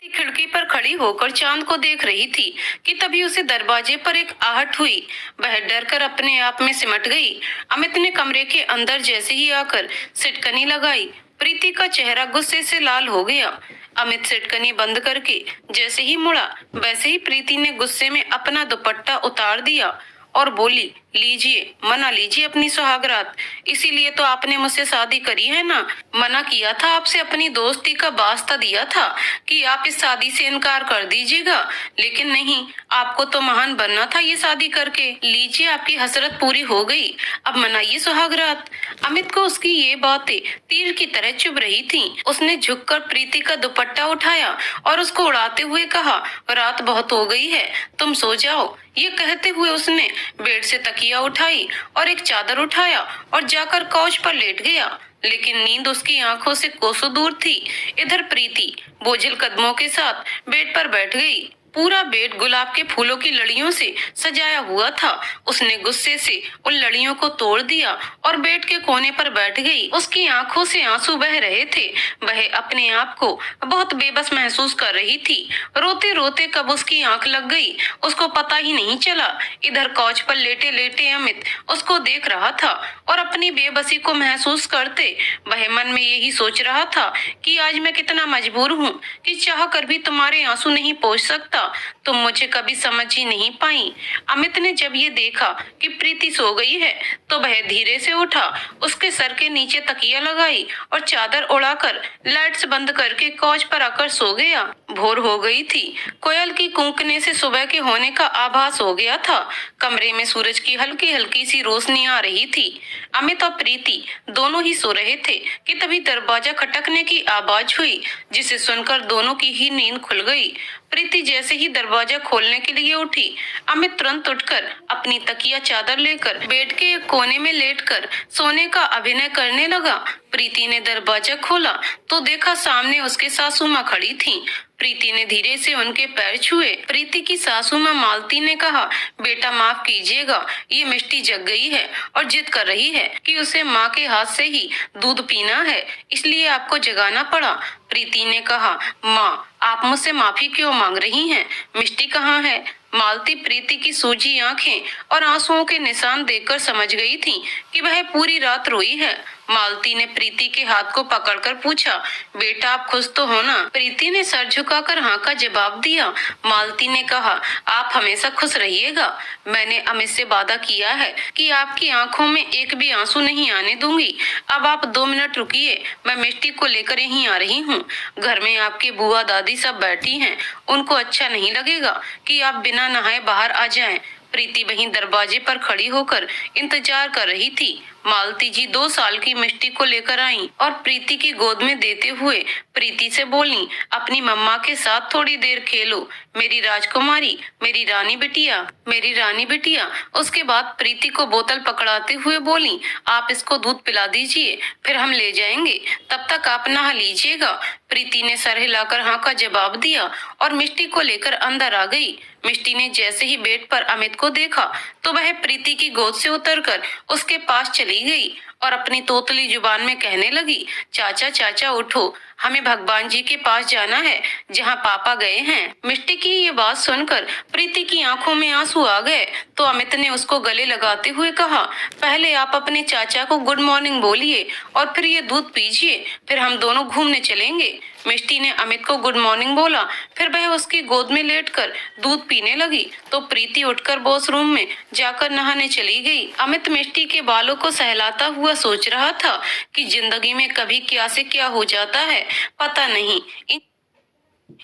खिड़की पर खड़ी होकर चांद को देख रही थी कि तभी उसे दरवाजे पर एक आहट हुई। वह डर कर अपने आप में सिमट गई। अमित ने कमरे के अंदर जैसे ही आकर सिटकनी लगाई, प्रीति का चेहरा गुस्से से लाल हो गया। अमित सिटकनी बंद करके जैसे ही मुड़ा, वैसे ही प्रीति ने गुस्से में अपना दुपट्टा उतार दिया और बोली, लीजिए, मना लीजिए अपनी सुहागरात। इसीलिए तो आपने मुझसे शादी करी है ना। मना किया था आपसे, अपनी दोस्ती का वास्ता दिया था कि आप इस शादी से इनकार कर दीजिएगा, लेकिन नहीं, आपको तो महान बनना था ये शादी करके। लीजिए, आपकी हसरत पूरी हो गई, अब मनाइए सुहागरात। अमित को उसकी ये बातें तीर की तरह चुभ रही थीं। उसने झुककर प्रीति का दुपट्टा उठाया और उसको उड़ाते हुए कहा, रात बहुत हो गई है, तुम सो जाओ। ये कहते हुए उसने बेड से तकिया उठाई और एक चादर उठाया और जाकर काउच पर लेट गया, लेकिन नींद उसकी आंखों से कोसों दूर थी। इधर प्रीति बोझिल कदमों के साथ बेड पर बैठ गई। पूरा बेड गुलाब के फूलों की लड़ियों से सजाया हुआ था। उसने गुस्से से उन लड़ियों को तोड़ दिया और बेड के कोने पर बैठ गई। उसकी आंखों से आंसू बह रहे थे। वह अपने आप को बहुत बेबस महसूस कर रही थी। रोते रोते कब उसकी आंख लग गई, उसको पता ही नहीं चला। इधर काउच पर लेटे लेटे अमित उसको देख रहा था और अपनी बेबसी को महसूस करते वह मन में यही सोच रहा था कि आज मैं कितना मजबूर हूँ कि चाह कर भी तुम्हारे आंसू नहीं पोंछ सकता। तुम मुझे कभी समझ ही नहीं पाई। अमित ने जब ये देखा कि प्रीति सो गई है तो वह धीरे से उठा, उसके सर के नीचे तकिया लगाई और चादर उड़ाकर लाइट्स बंद करके काउच पर आकर सो गया। भोर हो गई थी। कोयल की कूकने से सुबह के होने का आभास हो गया था। कमरे में सूरज की हल्की हल्की सी रोशनी आ रही थी। अमित और प्रीति दोनों ही सो रहे थे कि तभी दरवाजा खटकने की आवाज हुई, जिसे सुनकर दोनों की ही नींद खुल गई। प्रीति जैसे ही दरवाजा खोलने के लिए उठी, अमित तुरंत उठकर अपनी तकिया चादर लेकर बेड के एक कोने में लेटकर सोने का अभिनय करने लगा। प्रीति ने दरवाजा खोला तो देखा सामने उसके सासू माँ खड़ी थीं। प्रीति ने धीरे से उनके पैर छुए। प्रीति की सासू माँ मालती ने कहा, बेटा माफ कीजिएगा, ये मिष्टी जग गई है और जिद कर रही है कि उसे माँ के हाथ से ही दूध पीना है, इसलिए आपको जगाना पड़ा। प्रीति ने कहा, माँ आप मुझसे माफी क्यों मांग रही हैं? मिष्टी कहाँ है? मालती प्रीति की सूजी आंखें और आंसुओं के निशान देखकर समझ गई थी कि वह पूरी रात रोई है। मालती ने प्रीति के हाथ को पकड़कर पूछा, बेटा आप खुश तो हो ना? प्रीति ने सर झुकाकर हाँ का जवाब दिया। मालती ने कहा, आप हमेशा खुश रहिएगा। मैंने अमित से वादा किया है कि आपकी आंखों में एक भी आंसू नहीं आने दूंगी। अब आप 2 मिनट रुकिए, मैं मिष्टी को लेकर यहीं आ रही हूँ। घर में आपके बुआ दादी सब बैठी हैं, उनको अच्छा नहीं लगेगा कि आप बिना नहाए बाहर आ जाएं। प्रीति वहीं दरवाजे पर खड़ी होकर इंतजार कर रही थी। मालती जी 2 साल की मिष्टी को लेकर आईं और प्रीति की गोद में देते हुए प्रीति से बोली, अपनी मम्मा के साथ थोड़ी देर खेलो, मेरी राजकुमारी, मेरी रानी बिटिया, मेरी रानी बिटिया। उसके बाद प्रीति को बोतल पकड़ाते हुए बोली, आप इसको दूध पिला दीजिए, फिर हम ले जाएंगे, तब तक आप नहा लीजिएगा। प्रीति ने सर हिलाकर हाँ का जवाब दिया और मिष्टी को लेकर अंदर आ गई। मिष्टी ने जैसे ही बेड पर अमित को देखा तो वह प्रीति की गोद से उतरकर उसके पास चली गई और अपनी तोतली जुबान में कहने लगी, चाचा चाचा उठो, हमें भगवान जी के पास जाना है जहाँ पापा गए हैं। मिष्टी की ये बात सुनकर प्रीति की आंखों में आंसू आ गए तो अमित ने उसको गले लगाते हुए कहा, पहले आप अपने चाचा को गुड मॉर्निंग बोलिए और फिर ये दूध पीजिए, फिर हम दोनों घूमने चलेंगे। मिष्टी ने अमित को गुड मॉर्निंग बोला, फिर वह उसकी गोद में लेटकर दूध पीने लगी तो प्रीति उठकर वॉशरूम में जाकर नहाने चली गई। अमित मिष्टी के बालों को सहलाता हुआ सोच रहा था कि जिंदगी में कभी क्या से क्या हो जाता है पता नहीं।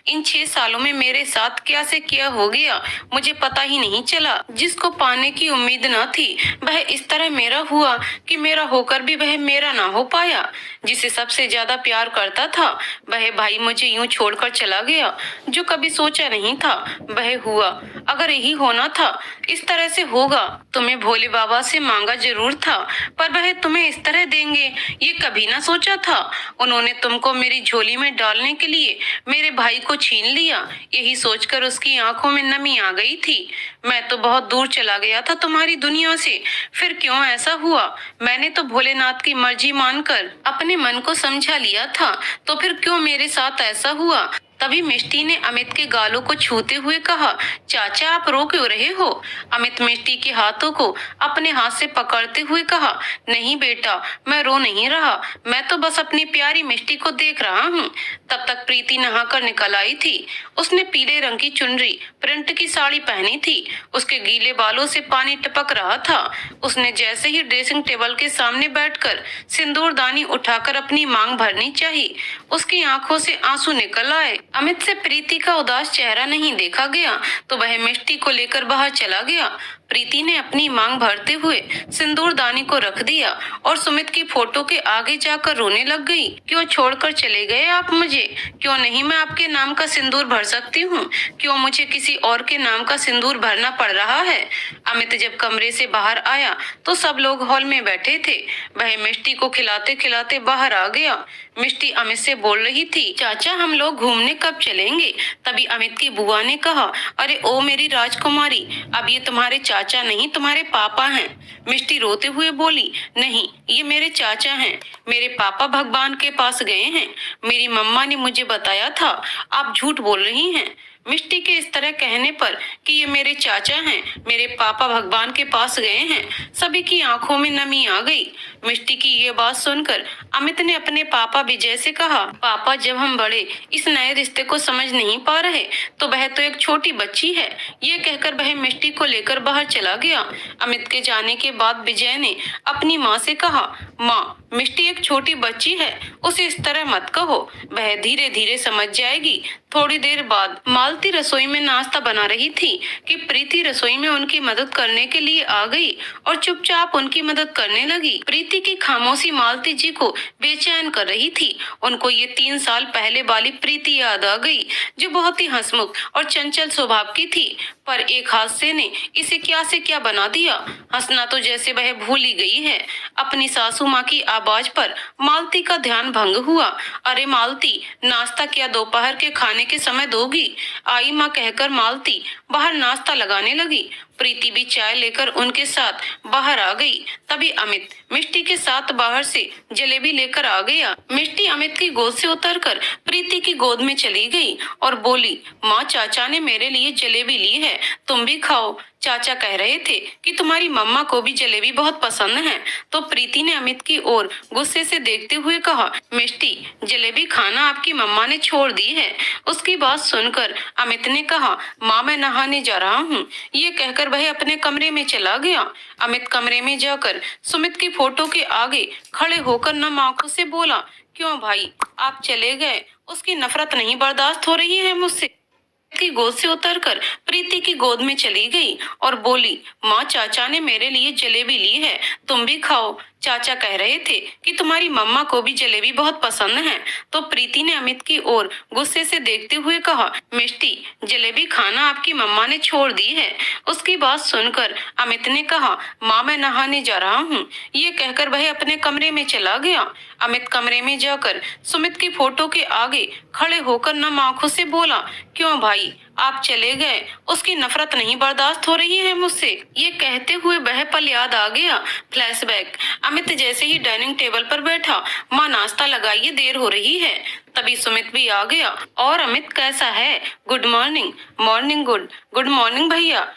इन 6 सालों में मेरे साथ क्या से क्या हो गया मुझे पता ही नहीं चला। जिसको पाने की उम्मीद न थी वह इस तरह मेरा हुआ कि मेरा होकर भी वह मेरा ना हो पाया। जिसे सबसे ज्यादा प्यार करता था वह भाई मुझे यूं छोड़कर चला गया। जो कभी सोचा नहीं था वह हुआ। अगर यही होना था, इस तरह से होगा, तुम्हें भोले बाबा से मांगा जरूर था, पर वह तुम्हें इस तरह देंगे ये कभी ना सोचा था। उन्होंने तुमको मेरी झोली में डालने के लिए मेरे भाई को छीन लिया। यही सोचकर उसकी आंखों में नमी आ गई थी। मैं तो बहुत दूर चला गया था तुम्हारी दुनिया से, फिर क्यों ऐसा हुआ? मैंने तो भोलेनाथ की मर्जी मानकर अपने मन को समझा लिया था, तो फिर क्यों मेरे साथ ऐसा हुआ? तभी मिष्टी ने अमित के गालों को छूते हुए कहा, चाचा आप रो क्यों रहे हो? अमित मिष्टी के हाथों को अपने हाथ से पकड़ते हुए कहा, नहीं बेटा, मैं रो नहीं रहा, मैं तो बस अपनी प्यारी मिष्टी को देख रहा हूँ। तब तक प्रीति नहाकर निकल आई थी। उसने पीले रंग की चुनरी प्रिंट की साड़ी पहनी थी। उसके गीले बालों से पानी टपक रहा था। उसने जैसे ही ड्रेसिंग टेबल के सामने बैठकर सिंदूरदानी उठाकर अपनी मांग भरनी चाहिए, उसकी आंखों से आंसू निकल आए। अमित से प्रीति का उदास चेहरा नहीं देखा गया तो वह मिष्टी को लेकर बाहर चला गया। प्रीति ने अपनी मांग भरते हुए सिंदूरदानी को रख दिया और सुमित की फोटो के आगे जाकर रोने लग गई। क्यों छोड़कर चले गए आप मुझे? क्यों नहीं मैं आपके नाम का सिंदूर भर सकती हूँ? क्यों मुझे किसी और के नाम का सिंदूर भरना पड़ रहा है? अमित जब कमरे से बाहर आया तो सब लोग हॉल में बैठे थे। वह मिष्टी को खिलाते खिलाते बाहर आ गया। मिष्टी अमित से बोल रही थी, चाचा हम लोग घूमने कब चलेंगे? तभी अमित की बुआ ने कहा, अरे ओ मेरी राजकुमारी, अब ये तुम्हारे चाचा नहीं तुम्हारे पापा हैं। मिष्टी रोते हुए बोली, नहीं ये मेरे चाचा हैं। मेरे पापा भगवान के पास गए हैं। मेरी मम्मा ने मुझे बताया था। आप झूठ बोल रही हैं। मिष्टी के इस तरह कहने पर कि ये मेरे चाचा हैं, मेरे पापा भगवान के पास गए हैं, सभी की आंखों में नमी आ गई। मिष्टी की ये बात सुनकर अमित ने अपने पापा विजय से कहा, पापा जब हम बड़े इस नए रिश्ते को समझ नहीं पा रहे तो वह तो एक छोटी बच्ची है। ये कहकर वह मिष्टी को लेकर बाहर चला गया। अमित के जाने के बाद विजय ने अपनी माँ से कहा, माँ मिष्टी एक छोटी बच्ची है, उसे इस तरह मत कहो, वह धीरे धीरे समझ जाएगी। थोड़ी देर बाद मालती रसोई में नाश्ता बना रही थी कि प्रीति रसोई में उनकी मदद करने के लिए आ गई और चुपचाप उनकी मदद करने लगी। प्रीति की खामोशी मालती जी को बेचैन कर रही थी। उनको ये 3 साल पहले वाली प्रीति याद आ गई जो बहुत ही हंसमुख और चंचल स्वभाव की थी, पर एक हादसे ने इसे क्या से क्या बना दिया। हंसना तो जैसे वह भूल ही गई है। अपनी सासू माँ की आवाज पर मालती का ध्यान भंग हुआ। अरे मालती, नाश्ता क्या दोपहर के खाने के समय दोगी? आई माँ कहकर मालती बाहर नाश्ता लगाने लगी। प्रीति भी चाय लेकर उनके साथ बाहर आ गई। तभी अमित मिष्टी के साथ बाहर से जलेबी लेकर आ गया। मिष्टी अमित की गोद से उतरकर प्रीति की गोद में चली गई और बोली, माँ चाचा ने मेरे लिए जलेबी ली है, तुम भी खाओ। चाचा कह रहे थे कि तुम्हारी मम्मा को भी जलेबी बहुत पसंद है। तो प्रीति ने अमित की ओर गुस्से से देखते हुए कहा, मिष्टी जलेबी खाना आपकी मम्मा ने छोड़ दी है। उसकी बात सुनकर अमित ने कहा, माँ मैं नहाने जा रहा हूँ। ये कहकर वह अपने कमरे में चला गया। अमित कमरे में जाकर सुमित की फोटो के आगे खड़े होकर नम आंखों से बोला, क्यों भाई आप चले गए? उसकी नफरत नहीं बर्दाश्त हो रही है मुझसे। की गोद से उतरकर प्रीति की गोद में चली गई और बोली, माँ चाचा ने मेरे लिए जलेबी ली है, तुम भी खाओ। चाचा कह रहे थे कि तुम्हारी मम्मा को भी जलेबी बहुत पसंद है। तो प्रीति ने अमित की ओर गुस्से से देखते हुए कहा, मिष्टी जलेबी खाना आपकी मम्मा ने छोड़ दी है। उसकी बात सुनकर अमित ने कहा, माँ मैं नहाने जा रहा हूँ। ये कहकर वह अपने कमरे में चला गया। अमित कमरे में जाकर सुमित की फोटो के आगे खड़े होकर नम आंखों से बोला, क्यों भाई आप चले गए? उसकी नफरत नहीं बर्दाश्त हो रही है मुझसे। ये कहते हुए वह पल याद आ गया। फ्लैशबैक। अमित जैसे ही डाइनिंग टेबल पर बैठा, माँ नाश्ता लगाइए देर हो रही है। तभी सुमित भी आ गया। और अमित कैसा है? Good morning. Morning good morning भैया।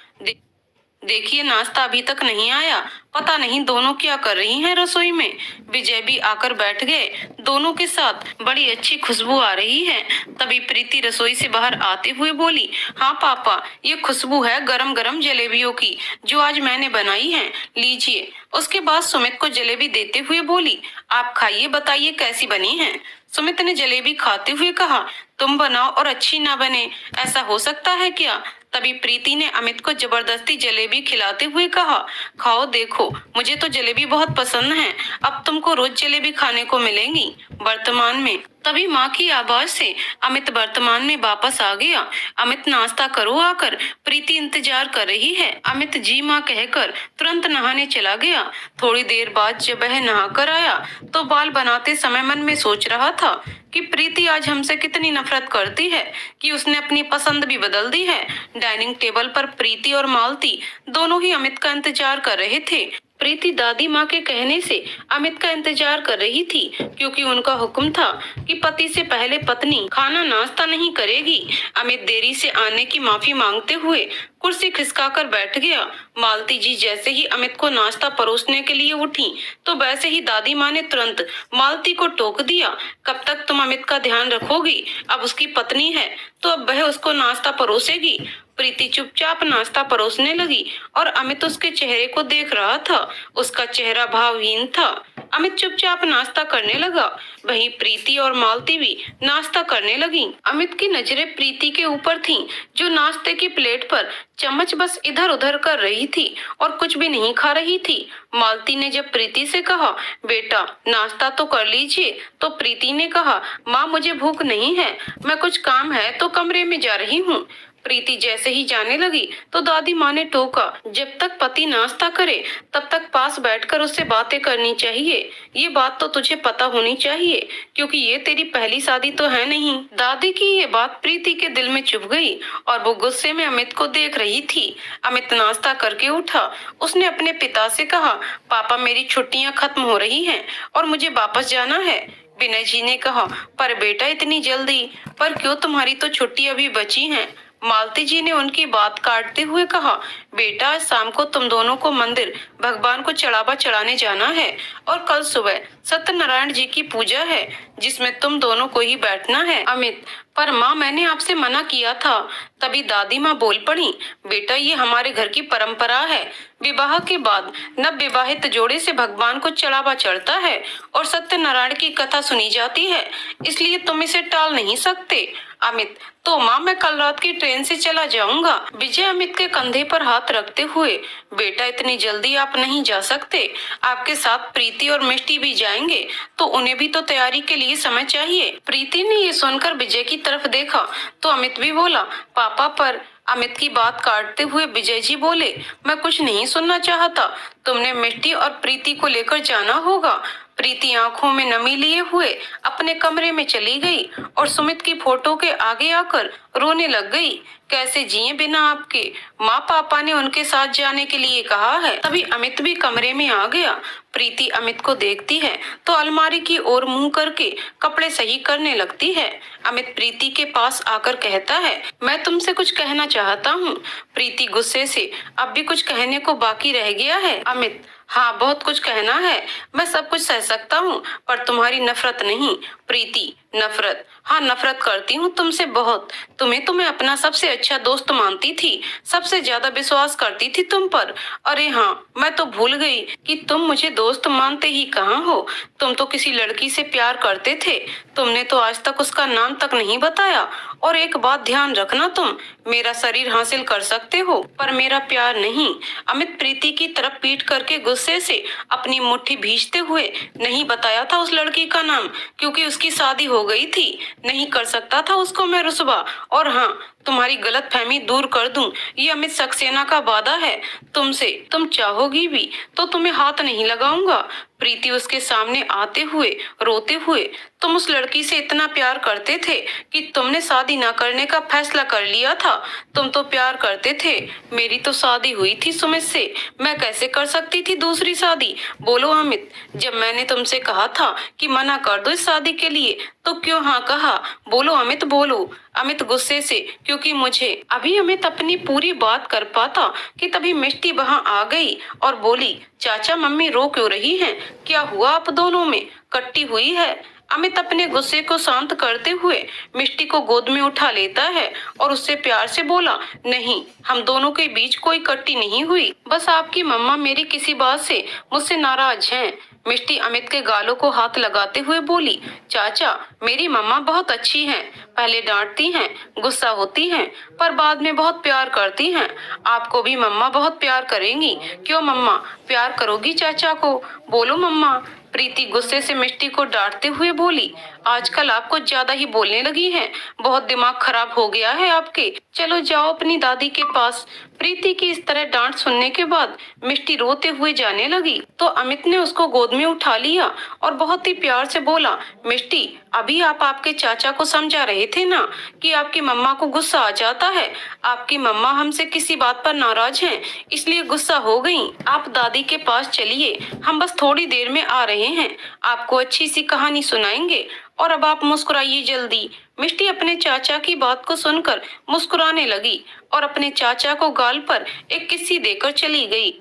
देखिए नाश्ता अभी तक नहीं आया, पता नहीं दोनों क्या कर रही हैं रसोई में। विजय भी आकर बैठ गए। दोनों के साथ बड़ी अच्छी खुशबू आ रही है। तभी प्रीति रसोई से बाहर आते हुए बोली, हाँ पापा ये खुशबू है गरम गरम जलेबियों की जो आज मैंने बनाई है, लीजिए। उसके बाद सुमित को जलेबी देते हुए बोली, आप खाइए, बताइए कैसी बनी है। सुमित ने जलेबी खाते हुए कहा, तुम बनाओ और अच्छी ना बने, ऐसा हो सकता है क्या? तभी प्रीति ने अमित को जबरदस्ती जलेबी खिलाते हुए कहा, खाओ देखो, मुझे तो जलेबी बहुत पसंद है, अब तुमको रोज जलेबी खाने को मिलेंगी वर्तमान में। तभी माँ की आवाज से अमित वर्तमान में वापस आ गया। अमित नाश्ता करो आकर, प्रीति इंतजार कर रही है। अमित जी माँ कहकर तुरंत नहाने चला गया। थोड़ी देर बाद जब वह नहाकर आया तो बाल बनाते समय मन में सोच रहा था कि प्रीति आज हमसे कितनी नफरत करती है कि उसने अपनी पसंद भी बदल दी है। डाइनिंग टेबल पर प्रीति और मालती दोनों ही अमित का इंतजार कर रहे थे। प्रीति दादी माँ के कहने से अमित का इंतजार कर रही थी, क्योंकि उनका हुक्म था कि पति से पहले पत्नी खाना नाश्ता नहीं करेगी। अमित देरी से आने की माफी मांगते हुए कुर्सी खिसकाकर बैठ गया। मालती जी जैसे ही अमित को नाश्ता परोसने के लिए उठी तो वैसे ही दादी माँ ने तुरंत मालती को टोक दिया, कब तक तुम अमित का ध्यान रखोगी? अब उसकी पत्नी है तो अब वह उसको नाश्ता परोसेगी। प्रीति चुपचाप नाश्ता परोसने लगी और अमित उसके चेहरे को देख रहा था। उसका चेहरा भावहीन था। अमित चुपचाप नाश्ता करने लगा, वहीं प्रीति और मालती भी नाश्ता करने लगी। अमित की नजरें प्रीति के ऊपर थीं, जो नाश्ते की प्लेट पर चम्मच बस इधर उधर कर रही थी और कुछ भी नहीं खा रही थी। मालती ने जब प्रीति से कहा, बेटा नाश्ता तो कर लीजिए, तो प्रीति ने कहा, माँ मुझे भूख नहीं है, मैं कुछ काम है तो कमरे में जा रही हूँ। प्रीति जैसे ही जाने लगी तो दादी माँ ने टोका, जब तक पति नाश्ता करे तब तक पास बैठकर उससे बातें करनी चाहिए। ये बात तो तुझे पता होनी चाहिए, क्योंकि ये तेरी पहली शादी तो है नहीं। दादी की ये बात प्रीति के दिल में चुभ गई और वो गुस्से में अमित को देख रही थी। अमित नाश्ता करके उठा। उसने अपने पिता से कहा, पापा मेरी छुट्टियां खत्म हो रही हैं और मुझे वापस जाना है। विनय जी ने कहा, पर बेटा इतनी जल्दी? पर क्यों, तुम्हारी तो छुट्टी अभी बची है। मालती जी ने उनकी बात काटते हुए कहा, बेटा आज शाम को तुम दोनों को मंदिर भगवान को चढ़ावा चढ़ाने जाना है और कल सुबह सत्यनारायण जी की पूजा है, जिसमें तुम दोनों को ही बैठना है। अमित, पर माँ मैंने आपसे मना किया था। तभी दादी माँ बोल पड़ी, बेटा ये हमारे घर की परंपरा है। विवाह के बाद नव विवाहित जोड़े से भगवान को चढ़ावा चढ़ता है और सत्यनारायण की कथा सुनी जाती है, इसलिए तुम इसे टाल नहीं सकते। अमित, तो माँ मैं कल रात की ट्रेन से चला जाऊंगा। विजय अमित के कंधे पर हाथ रखते हुए, बेटा इतनी जल्दी आप नहीं जा सकते, आपके साथ प्रीति और मिष्टी भी जाएंगे, तो उन्हें भी तो तैयारी के लिए समय चाहिए। प्रीति ने ये सुनकर विजय की तरफ देखा तो अमित भी बोला, पापा पर। अमित की बात काटते हुए विजय जी बोले, मैं कुछ नहीं सुनना चाहता, तुमने मिष्टी और प्रीति को लेकर जाना होगा। प्रीति आंखों में नमी लिए हुए अपने कमरे में चली गई और सुमित की फोटो के आगे आकर रोने लग गई। कैसे जिए बिना आपके, माँ पापा ने उनके साथ जाने के लिए कहा है। तभी अमित भी कमरे में आ गया। प्रीति अमित को देखती है तो अलमारी की ओर मुंह करके कपड़े सही करने लगती है। अमित प्रीति के पास आकर कहता है, मैं तुमसे कुछ कहना चाहता हूँ। प्रीति गुस्से से, अब भी कुछ कहने को बाकी रह गया है? अमित, हाँ बहुत कुछ कहना है, मैं सब कुछ सह सकता हूँ, पर तुम्हारी नफरत नहीं। प्रीति, नफरत? हाँ नफरत करती हूँ तुमसे बहुत। तुम्हें तो मैं अपना सबसे अच्छा दोस्त मानती थी, सबसे ज्यादा विश्वास करती थी तुम पर। अरे हाँ, मैं तो भूल गई कि तुम मुझे दोस्त मानते ही कहाँ हो। तुम तो किसी लड़की से प्यार करते थे, तुमने तो आज तक उसका नाम तक नहीं बताया। और एक बात ध्यान रखना, तुम मेरा शरीर हासिल कर सकते हो पर मेरा प्यार नहीं। अमित प्रीति की तरफ पीट करके गुस्से से अपनी मुट्ठी भींचते हुए, नहीं बताया था उस लड़की का नाम, क्योंकि उसकी शादी हो गई थी, नहीं कर सकता था उसको मैं रुसवा। और हाँ, तुम्हारी गलतफहमी दूर कर दूं, ये अमित सक्सेना का वादा है तुमसे। तुम चाहोगी भी तो तुम्हें हाथ नहीं लगाऊंगा। प्रीति उसके सामने आते हुए रोते हुए, तुम उस लड़की से इतना प्यार करते थे कि तुमने शादी ना करने का फैसला कर लिया था। तुम तो प्यार करते थे, मेरी तो शादी हुई थी सुमित से, मैं कैसे कर सकती थी दूसरी शादी? बोलो अमित, जब मैंने तुमसे कहा था कि मना कर दो इस शादी के लिए, तो क्यों हाँ कहा? बोलो अमित, बोलो। अमित गुस्से से, क्योंकि मुझे अभी अमित अपनी पूरी बात कर पाता कि तभी मिष्टी वहां आ गई और बोली, चाचा मम्मी रो क्यों रही हैं? क्या हुआ आप दोनों में? कट्टी हुई है? अमित अपने गुस्से को शांत करते हुए मिष्टी को गोद में उठा लेता है और उससे प्यार से बोला, नहीं, हम दोनों के बीच कोई कट्टी नहीं हुई, बस आपकी मम्मा मेरी किसी बात से मुझसे नाराज हैं। मिष्टी अमित के गालों को हाथ लगाते हुए बोली, चाचा मेरी मम्मा बहुत अच्छी हैं, पहले डांटती हैं, गुस्सा होती हैं, पर बाद में बहुत प्यार करती हैं। आपको भी मम्मा बहुत प्यार करेंगी, क्यों मम्मा, प्यार करोगी चाचा को? बोलो मम्मा। प्रीति गुस्से से मिष्टी को डांटते हुए बोली, आजकल आप कुछ ज्यादा ही बोलने लगी हैं, बहुत दिमाग खराब हो गया है आपके, चलो जाओ अपनी दादी के पास। प्रीति की इस तरह डांट सुनने के बाद मिष्टी रोते हुए जाने लगी तो अमित ने उसको गोद में उठा लिया और बहुत ही प्यार से बोला, मिष्टी, अभी आप आपके चाचा को समझा रहे थे ना कि आपकी मम्मा को गुस्सा आ जाता है। आपकी मम्मा हमसे किसी बात पर नाराज हैं, इसलिए गुस्सा हो गई। आप दादी के पास चलिए, हम बस थोड़ी देर में आ रहे हैं, आपको अच्छी सी कहानी सुनाएंगे और अब आप मुस्कुराइए जल्दी। मिष्टी अपने चाचा की बात को सुनकर मुस्कुराने लगी और अपने चाचा को गाल पर एक किस्सी देकर चली गई।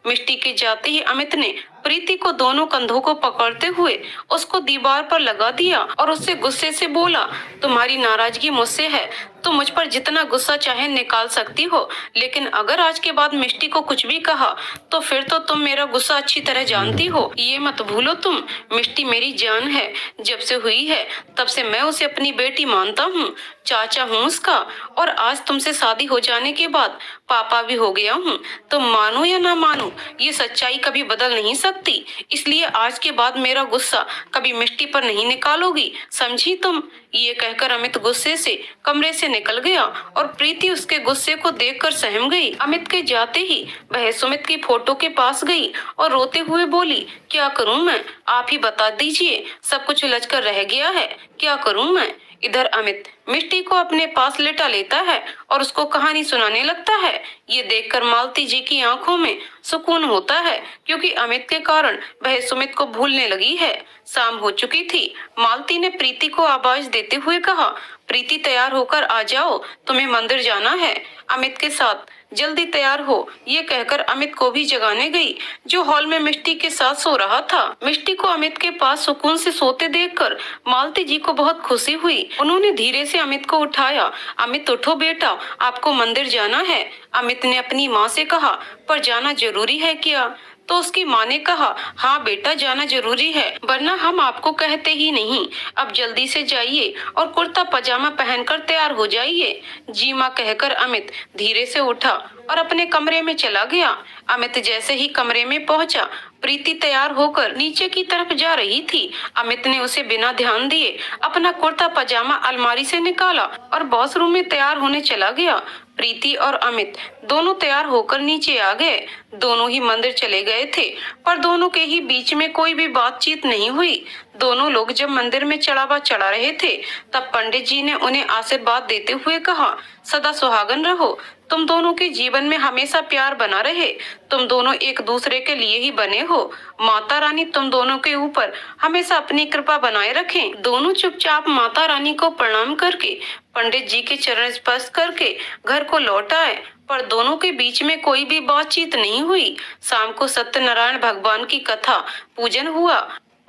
मिष्टी के जाते ही अमित ने प्रीति को दोनों कंधों को पकड़ते हुए उसको दीवार पर लगा दिया और उससे गुस्से से बोला, तुम्हारी नाराजगी मुझसे है, तुम मुझ पर जितना गुस्सा चाहे निकाल सकती हो, लेकिन अगर आज के बाद मिष्टी को कुछ भी कहा तो फिर तो तुम मेरा गुस्सा अच्छी तरह जानती हो। ये मत भूलो तुम, मिष्टी मेरी जान है, जब से हुई है तब से मैं उसे अपनी बेटी मानता हूँ, चाचा हूँ उसका, और आज तुमसे शादी हो जाने के बाद पापा भी हो गया हूँ। तुम मानो या ना मानो, ये सच्चाई कभी बदल नहीं सकती, इसलिए आज के बाद मेरा गुस्सा कभी मिष्टी पर नहीं निकालोगी, समझी तुम। ये कहकर अमित गुस्से से कमरे से निकल गया और प्रीति उसके गुस्से को देखकर सहम गई। अमित के जाते ही वह सुमित की फोटो के पास गई और रोते हुए बोली, क्या करूं मैं, आप ही बता दीजिए, सब कुछ उलझ कर रह गया है, क्या करूं मैं। इधर अमित मिष्टी को अपने पास लेटा लेता है और उसको कहानी सुनाने लगता है। ये देखकर मालती जी की आंखों में सुकून होता है क्योंकि अमित के कारण वह सुमित को भूलने लगी है। शाम हो चुकी थी। मालती ने प्रीति को आवाज देते हुए कहा, प्रीति तैयार होकर आ जाओ, तुम्हें मंदिर जाना है अमित के साथ, जल्दी तैयार हो। ये कहकर अमित को भी जगाने गई जो हॉल में मिष्टी के साथ सो रहा था। मिष्टी को अमित के पास सुकून से सोते देखकर मालती जी को बहुत खुशी हुई। उन्होंने धीरे से अमित को उठाया। अमित उठो बेटा, आपको मंदिर जाना है। अमित ने अपनी माँ से कहा, पर जाना जरूरी है क्या? तो उसकी माँ ने कहा, हाँ बेटा जाना जरूरी है, वरना हम आपको कहते ही नहीं। अब जल्दी से जाइए और कुर्ता पजामा पहनकर तैयार हो जाइए। जी माँ कहकर अमित धीरे से उठा और अपने कमरे में चला गया। अमित जैसे ही कमरे में पहुंचा, प्रीति तैयार होकर नीचे की तरफ जा रही थी। अमित ने उसे बिना ध्यान दिए अपना कुर्ता पजामा अलमारी से निकाला और वॉशरूम में तैयार होने चला गया। प्रीति और अमित दोनों तैयार होकर नीचे आ गए। दोनों ही मंदिर चले गए थे, पर दोनों के ही बीच में कोई भी बातचीत नहीं हुई। दोनों लोग जब मंदिर में चढ़ावा चढ़ा रहे थे, तब पंडित जी ने उन्हें आशीर्वाद देते हुए कहा, सदा सुहागन रहो, तुम दोनों के जीवन में हमेशा प्यार बना रहे, तुम दोनों एक दूसरे के लिए ही बने हो। माता रानी तुम दोनों के ऊपर हमेशा अपनी कृपा बनाए रखें। दोनों चुपचाप माता रानी को प्रणाम करके पंडित जी के चरण स्पर्श करके घर को लौट आए, पर दोनों के बीच में कोई भी बातचीत नहीं हुई। शाम को सत्यनारायण भगवान की कथा पूजन हुआ,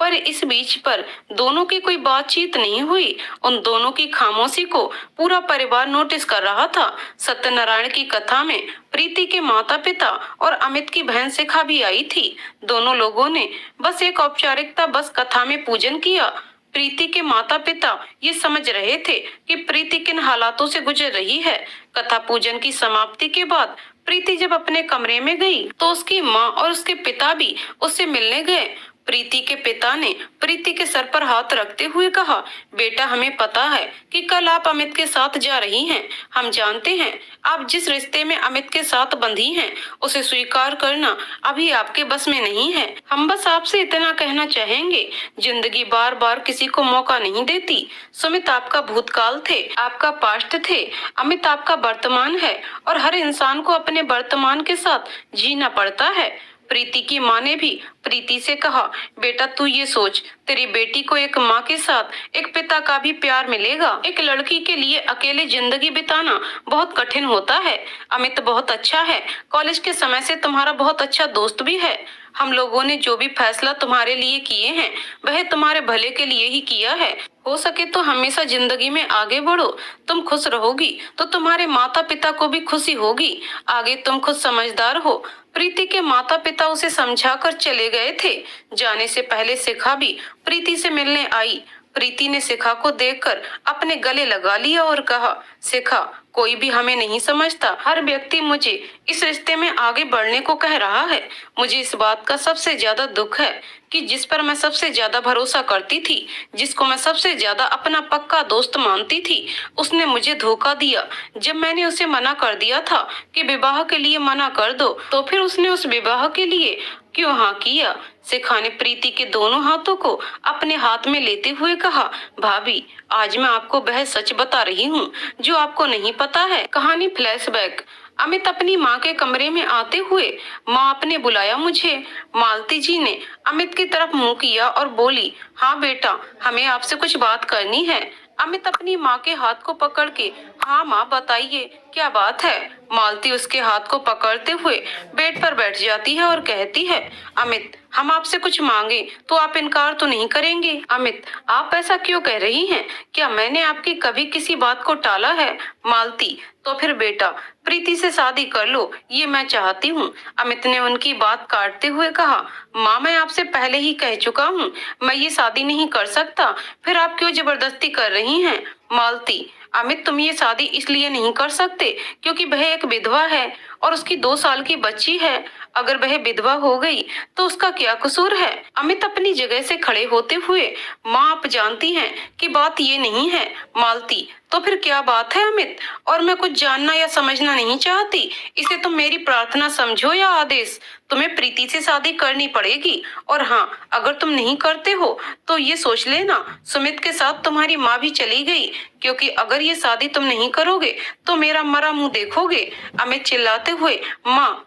पर इस बीच पर दोनों की कोई बातचीत नहीं हुई। उन दोनों की खामोशी को पूरा परिवार नोटिस कर रहा था। सत्यनारायण की कथा में प्रीति के माता पिता और अमित की बहन शिखा भी आई थी। दोनों लोगों ने बस एक औपचारिकता बस कथा में पूजन किया। प्रीति के माता पिता ये समझ रहे थे कि प्रीति किन हालातों से गुजर रही है। कथा पूजन की समाप्ति के बाद प्रीति जब अपने कमरे में गई तो उसकी माँ और उसके पिता भी उससे मिलने गए। प्रीति के पिता ने प्रीति के सर पर हाथ रखते हुए कहा, बेटा हमें पता है कि कल आप अमित के साथ जा रही हैं। हम जानते हैं आप जिस रिश्ते में अमित के साथ बंधी हैं, उसे स्वीकार करना अभी आपके बस में नहीं है। हम बस आपसे इतना कहना चाहेंगे, जिंदगी बार बार किसी को मौका नहीं देती। सुमित आपका भूतकाल थे, आपका पास्ट थे, अमित आपका वर्तमान है और हर इंसान को अपने वर्तमान के साथ जीना पड़ता है। प्रीति की माँ ने भी प्रीति से कहा, बेटा तू ये सोच, तेरी बेटी को एक माँ के साथ एक पिता का भी प्यार मिलेगा। एक लड़की के लिए अकेले जिंदगी बिताना बहुत कठिन होता है। अमित बहुत अच्छा है, कॉलेज के समय से तुम्हारा बहुत अच्छा दोस्त भी है। हम लोगों ने जो भी फैसला तुम्हारे लिए किए हैं वह तुम्हारे भले के लिए ही किया है। हो सके तो हमेशा जिंदगी में आगे बढ़ो। तुम खुश रहोगी तो तुम्हारे माता पिता को भी खुशी होगी। आगे तुम खुद समझदार हो। प्रीति के माता पिता उसे समझाकर चले गए थे। जाने से पहले शिखा भी प्रीति से मिलने आई। प्रीति ने शिखा को देखकर अपने गले लगा लिया और कहा, शिखा, कोई भी हमें नहीं समझता। हर व्यक्ति मुझे इस रिश्ते में आगे बढ़ने को कह रहा है। मुझे इस बात का सबसे ज्यादा दुख है कि जिस पर मैं सबसे ज्यादा भरोसा करती थी, जिसको मैं सबसे ज्यादा अपना पक्का दोस्त मानती थी, उसने मुझे धोखा दिया। जब मैंने उसे मना कर दिया था कि विवाह के लिए मना कर दो, तो फिर उसने उस विवाह के लिए क्यों हाँ किया? शिखा ने प्रीति के दोनों हाथों को अपने हाथ में लेते हुए कहा, भाभी, आज मैं आपको वह सच बता रही हूँ जो आपको नहीं पता है। कहानी फ्लैशबैक। अमित अपनी माँ के कमरे में आते हुए, माँ आपने बुलाया मुझे। मालती जी ने अमित की तरफ मुंह किया और बोली, हाँ बेटा, हमें आपसे कुछ बात करनी है। अमित अपनी माँ के हाथ को पकड़ के, हाँ माँ बताइए, क्या बात है? मालती उसके हाथ को पकड़ते हुए बेड पर बैठ जाती है और कहती है, अमित, हम आपसे कुछ मांगे तो आप इनकार तो नहीं करेंगे? अमित, आप ऐसा क्यों कह रही हैं? क्या मैंने आपकी कभी किसी बात को टाला है? मालती, तो फिर बेटा, प्रीति से शादी कर लो, ये मैं चाहती हूँ। अमित ने उनकी बात काटते हुए कहा, माँ, मैं आपसे पहले ही कह चुका हूँ, मैं ये शादी नहीं कर सकता, फिर आप क्यों जबरदस्ती कर रही हैं? मालती, अमित, तुम ये शादी इसलिए नहीं कर सकते क्योंकि वह एक विधवा है और उसकी 2 साल की बच्ची है। अगर वह विधवा हो गई तो उसका क्या कसूर है? अमित अपनी जगह से खड़े होते हुए, माँ, आप जानती हैं कि बात ये नहीं है। मालती, तो फिर क्या बात है अमित? और मैं कुछ जानना या समझना नहीं चाहती। इसे तुम मेरी प्रार्थना समझो या आदेश। तुम्हें प्रीति से शादी करनी पड़ेगी, और हाँ, अगर तुम नहीं करते हो तो ये सोच लेना, सुमित के साथ तुम्हारी माँ भी चली गई, क्योंकि अगर ये शादी तुम नहीं करोगे तो मेरा मरा मुंह देखोगे। अमित चिल्लाते हुए, माँ।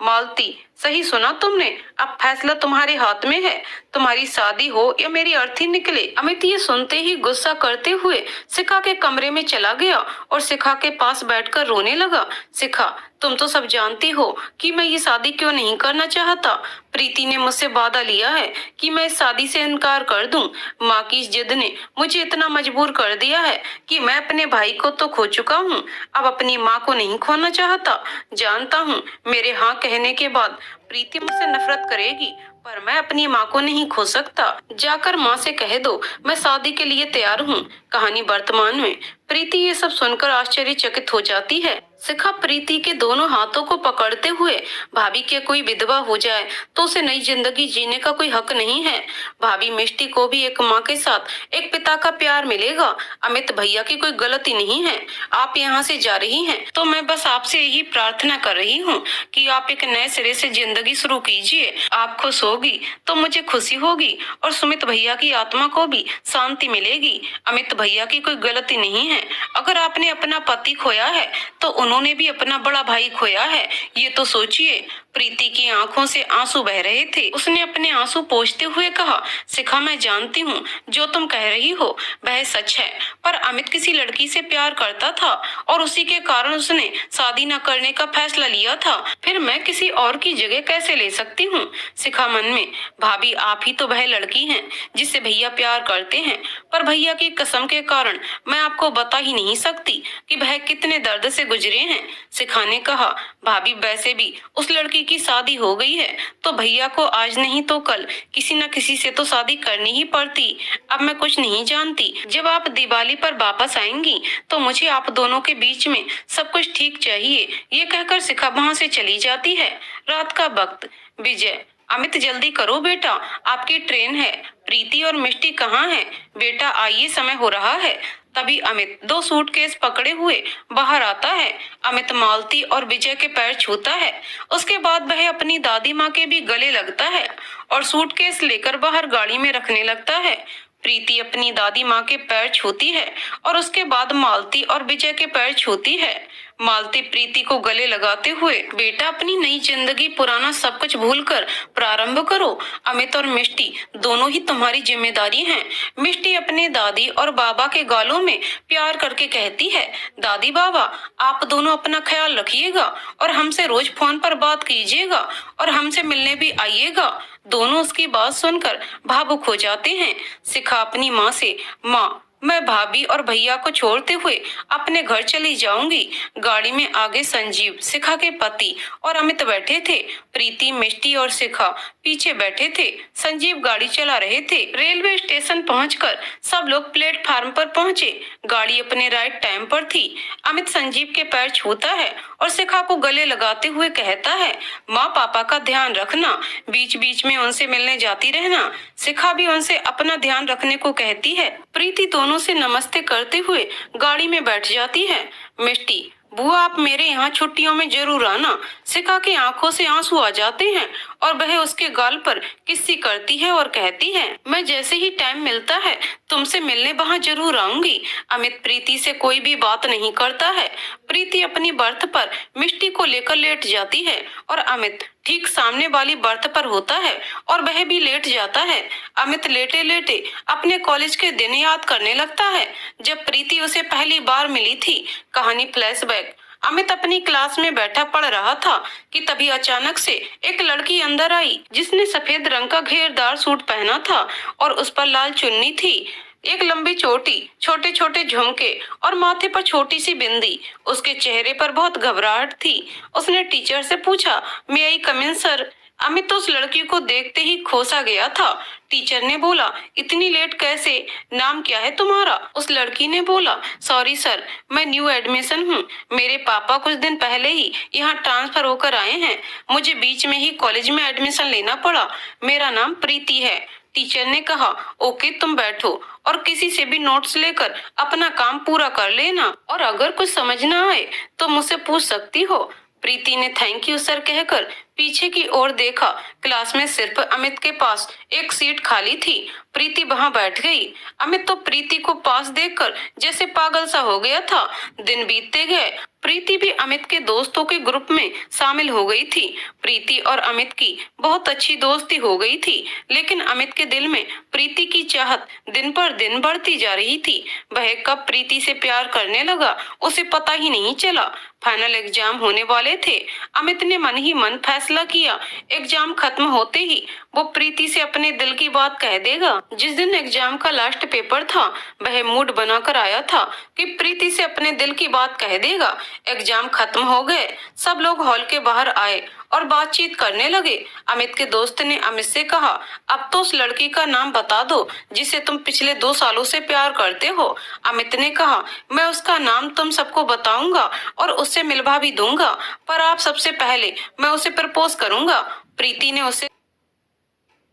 मालती, सही सुना तुमने, अब फैसला तुम्हारे हाथ में है, तुम्हारी शादी हो या मेरी अर्थी निकले। अमित ये सुनते ही गुस्सा करते हुए शिखा के कमरे में चला गया और शिखा के पास बैठकर रोने लगा। शिखा, तुम तो सब जानती हो कि मैं ये शादी क्यों नहीं करना चाहता। प्रीति ने मुझसे वादा लिया है कि मैं इस शादी से इनकार कर दूं। माँ की इस जिद ने मुझे इतना मजबूर कर दिया है कि मैं अपने भाई को तो खो चुका हूँ, अब अपनी माँ को नहीं खोना चाहता। जानता हूँ मेरे हाँ कहने के बाद प्रीति मुझसे नफरत करेगी, पर मैं अपनी माँ को नहीं खो सकता। जाकर माँ से कह दो मैं शादी के लिए तैयार हूँ। कहानी वर्तमान में। प्रीति ये सब सुनकर आश्चर्यचकित हो जाती है। शिखा प्रीति के दोनों हाथों को पकड़ते हुए, भाभी के कोई विधवा हो जाए तो उसे नई जिंदगी जीने का कोई हक नहीं है। भाभी, मिष्टी को भी एक माँ के साथ एक पिता का प्यार मिलेगा। अमित भैया की कोई गलती नहीं है। आप यहाँ से जा रही हैं तो मैं बस आपसे यही प्रार्थना कर रही हूँ कि आप एक नए सिरे से जिंदगी शुरू कीजिए। आप खुश होगी तो मुझे खुशी होगी और सुमित भैया की आत्मा को भी शांति मिलेगी। अमित भैया की कोई गलती नहीं है। अगर आपने अपना पति खोया है तो उन्होंने भी अपना बड़ा भाई खोया है, ये तो सोचिए। प्रीति की आंखों से आंसू बह रहे थे। उसने अपने आंसू पोंछते हुए कहा, शिखा, मैं जानती हूँ जो तुम कह रही हो वह सच है, पर अमित किसी लड़की से प्यार करता था और उसी के कारण उसने शादी न करने का फैसला लिया था। फिर मैं किसी और की जगह कैसे ले सकती हूँ? शिखा मन में, भाभी, आप ही तो वह लड़की हैं जिससे भैया प्यार करते हैं, पर भैया की कसम के कारण मैं आपको बता ही नहीं सकती कि वह कितने दर्द से गुजरे हैं। शिखा ने कहा, भाभी, वैसे भी उस लड़की की शादी हो गई है तो भैया को आज नहीं तो कल किसी न किसी से तो शादी करनी ही पड़ती। अब मैं कुछ नहीं जानती। जब आप दिवाली पर वापस आएंगी तो मुझे आप दोनों के बीच में सब कुछ ठीक चाहिए। ये कहकर शिखा वहाँ से चली जाती है। रात का वक्त। विजय, अमित, जल्दी करो बेटा, आपकी ट्रेन है। प्रीति और मिष्टी कहाँ है? बेटा आइए, समय हो रहा है। तभी अमित 2 सूटकेस पकड़े हुए बाहर आता है। अमित मालती और विजय के पैर छूता है। उसके बाद वह अपनी दादी माँ के भी गले लगता है और सूटकेस लेकर बाहर गाड़ी में रखने लगता है। प्रीति अपनी दादी माँ के पैर छूती है और उसके बाद मालती और विजय के पैर छूती है। मालती प्रीति को गले लगाते हुए, बेटा, अपनी नई जिंदगी पुराना सब कुछ भूलकर प्रारंभ करो। अमित और मिष्टी दोनों ही तुम्हारी जिम्मेदारी हैं। मिष्टी अपने दादी और बाबा के गालों में प्यार करके कहती है, दादी बाबा, आप दोनों अपना ख्याल रखिएगा और हमसे रोज फोन पर बात कीजिएगा और हमसे मिलने भी आइएगा। दोनों उसकी बात सुनकर भावुक हो जाते हैं। शिखा अपनी माँ से, माँ, मैं भाभी और भैया को छोड़ते हुए अपने घर चली जाऊंगी। गाड़ी में आगे संजीव, शिखा के पति और अमित बैठे थे। प्रीति, मिष्टी और शिखा पीछे बैठे थे। संजीव गाड़ी चला रहे थे। रेलवे स्टेशन पहुंचकर सब लोग प्लेटफार्म पर पहुंचे। गाड़ी अपने राइट टाइम पर थी। अमित संजीव के पैर छूता है और शिखा को गले लगाते हुए कहता है, माँ पापा का ध्यान रखना, बीच बीच में उनसे मिलने जाती रहना। शिखा भी उनसे अपना ध्यान रखने को कहती है। प्रीति दोनों से नमस्ते करते हुए गाड़ी में बैठ जाती है। मिष्टी, बुआ आप मेरे यहाँ छुट्टियों में जरूर आना। शिखा की आंखों से आंसू आ जाते हैं और वह उसके गाल पर किस्सी करती है और कहती है, मैं जैसे ही टाइम मिलता है तुमसे मिलने वहाँ जरूर आऊंगी। अमित प्रीति से कोई भी बात नहीं करता है। प्रीति अपनी बर्थ पर मिष्टी को लेकर लेट जाती है और अमित ठीक सामने वाली बर्थ पर होता है और वह भी लेट जाता है। अमित लेटे लेटे अपने कॉलेज के दिन याद करने लगता है जब प्रीति उसे पहली बार मिली थी। कहानी फ्लैशबैक। अमित अपनी क्लास में बैठा पढ़ रहा था कि तभी अचानक से एक लड़की अंदर आई जिसने सफेद रंग का घेरदार सूट पहना था और उस पर लाल चुन्नी थी, एक लंबी चोटी, छोटे छोटे झुमके और माथे पर छोटी सी बिंदी। उसके चेहरे पर बहुत घबराहट थी। उसने टीचर से पूछा, मे आई कम इन सर। अमित तो उस लड़की को देखते ही खोसा गया था। टीचर ने बोला, इतनी लेट कैसे, नाम क्या है तुम्हारा? उस लड़की ने बोला, सॉरी सर, मैं न्यू एडमिशन हूँ। मेरे पापा कुछ दिन पहले ही यहाँ ट्रांसफर होकर आए हैं। मुझे बीच में ही कॉलेज में एडमिशन लेना पड़ा। मेरा नाम प्रीति है। टीचर ने कहा, ओके तुम बैठो और किसी से भी नोट्स लेकर अपना काम पूरा कर लेना और अगर कुछ समझ ना आए तो मुझसे पूछ सकती हो। प्रीति ने थैंक यू सर कहकर पीछे की ओर देखा। क्लास में सिर्फ अमित के पास एक सीट खाली थी। प्रीति वहां बैठ गई। अमित तो प्रीति को पास देखकर जैसे पागल सा हो गया था। दिन बीतते गए। प्रीति भी अमित के दोस्तों के ग्रुप में शामिल हो गई थी। प्रीति और अमित की बहुत अच्छी दोस्ती हो गई थी, लेकिन अमित के दिल में प्रीति की चाहत दिन पर दिन बढ़ती जा रही थी। वह कब प्रीति से प्यार करने लगा उसे पता ही नहीं चला। फाइनल एग्जाम होने वाले थे। अमित ने मन ही मन फैसला किया, एग्जाम खत्म होते ही वो प्रीति से अपने दिल की बात कह देगा। जिस दिन एग्जाम का लास्ट पेपर था, वह मूड बनाकर आया था कि प्रीति से अपने दिल की बात कह देगा। एग्जाम खत्म हो गए। सब लोग हॉल के बाहर आए और बातचीत करने लगे। अमित के दोस्त ने अमित से कहा, अब तो उस लड़की का नाम बता दो जिसे तुम पिछले 2 सालों से प्यार करते हो। अमित ने कहा, मैं उसका नाम तुम सबको बताऊंगा और उससे मिलवा भी दूंगा, पर आप सबसे पहले मैं उसे प्रपोज करूंगा। प्रीति ने उसे,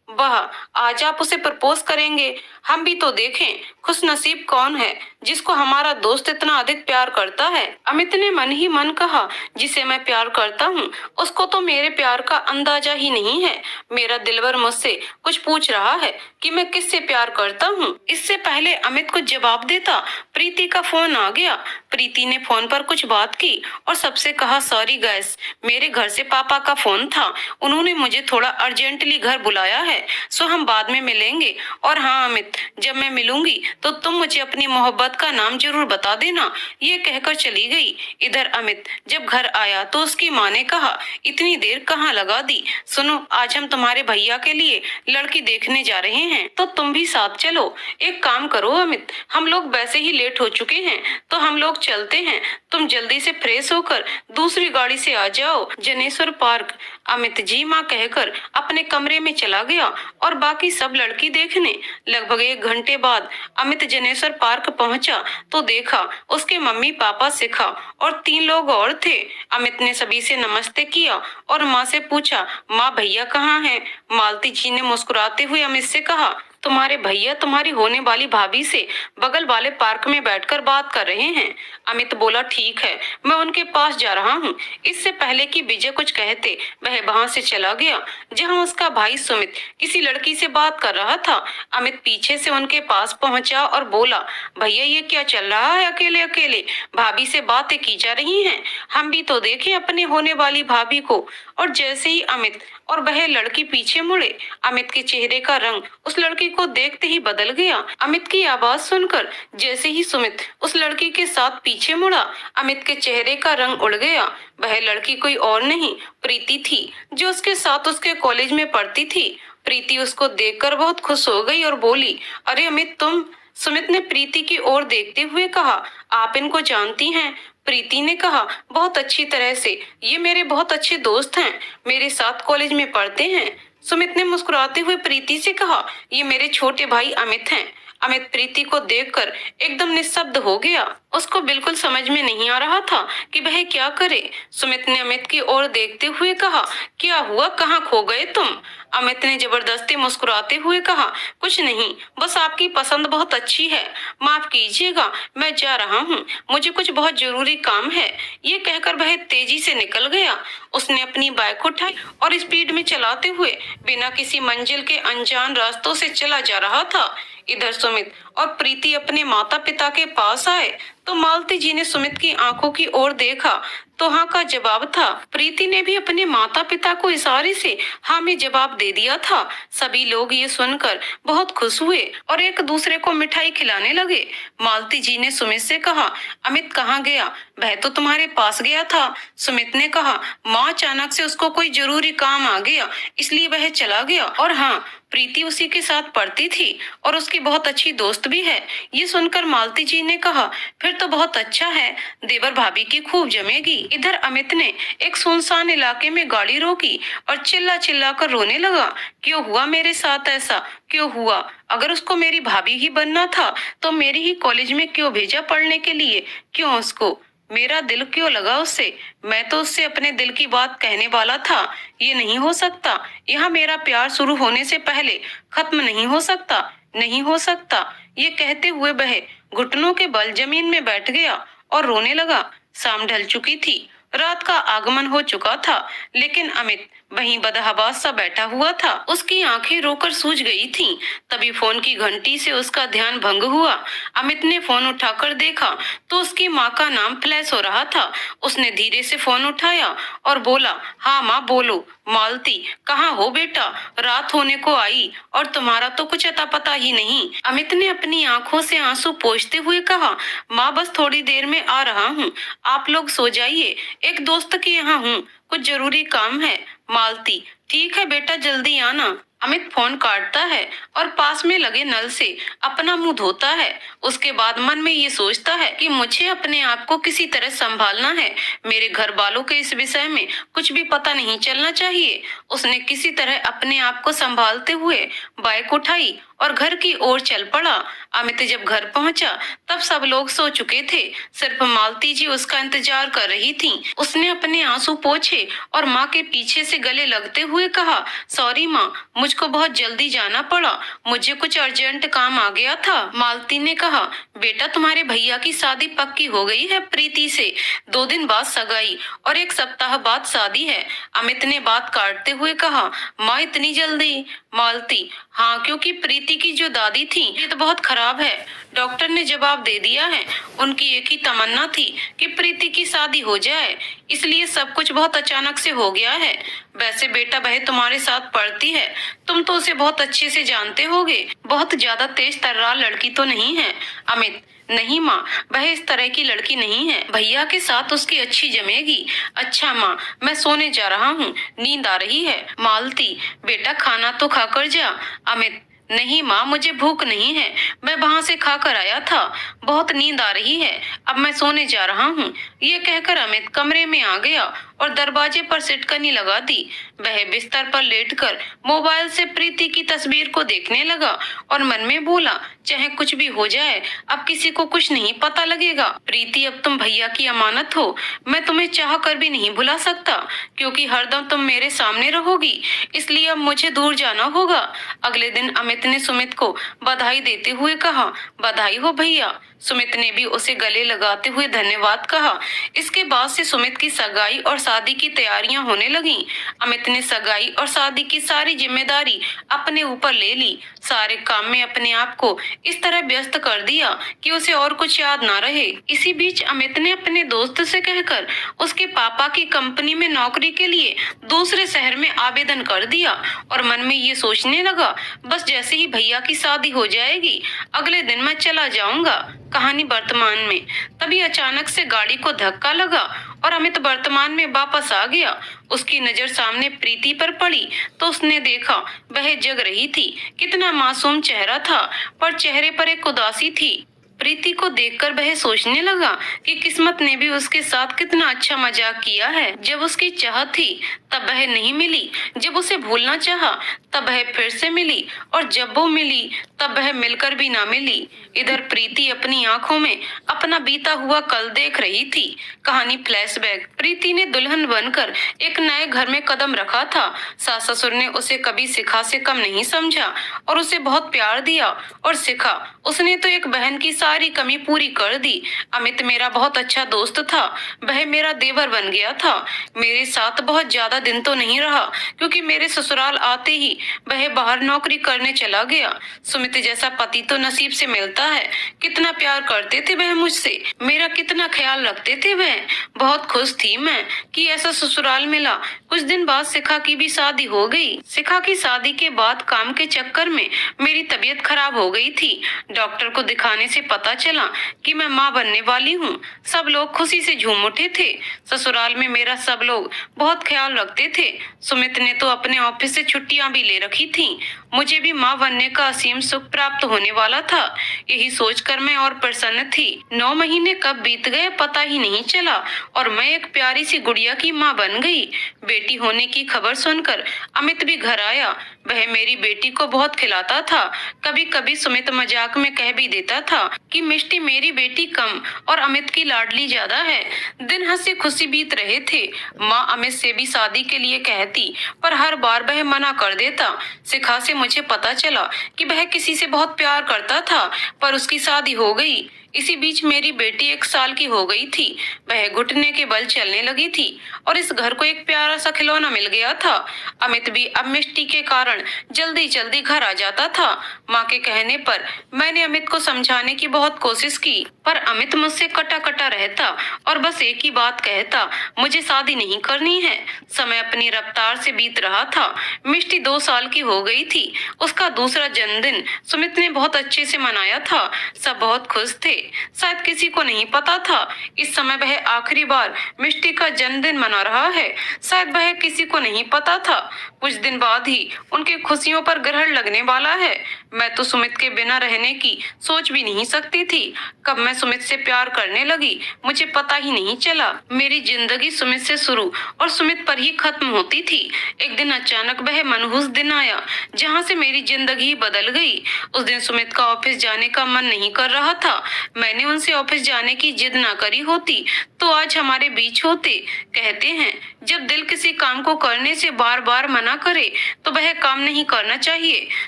वाह, आज आप उसे प्रपोज करेंगे? हम भी तो देखें खुश नसीब कौन है जिसको हमारा दोस्त इतना अधिक प्यार करता है। अमित ने मन ही मन कहा, जिसे मैं प्यार करता हूँ उसको तो मेरे प्यार का अंदाजा ही नहीं है। मेरा दिलवर मुझसे कुछ पूछ रहा है कि मैं किससे प्यार करता हूँ। इससे पहले अमित कुछ जवाब देता, प्रीति का फोन आ गया। प्रीति ने फोन पर कुछ बात की और सबसे कहा, सॉरी गाइस, मेरे घर से पापा का फोन था, उन्होंने मुझे थोड़ा अर्जेंटली घर बुलाया है, सो हम बाद में मिलेंगे। और हाँ अमित, जब मैं मिलूंगी तो तुम मुझे अपनी मोहब्बत का नाम जरूर बता देना। ये कहकर चली गई। इधर अमित जब घर आया तो उसकी माँ ने कहा, इतनी देर कहाँ लगा दी? सुनो, आज हम तुम्हारे भैया के लिए लड़की देखने जा रहे हैं, तो तुम भी साथ चलो। एक काम करो अमित, हम लोग वैसे ही लेट हो चुके हैं तो हम लोग चलते हैं। तुम जल्दी से फ्रेश होकर दूसरी गाड़ी से आ जाओ, जनेश्वर पार्क। अमित जी माँ कहकर अपने कमरे में चला गया और बाकी सब लड़की देखने। लगभग 1 घंटे बाद अमित जनेश्वर पार्क पहुंचा तो देखा उसके मम्मी पापा, शिखा और 3 लोग और थे। अमित ने सभी से नमस्ते किया और माँ से पूछा, माँ भैया कहाँ हैं? मालती जी ने मुस्कुराते हुए अमित से कहा, तुम्हारे भैया तुम्हारी होने वाली भाभी से बगल वाले पार्क में बैठकर बात कर रहे हैं। अमित बोला, ठीक है, मैं उनके पास जा रहा हूँ। इससे पहले कि विजय कुछ कहते वह वहां से चला गया जहां उसका भाई सुमित किसी लड़की से बात कर रहा था। अमित पीछे से उनके पास पहुंचा और बोला, भैया ये क्या चल रहा है? अकेले अकेले भाभी से बातें की जा रही हैं, हम भी तो देखें अपने होने वाली भाभी को। और जैसे ही अमित और वह लड़की पीछे मुड़े, अमित के चेहरे का रंग उस लड़की को देखते ही बदल गया। अमित की आवाज सुनकर जैसे ही सुमित उस लड़की के साथ पीछे मुड़ा, अमित के चेहरे का रंग उड़ गया। वह लड़की कोई और नहीं, प्रीति थी, जो उसके साथ उसके कॉलेज में पढ़ती थी। प्रीति उसको देखकर बहुत खुश हो गई और बोली, अरे अमित तुम? सुमित ने प्रीति की ओर देखते हुए कहा, आप इनको जानती हैं? प्रीति ने कहा, बहुत अच्छी तरह से। ये मेरे बहुत अच्छे दोस्त हैं, मेरे साथ कॉलेज में पढ़ते हैं। सुमित ने मुस्कुराते हुए प्रीति से कहा, ये मेरे छोटे भाई अमित हैं। अमित प्रीति को देखकर एकदम निस्तब्ध हो गया। उसको बिल्कुल समझ में नहीं आ रहा था कि वह क्या करे। सुमित ने अमित की ओर देखते हुए कहा, क्या हुआ, कहाँ खो गए तुम? अमित ने जबरदस्ती मुस्कुराते हुए कहा, कुछ नहीं, बस आपकी पसंद बहुत अच्छी है। माफ कीजिएगा, मैं जा रहा हूँ, मुझे कुछ बहुत जरूरी काम है। ये कहकर वह तेजी से निकल गया। उसने अपनी बाइक उठाई और स्पीड में चलाते हुए बिना किसी मंजिल के अनजान रास्तों से चला जा रहा था। इधर सुमित और प्रीति अपने माता पिता के पास आए तो मालती जी ने सुमित की आंखों की ओर देखा तो हाँ का जवाब था। प्रीति ने भी अपने माता पिता को इशारे से हाँ में जवाब दे दिया था। सभी लोग ये सुनकर बहुत खुश हुए और एक दूसरे को मिठाई खिलाने लगे। मालती जी ने सुमित से कहा, अमित कहाँ गया? वह तो तुम्हारे पास गया था। सुमित ने कहा, माँ अचानक से उसको कोई जरूरी काम आ गया इसलिए वह चला गया। और हाँ, प्रीति उसी के साथ पढ़ती थी और उसकी बहुत अच्छी दोस्त भी है। ये सुनकर मालती जी ने कहा, फिर तो बहुत अच्छा है, देवर भाभी की खूब जमेगी। इधर अमित ने एक सुनसान इलाके में गाड़ी रोकी और चिल्ला चिल्ला कर रोने लगा, क्यों हुआ मेरे साथ ऐसा, क्यों हुआ? अगर उसको मेरी भाभी ही बनना था तो मेरी ही कॉलेज में क्यों भेजा पढ़ने के लिए? क्यों उसको मेरा दिल क्यों लगा उससे? मैं तो उससे अपने दिल की बात कहने वाला था। ये नहीं हो सकता, यहाँ मेरा प्यार शुरू होने से पहले खत्म नहीं हो सकता, नहीं हो सकता। ये कहते हुए वह घुटनों के बल जमीन में बैठ गया और रोने लगा। शाम ढल चुकी थी, रात का आगमन हो चुका था, लेकिन अमित वहीं बदहवास सा बैठा हुआ था। उसकी आंखें रोकर सूज गई थीं। तभी फोन की घंटी से उसका ध्यान भंग हुआ। अमित ने फोन उठाकर देखा तो उसकी माँ का नाम फ्लैश हो रहा था। उसने धीरे से फोन उठाया और बोला, हाँ माँ बोलो। मालती, कहाँ हो बेटा? रात होने को आई और तुम्हारा तो कुछ अता पता ही नहीं। अमित ने अपनी आंखों से आंसू पोंछते हुए कहा, माँ बस थोड़ी देर में आ रहा हूँ, आप लोग सो जाइए, एक दोस्त के यहाँ हूँ, कुछ जरूरी काम है। मालती, ठीक है बेटा, जल्दी आना। अमित फोन काटता है और पास में लगे नल से अपना मुंह धोता है। उसके बाद मन में ये सोचता है कि मुझे अपने आप को किसी तरह संभालना है। मेरे घर वालों के इस विषय में कुछ भी पता नहीं चलना चाहिए। उसने किसी तरह अपने आप को संभालते हुए बाइक उठाई और घर की ओर चल पड़ा। अमित जब घर पहुंचा तब सब लोग सो चुके थे, सिर्फ मालती जी उसका इंतजार कर रही थीं। उसने अपने आंसू पोंछे और माँ के पीछे से गले लगते हुए कहा, सॉरी माँ, मुझको बहुत जल्दी जाना पड़ा, मुझे कुछ अर्जेंट काम आ गया था। मालती ने कहा, बेटा तुम्हारे भैया की शादी पक्की हो गई है प्रीति से, 2 दिन बाद सगाई और 1 सप्ताह बाद शादी है। अमित ने बात काटते हुए कहा, माँ इतनी जल्दी? मालती, हाँ, क्योंकि प्रीति की जो दादी थी ये तो बहुत खराब है, डॉक्टर ने जवाब दे दिया है। उनकी एक ही तमन्ना थी कि प्रीति की शादी हो जाए, इसलिए सब कुछ बहुत अचानक से हो गया है। वैसे बेटा वह तुम्हारे साथ पढ़ती है, तुम तो उसे बहुत अच्छे से जानते होगे, बहुत ज्यादा तेज तर्रार लड़की तो नहीं है। अमित, नहीं माँ, वह इस तरह की लड़की नहीं है, भैया के साथ उसकी अच्छी जमेगी। अच्छा माँ, मैं सोने जा रहा हूँ, नींद आ रही है। मालती, बेटा खाना तो खाकर जा। अमित, नहीं माँ, मुझे भूख नहीं है, मैं वहाँ से खाकर आया था, बहुत नींद आ रही है, अब मैं सोने जा रहा हूँ। ये कहकर अमित कमरे में आ गया और दरवाजे पर सिटकनी लगा दी। वह बिस्तर पर लेटकर मोबाइल से प्रीति की तस्वीर को देखने लगा और मन में बोला, चाहे कुछ भी हो जाए, अब किसी को कुछ नहीं पता लगेगा। प्रीति, अब तुम भैया की अमानत हो, मैं तुम्हें चाह कर भी नहीं भुला सकता, क्योंकि हरदम तुम मेरे सामने रहोगी, इसलिए अब मुझे दूर जाना होगा। अगले दिन अमित ने सुमित को बधाई देते हुए कहा, बधाई हो भैया। सुमित ने भी उसे गले लगाते हुए धन्यवाद कहा। इसके बाद से सुमित की सगाई और शादी की तैयारियां होने लगीं। अमित ने सगाई और शादी की सारी जिम्मेदारी अपने ऊपर ले ली, सारे काम में अपने आप को इस तरह व्यस्त कर दिया कि उसे और कुछ याद ना रहे। इसी बीच अमित ने अपने दोस्त से कहकर उसके पापा की कंपनी में नौकरी के लिए दूसरे शहर में आवेदन कर दिया और मन में ये सोचने लगा, बस जैसे ही भैया की शादी हो जाएगी अगले दिन मैं चला जाऊंगा। कहानी वर्तमान में। तभी अचानक से गाड़ी को धक्का लगा और अमित वर्तमान में वापस आ गया। उसकी नजर सामने प्रीति पर पड़ी तो उसने देखा वह जग रही थी। कितना मासूम चेहरा था, पर चेहरे पर एक उदासी थी। प्रीति को देखकर वह सोचने लगा कि किस्मत ने भी उसके साथ कितना अच्छा मजाक किया है। जब उसकी चाहत थी तब वह नहीं मिली, जब उसे भूलना चाहा तब वह फिर से मिली, और जब वो मिली तब वह मिलकर भी ना मिली। इधर प्रीति अपनी आंखों में अपना बीता हुआ कल देख रही थी। कहानी फ्लैशबैक। प्रीति ने दुल्हन बनकर एक नए घर में कदम रखा था। सास ससुर ने उसे कभी शिखा से कम नहीं समझा और उसे बहुत प्यार दिया। और शिखा, उसने तो एक बहन की सारी कमी पूरी कर दी। अमित मेरा बहुत अच्छा दोस्त था, वह मेरा देवर बन गया था। मेरे साथ बहुत ज्यादा दिन तो नहीं रहा, क्योंकि मेरे ससुराल आते ही वह बाहर नौकरी करने चला गया। सुमित जैसा पति तो नसीब से मिलता है। कितना प्यार करते थे वह मुझसे, मेरा कितना ख्याल रखते थे वह। बहुत खुश थी मैं कि ऐसा ससुराल मिला। कुछ दिन बाद शिखा की भी शादी हो गई। शिखा की शादी के बाद काम के चक्कर में मेरी तबीयत खराब हो गई थी। डॉक्टर को दिखाने से पता चला कि मैं माँ बनने वाली हूँ। सब लोग खुशी से झूम उठे थे। ससुराल में मेरा सब लोग बहुत ख्याल रखते थे। सुमित ने तो अपने ऑफिस से छुट्टियां भी ले रखी थी। मुझे भी माँ बनने का असीम सुख प्राप्त होने वाला था। यही सोचकर मैं और प्रसन्न थी। 9 महीने कब बीत गए पता ही नहीं चला, और मैं एक प्यारी सी गुड़िया की माँ बन गई। बेटी होने की खबर सुनकर अमित भी घर आया। वह मेरी बेटी को बहुत खिलाता था। कभी कभी सुमित मजाक में कह भी देता था कि मिष्टी मेरी बेटी कम और अमित की लाडली ज्यादा है। दिन हंसी खुशी बीत रहे थे। माँ अमित से भी शादी के लिए कहती, पर हर बार वह मना कर देता। शिखा से मुझे पता चला कि वह किसी से बहुत प्यार करता था, पर उसकी शादी हो गई। इसी बीच मेरी बेटी 1 साल की हो गई थी। वह घुटने के बल चलने लगी थी और इस घर को एक प्यारा सा खिलौना मिल गया था। अमित भी अब मिष्टी के कारण जल्दी जल्दी घर आ जाता था। माँ के कहने पर मैंने अमित को समझाने की बहुत कोशिश की, पर अमित मुझसे कटा कटा रहता और बस एक ही बात कहता, मुझे शादी नहीं करनी है। समय अपनी रफ्तार से बीत रहा था। मिष्टी 2 साल की हो गई थी। उसका दूसरा जन्मदिन सुमित ने बहुत अच्छे से मनाया था। सब बहुत खुश थे। शायद किसी को नहीं पता था इस समय वह आखिरी बार मिष्टी का जन्मदिन मना रहा है। शायद वह किसी को नहीं पता था कुछ दिन बाद ही उनकी खुशियों पर ग्रहण लगने वाला है। मैं तो सुमित के बिना रहने की सोच भी नहीं सकती थी। कब मैं सुमित से प्यार करने लगी मुझे पता ही नहीं चला। मेरी जिंदगी सुमित से शुरू और सुमित पर ही खत्म होती थी। एक दिन अचानक वह मनहूस दिन आया जहाँ से मेरी जिंदगी बदल गई। उस दिन सुमित का ऑफिस जाने का मन नहीं कर रहा था। मैंने उनसे ऑफिस जाने की जिद ना करी होती तो आज हमारे बीच होते। कहते हैं जब दिल किसी काम को करने से बार बार मना करे तो वह काम नहीं करना चाहिए।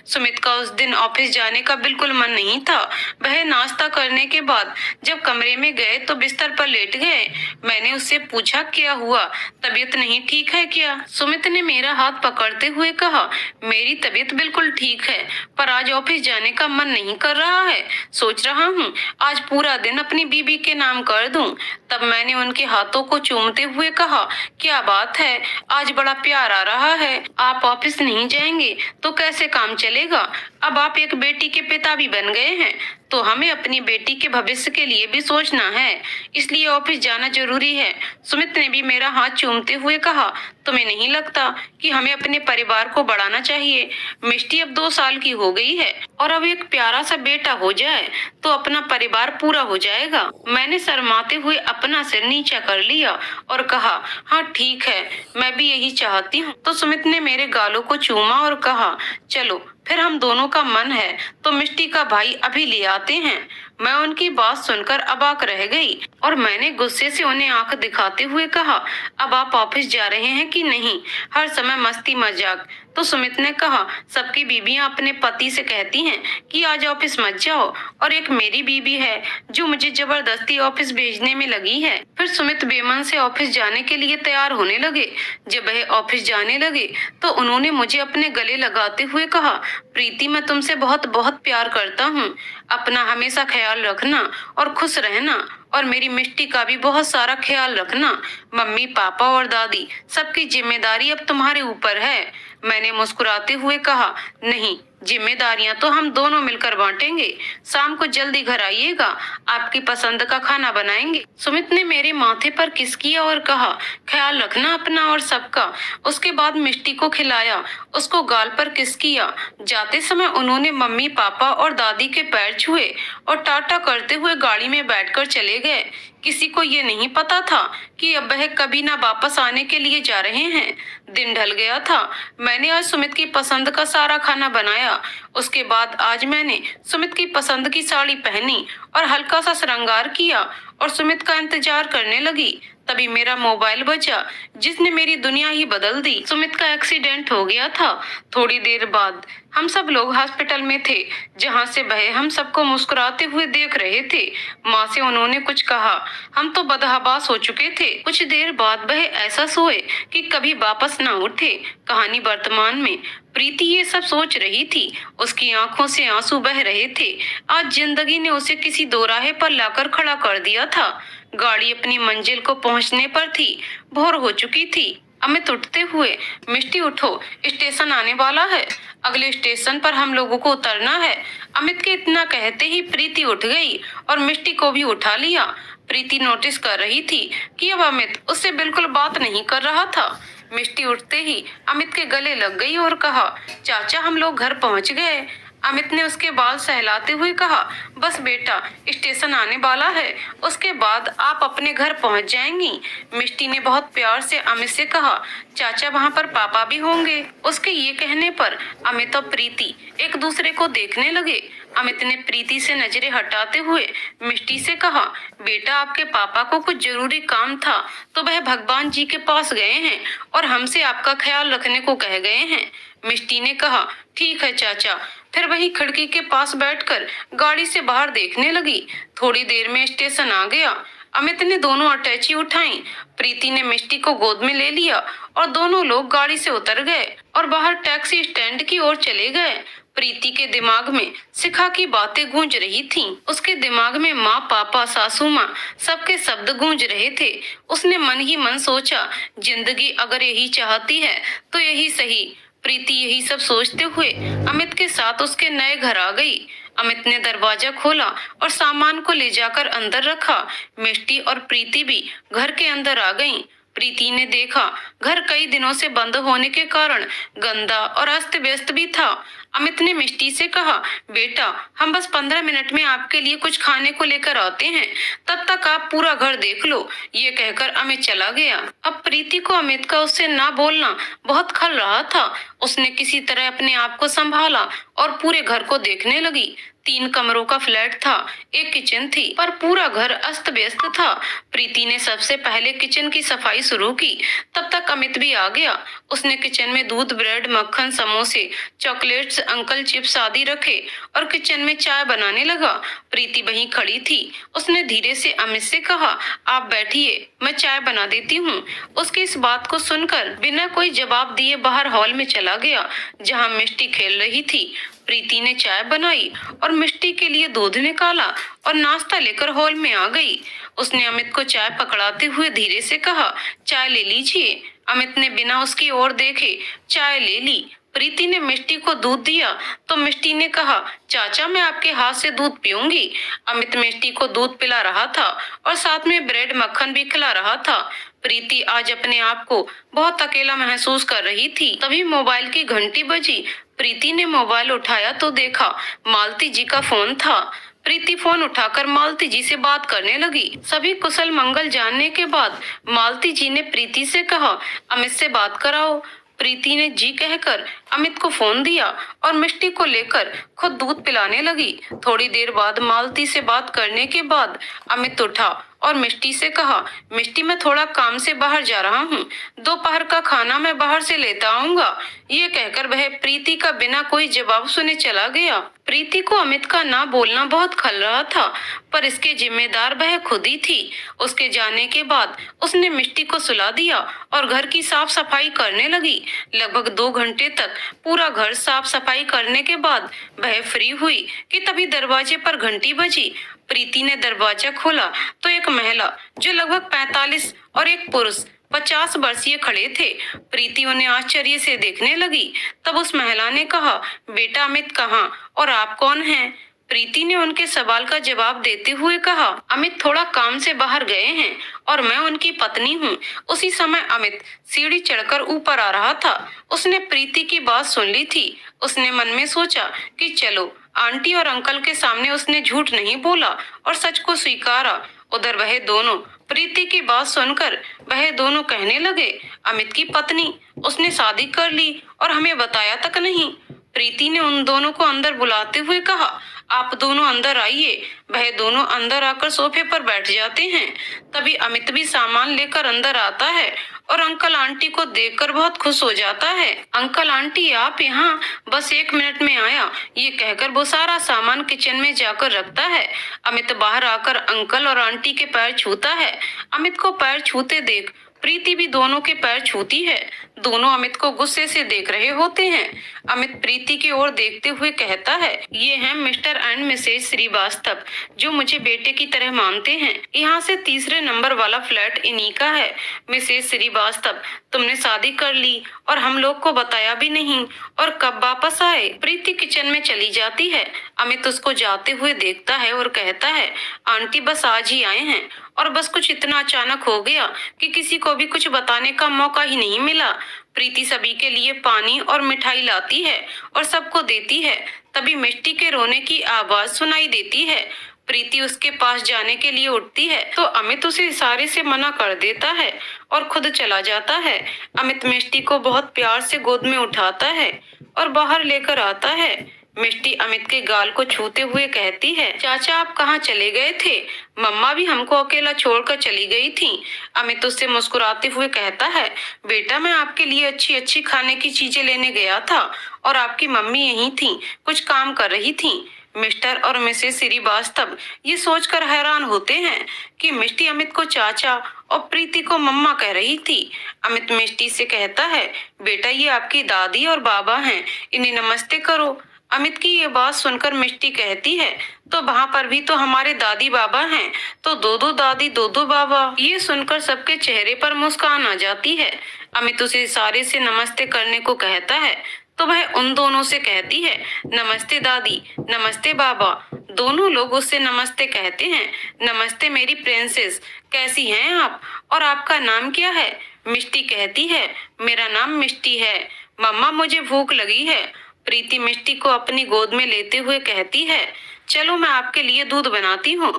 सुमित का उस दिन ऑफिस जाने का बिल्कुल मन नहीं था। वह नाश्ता करने के बाद जब कमरे में गए तो बिस्तर पर लेट गए। मैंने उससे पूछा क्या हुआ, तबीयत नहीं ठीक है क्या? सुमित ने मेरा हाथ पकड़ते हुए कहा, मेरी तबीयत बिल्कुल ठीक है, पर आज ऑफिस जाने का मन नहीं कर रहा है। सोच रहा हूँ आज पूरा दिन अपनी बीबी के नाम कर दूं। तब मैंने उनके हाथों को चूमते हुए कहा, क्या बात है, आज बड़ा प्यार आ रहा है। आप ऑफिस नहीं जाएंगे तो कैसे काम चलेगा? अब आप एक बेटी के पिता भी बन गए हैं तो हमें अपनी बेटी के भविष्य के लिए भी सोचना है, इसलिए ऑफिस जाना जरूरी है। सुमित ने भी मेरा हाथ चूमते हुए कहा, तुम्हें नहीं लगता कि हमें अपने परिवार को बढ़ाना चाहिए? मिष्टी अब 2 साल की हो गई है और अब एक प्यारा सा बेटा हो जाए तो अपना परिवार पूरा हो जाएगा। मैंने शर्माते हुए अपना सिर नीचा कर लिया और कहा, हाँ ठीक है, मैं भी यही चाहती हूँ। तो सुमित ने मेरे गालों को चूमा और कहा, चलो फिर हम दोनों का मन है तो मिष्टी का भाई अभी ले आते हैं। मैं उनकी बात सुनकर अबाक रह गई और मैंने गुस्से से उन्हें आंख दिखाते हुए कहा, अब आप ऑफिस जा रहे हैं कि नहीं? हर समय मस्ती मजाक। तो सुमित ने कहा, सबकी बीबियां अपने पति से कहती हैं कि आज ऑफिस मत जाओ, और एक मेरी बीबी है जो मुझे जबरदस्ती ऑफिस भेजने में लगी है। फिर सुमित बेमन से ऑफिस जाने के लिए तैयार होने लगे। जब वह ऑफिस जाने लगे तो उन्होंने मुझे अपने गले लगाते हुए कहा, प्रीति मैं तुमसे बहुत बहुत प्यार करता हूँ। अपना हमेशा ख्याल रखना और खुश रहना, और मेरी मिष्टी का भी बहुत सारा ख्याल रखना। मम्मी पापा और दादी सबकी जिम्मेदारी अब तुम्हारे ऊपर है। मैंने मुस्कुराते हुए कहा, नहीं, जिम्मेदारियां तो हम दोनों मिलकर बांटेंगे। शाम को जल्दी घर आइएगा, आपकी पसंद का खाना बनाएंगे। सुमित ने मेरे माथे पर किस किया और कहा, ख्याल रखना अपना और सबका। उसके बाद मिष्टी को खिलाया, उसको गाल पर किस किया। जाते समय उन्होंने मम्मी, पापा और दादी के पैर छुए और टाटा करते हुए गाड़ी में बैठकर चले गए। किसी को ये नहीं पता था कि अब वह कभी ना वापस आने के लिए जा रहे हैं। दिन ढल गया था। मैंने आज सुमित की पसंद का सारा खाना बनाया। उसके बाद आज मैंने सुमित की पसंद की साड़ी पहनी और हल्का सा श्रृंगार किया और सुमित का इंतजार करने लगी। तभी मेरा मोबाइल बजा, जिसने मेरी दुनिया ही बदल दी। सुमित का एक्सीडेंट हो गया था। थोड़ी देर बाद हम सब लोग हॉस्पिटल में थे, जहां से वह हम सबको मुस्कुराते हुए देख रहे थे। माँ से उन्होंने कुछ कहा। हम तो बदहवास हो चुके थे। कुछ देर बाद वह ऐसा सोए कि कभी वापस न उठे। कहानी वर्तमान में। प्रीति ये सब सोच रही थी। उसकी आंखों से आंसू बह रहे थे। आज जिंदगी ने उसे किसी दोराहे पर लाकर खड़ा कर दिया था। गाड़ी अपनी मंजिल को पहुंचने पर थी। भोर हो चुकी थी। अमित उठते हुए, मिष्टी उठो, स्टेशन आने वाला है। अगले स्टेशन पर हम लोगों को उतरना है। अमित के इतना कहते ही प्रीति उठ गई और मिष्टी को भी उठा लिया। प्रीति नोटिस कर रही थी कि अब अमित उससे बिल्कुल बात नहीं कर रहा था। मिष्टी उठते ही अमित के गले लग गई और कहा, चाचा हम लोग घर पहुंच गए। अमित ने उसके बाल सहलाते हुए कहा, बस बेटा, स्टेशन आने वाला है, उसके बाद आप अपने घर पहुंच जाएंगी। मिष्टी ने बहुत प्यार से अमित से कहा, चाचा वहां पर पापा भी होंगे। उसके ये कहने पर अमित और प्रीति एक दूसरे को देखने लगे। अमित ने प्रीति से नजरें हटाते हुए मिष्टी से कहा, बेटा आपके पापा को कुछ जरूरी काम था तो वह भगवान जी के पास गए हैं और हमसे आपका ख्याल रखने को कह गए हैं। मिष्टी ने कहा, ठीक है चाचा। फिर वही खिड़की के पास बैठकर गाड़ी से बाहर देखने लगी। थोड़ी देर में स्टेशन आ गया। अमित ने दोनों अटैची उठाई। प्रीति ने मिष्टी को गोद में ले लिया और दोनों लोग गाड़ी से उतर गए और बाहर टैक्सी स्टैंड की ओर चले गए। प्रीति के दिमाग में शिखा की बातें गूंज रही थीं। उसके दिमाग में माँ, पापा, सासू माँ सबके शब्द गूंज रहे थे। उसने मन ही मन सोचा, जिंदगी अगर यही चाहती है तो यही सही। प्रीति यही सब सोचते हुए अमित के साथ उसके नए घर आ गई। अमित ने दरवाजा खोला और सामान को ले जाकर अंदर रखा। मिष्टी और प्रीति भी घर के अंदर आ गईं। प्रीति ने देखा घर कई दिनों से बंद होने के कारण गंदा और अस्त व्यस्त भी था। अमित ने मिष्टी से कहा, बेटा हम बस 15 मिनट में आपके लिए कुछ खाने को लेकर आते हैं, तब तक आप पूरा घर देख लो। ये कहकर अमित चला गया। अब प्रीति को अमित का उससे ना बोलना बहुत खल रहा था। उसने किसी तरह अपने आप को संभाला और पूरे घर को देखने लगी। 3 कमरों का फ्लैट था, एक किचन थी, पर पूरा घर अस्त व्यस्त था। प्रीति ने सबसे पहले किचन की सफाई शुरू की। तब तक अमित भी आ गया। उसने किचन में दूध, ब्रेड, मक्खन, समोसे, चॉकलेट्स, अंकल चिप्स आदि रखे और किचन में चाय बनाने लगा। प्रीति वहीं खड़ी थी। उसने धीरे से अमित से कहा, आप बैठिए, मैं चाय बना देती हूँ। उसकी इस बात को सुनकर बिना कोई जवाब दिए बाहर हॉल में चला गया, जहाँ मिष्टी खेल रही थी। प्रीति ने चाय बनाई और मिष्टी के लिए दूध निकाला और नाश्ता लेकर हॉल में आ गई। उसने अमित को चाय पकड़ाते हुए धीरे से कहा, चाय ले लीजिए। अमित ने बिना उसकी ओर देखे चाय ले ली। प्रीति ने मिष्टी को दूध दिया तो मिष्टी ने कहा, चाचा मैं आपके हाथ से दूध पीऊंगी। अमित मिष्टी को दूध पिला रहा था और साथ में ब्रेड, मक्खन भी खिला रहा था। प्रीति आज अपने आप को बहुत अकेला महसूस कर रही थी। तभी मोबाइल की घंटी बजी। प्रीति ने मोबाइल उठाया तो देखा मालती जी का फोन था। प्रीति फोन उठाकर मालती जी से बात करने लगी। सभी कुशल मंगल जानने के बाद मालती जी ने प्रीति से कहा, अमित से बात कराओ। प्रीति ने जी कहकर अमित को फोन दिया और मिष्टी को लेकर खुद दूध पिलाने लगी। थोड़ी देर बाद मालती से बात करने के बाद अमित उठा और मिष्टी से कहा, मिष्टी मैं थोड़ा काम से बाहर जा रहा हूँ, दोपहर का खाना मैं बाहर से लेता आऊंगा। ये कहकर वह प्रीति का बिना कोई जवाब सुने चला गया। प्रीति को अमित का ना बोलना बहुत खल रहा था, पर इसके जिम्मेदार वह खुद ही थी। उसके जाने के बाद उसने मिष्टी को सुला दिया और घर की साफ सफाई करने लगी। लगभग 2 घंटे तक पूरा घर साफ सफाई करने के बाद वह फ्री हुई कि तभी दरवाजे पर घंटी बजी। प्रीति ने दरवाजा खोला तो एक महिला जो लगभग 45 और एक पुरुष 50 वर्षीय खड़े थे। प्रीति उन्हें आश्चर्य से देखने लगी। तब उस महिला ने कहा, बेटा अमित कहाँ और आप कौन हैं? प्रीति ने उनके सवाल का जवाब देते हुए कहा, अमित थोड़ा काम से बाहर गए हैं और मैं उनकी पत्नी हूँ। उसी समय अमित सीढ़ी चढ़कर ऊपर आ रहा था। उसने प्रीति की बात सुन ली थी। उसने मन में सोचा कि चलो, आंटी और अंकल के सामने उसने झूठ नहीं बोला और सच को स्वीकारा। उधर वह दोनों प्रीति की बात सुनकर वह दोनों कहने लगे, अमित की पत्नी, उसने शादी कर ली और हमें बताया तक नहीं। प्रीति ने उन दोनों को अंदर बुलाते हुए कहा, आप दोनों अंदर आइए। वह दोनों अंदर आकर सोफे पर बैठ जाते हैं। तभी अमित भी सामान लेकर अंदर आता है और अंकल आंटी को देखकर बहुत खुश हो जाता है। अंकल आंटी आप यहाँ, बस 1 मिनट में आया, ये कहकर वो सारा सामान किचन में जाकर रखता है। अमित बाहर आकर अंकल और आंटी के पैर छूता है। अमित को पैर छूते देख प्रीति भी दोनों के पैर छूती है। दोनों अमित को गुस्से से देख रहे होते हैं। अमित प्रीति की ओर देखते हुए कहता है, ये हैं मिस्टर एंड मिसेज श्रीवास्तव, जो मुझे बेटे की तरह मानते हैं। यहाँ से 3रे नंबर वाला फ्लैट इन्हीं का है। मिसेज श्रीवास्तव, तुमने शादी कर ली और हम लोग को बताया भी नहीं, और कब वापस आए? प्रीति किचन में चली जाती है। अमित उसको जाते हुए देखता है और कहता है, आंटी बस आज ही आए हैं और बस कुछ इतना अचानक हो गया कि किसी को भी कुछ बताने का मौका ही नहीं मिला। प्रीति सभी के लिए पानी और मिठाई लाती है और सबको देती है। तभी मिष्टी के रोने की आवाज सुनाई देती है। प्रीति उसके पास जाने के लिए उठती है तो अमित उसे इशारे से मना कर देता है और खुद चला जाता है। अमित मिष्टी को बहुत प्यार से गोद में उठाता है और बाहर लेकर आता है। मिष्टी अमित के गाल को छूते हुए कहती है, चाचा आप कहाँ चले गए थे? मम्मा भी हमको अकेला छोड़कर चली गई थी। अमित उससे मुस्कुराते हुए कहता है, बेटा मैं आपके लिए अच्छी अच्छी खाने की चीजें लेने गया था और आपकी मम्मी यहीं थी, कुछ काम कर रही थी। मिस्टर और मिसेस श्रीवास्तव ये सोचकर हैरान होते हैं कि मिष्टी अमित को चाचा और प्रीति को मम्मा कह रही थी। अमित मिष्टी से कहता है, बेटा ये आपकी दादी और बाबा हैं, इन्हें नमस्ते करो। अमित की ये बात सुनकर मिष्टी कहती है, तो वहाँ पर भी तो हमारे दादी बाबा हैं, तो दो दादी दो बाबा। ये सुनकर सबके चेहरे पर मुस्कान आ जाती है। अमित उसे इशारे से नमस्ते करने को कहता है तो वह उन दोनों से कहती है, नमस्ते दादी, नमस्ते बाबा। दोनों लोग उससे नमस्ते कहते हैं। नमस्ते मेरी प्रिंसेस, कैसी हैं आप और आपका नाम क्या है? मिष्टी कहती है, मेरा नाम मिष्टी है। मम्मा मुझे भूख लगी है। प्रीति मिष्टी को अपनी गोद में लेते हुए कहती है, चलो मैं आपके लिए दूध बनाती हूँ।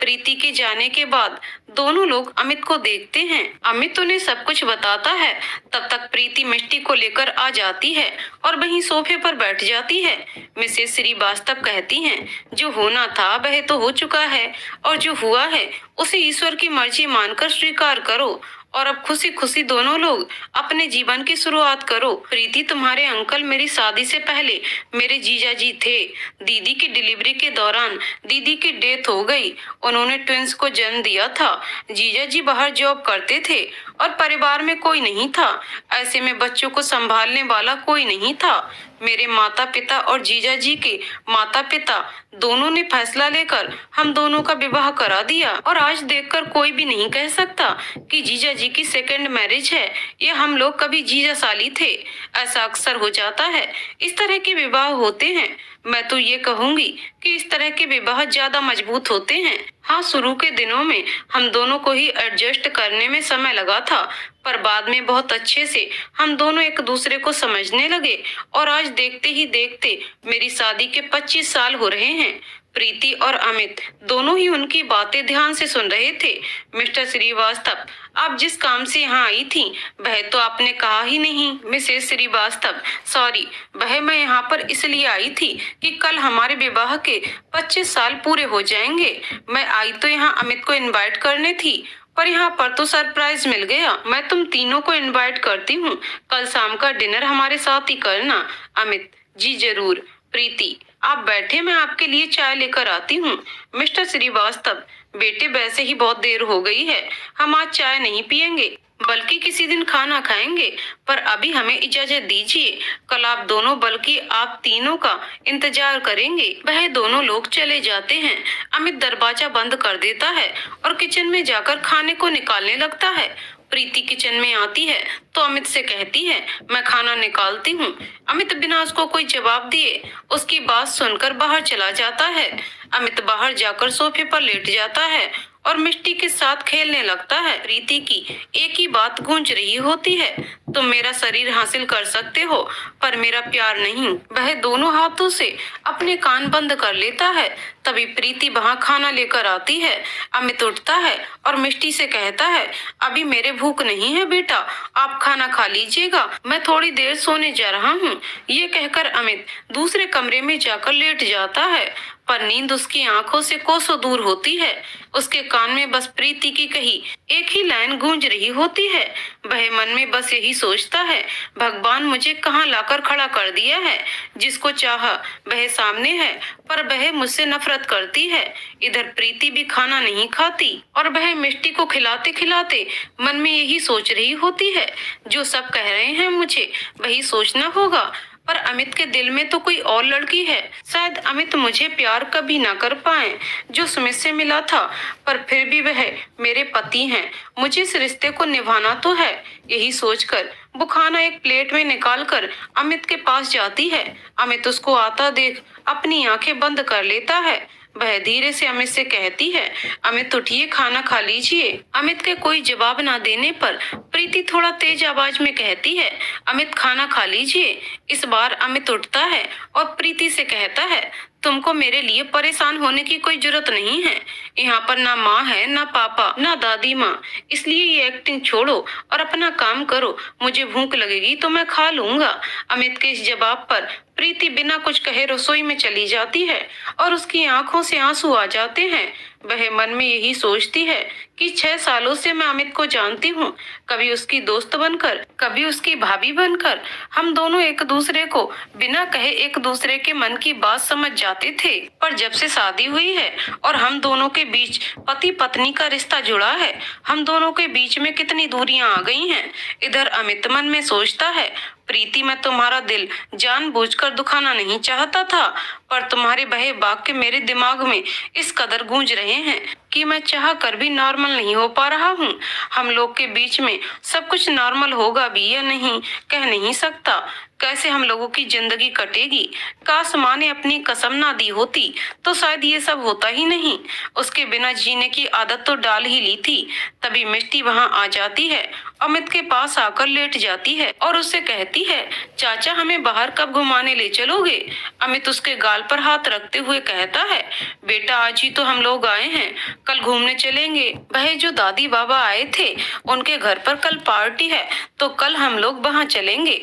प्रीति के जाने के बाद दोनों लोग अमित को देखते हैं। अमित उन्हें सब कुछ बताता है। तब तक प्रीति मिष्टी को लेकर आ जाती है और वहीं सोफे पर बैठ जाती है। मिसेस श्रीवास्तव कहती हैं, जो होना था वह तो हो चुका है और जो हुआ है उसे ईश्वर की मर्जी मानकर स्वीकार करो और अब खुशी खुशी दोनों लोग अपने जीवन की शुरुआत करो। प्रीति तुम्हारे अंकल मेरी शादी से पहले मेरे जीजा जी थे। दीदी की डिलीवरी के दौरान दीदी की डेथ हो गई। उन्होंने ट्विंस को जन्म दिया था। जीजा जी बाहर जॉब करते थे और परिवार में कोई नहीं था। ऐसे में बच्चों को संभालने वाला कोई नहीं था। मेरे माता पिता और जीजा जी के माता पिता दोनों ने फैसला लेकर हम दोनों का विवाह करा दिया और आज देखकर कोई भी नहीं कह सकता कि जीजा जी की सेकंड मैरिज है या हम लोग कभी जीजा साली थे। ऐसा अक्सर हो जाता है। इस तरह के विवाह होते हैं। मैं तो ये कहूंगी कि इस तरह के विवाह ज्यादा मजबूत होते हैं। हाँ, शुरू के दिनों में हम दोनों को ही एडजस्ट करने में समय लगा था, पर बाद में बहुत अच्छे से हम दोनों एक दूसरे को समझने लगे और आज देखते ही देखते मेरी शादी के 25 साल हो रहे हैं। प्रीति और अमित दोनों ही उनकी बातें ध्यान से सुन रहे थे। मिस्टर श्रीवास्तव, आप जिस काम से यहाँ आई थी वह तो आपने कहा ही नहीं। मिसेस श्रीवास्तव, सॉरी, वह मैं यहाँ पर इसलिए आई थी कि कल हमारे विवाह के 25 साल पूरे हो जाएंगे। मैं आई तो यहाँ अमित को इनवाइट करने थी, पर यहाँ पर तो सरप्राइज मिल गया। मैं तुम तीनों को इनवाइट करती हूँ, कल शाम का डिनर हमारे साथ ही करना। अमित, जी जरूर। प्रीति, आप बैठे, मैं आपके लिए चाय लेकर आती हूँ। मिस्टर श्रीवास्तव, बेटे वैसे ही बहुत देर हो गई है, हम आज चाय नहीं पियेंगे। बल्कि किसी दिन खाना खाएंगे, पर अभी हमें इजाजत दीजिए। कल आप दोनों बल्कि आप तीनों का इंतजार करेंगे। वह दोनों लोग चले जाते हैं। अमित दरवाजा बंद कर देता है और किचन में जाकर खाने को निकालने लगता है। प्रीति किचन में आती है तो अमित से कहती है, मैं खाना निकालती हूँ। अमित बिना उसको कोई जवाब दिए उसकी बात सुनकर बाहर चला जाता है। अमित बाहर जाकर सोफे पर लेट जाता है और मिष्टी के साथ खेलने लगता है। प्रीति की एक ही बात गूंज रही होती है, तुम मेरा शरीर हासिल कर सकते हो पर मेरा प्यार नहीं। वह दोनों हाथों से अपने कान बंद कर लेता है। तभी प्रीति वहां खाना लेकर आती है। अमित उठता है और मिष्टी से कहता है, अभी मेरे भूख नहीं है बेटा, आप खाना खा लीजिएगा, मैं थोड़ी देर सोने जा रहा हूँ। ये कहकर अमित दूसरे कमरे में जाकर लेट जाता है, पर नींद उसकी आंखों से कोसों दूर होती है। उसके कान में बस प्रीति की कही एक ही लाइन गूंज रही होती है। वह मन में बस यही सोचता है, भगवान मुझे कहाँ लाकर खड़ा कर दिया है। जिसको चाहा वह सामने है, पर वह मुझसे नफरत करती है। इधर प्रीति भी खाना नहीं खाती और वह मिष्टी को खिलाते खिलाते मन में यही सोच रही होती है, जो सब कह रहे हैं मुझे वही सोचना होगा। पर अमित के दिल में तो कोई और लड़की है। शायद अमित मुझे प्यार कभी ना कर पाए जो सुमित से मिला था, पर फिर भी वह मेरे पति हैं, मुझे इस रिश्ते को निभाना तो है। यही सोचकर वो खाना एक प्लेट में निकालकर अमित के पास जाती है। अमित उसको आता देख अपनी आंखें बंद कर लेता है। वह धीरे से अमित से कहती है, अमित उठिए, खाना खा लीजिए। अमित के कोई जवाब ना देने पर प्रीति थोड़ा तेज आवाज में कहती है, अमित खाना खा लीजिए। इस बार अमित उठता है और प्रीति से कहता है, तुमको मेरे लिए परेशान होने की कोई जरूरत नहीं है। यहाँ पर ना माँ है, ना पापा, ना दादी माँ, इसलिए ये एक्टिंग छोड़ो और अपना काम करो। मुझे भूख लगेगी तो मैं खा लूंगा। अमित के इस जवाब पर प्रीति बिना कुछ कहे रसोई में चली जाती है और उसकी आंखों से आंसू आ जाते हैं। वह मन में यही सोचती है कि 6 सालों से मैं अमित को जानती हूँ, कभी उसकी दोस्त बनकर, कभी उसकी भाभी बनकर। हम दोनों एक दूसरे को बिना कहे एक दूसरे के मन की बात समझ जाते थे, पर जब से शादी हुई है और हम दोनों के बीच पति पत्नी का रिश्ता जुड़ा है, हम दोनों के बीच में कितनी दूरियां आ गई हैं। इधर अमित मन में सोचता है, प्रीति मैं तुम्हारा दिल जानबूझकर दुखाना नहीं चाहता था, पर तुम्हारे बहे वाक्य मेरे दिमाग में इस कदर गूंज रहे हैं कि मैं चाह कर भी नॉर्मल नहीं हो पा रहा हूँ। हम लोग के बीच में सब कुछ नॉर्मल होगा भी या नहीं कह नहीं सकता। कैसे हम लोगों की जिंदगी कटेगी। काश माँ ने अपनी कसम ना दी होती तो शायद ये सब होता ही नहीं। उसके बिना जीने की आदत तो डाल ही ली थी। तभी मिष्टी वहाँ आ जाती है, अमित के पास आकर लेट जाती है और उससे कहती है, चाचा हमें बाहर कब घुमाने ले चलोगे। अमित उसके गाल पर हाथ रखते हुए कहता है, बेटा आज ही तो हम लोग आए हैं, कल घूमने चलेंगे। वह जो दादी बाबा आए थे उनके घर पर कल पार्टी है, तो कल हम लोग वहाँ चलेंगे।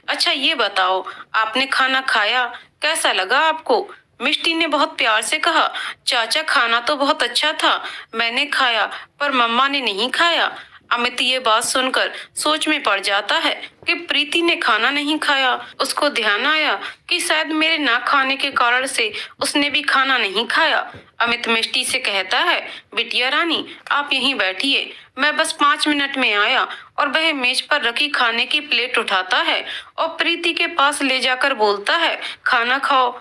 अच्छा ये बताओ, आपने खाना खाया, कैसा लगा आपको। मिष्टी ने बहुत प्यार से कहा, चाचा खाना तो बहुत अच्छा था, मैंने खाया पर मम्मा ने नहीं खाया। अमित ये बात सुनकर सोच में पड़ जाता है कि प्रीति ने खाना नहीं खाया। उसको ध्यान आया कि शायद मेरे ना खाने के कारण से उसने भी खाना नहीं खाया। अमित मिष्टी से कहता है, बिटिया रानी आप यहीं बैठिए, मैं बस 5 मिनट में आया। और वह मेज पर रखी खाने की प्लेट उठाता है और प्रीति के पास ले जाकर बोलता है, खाना खाओ।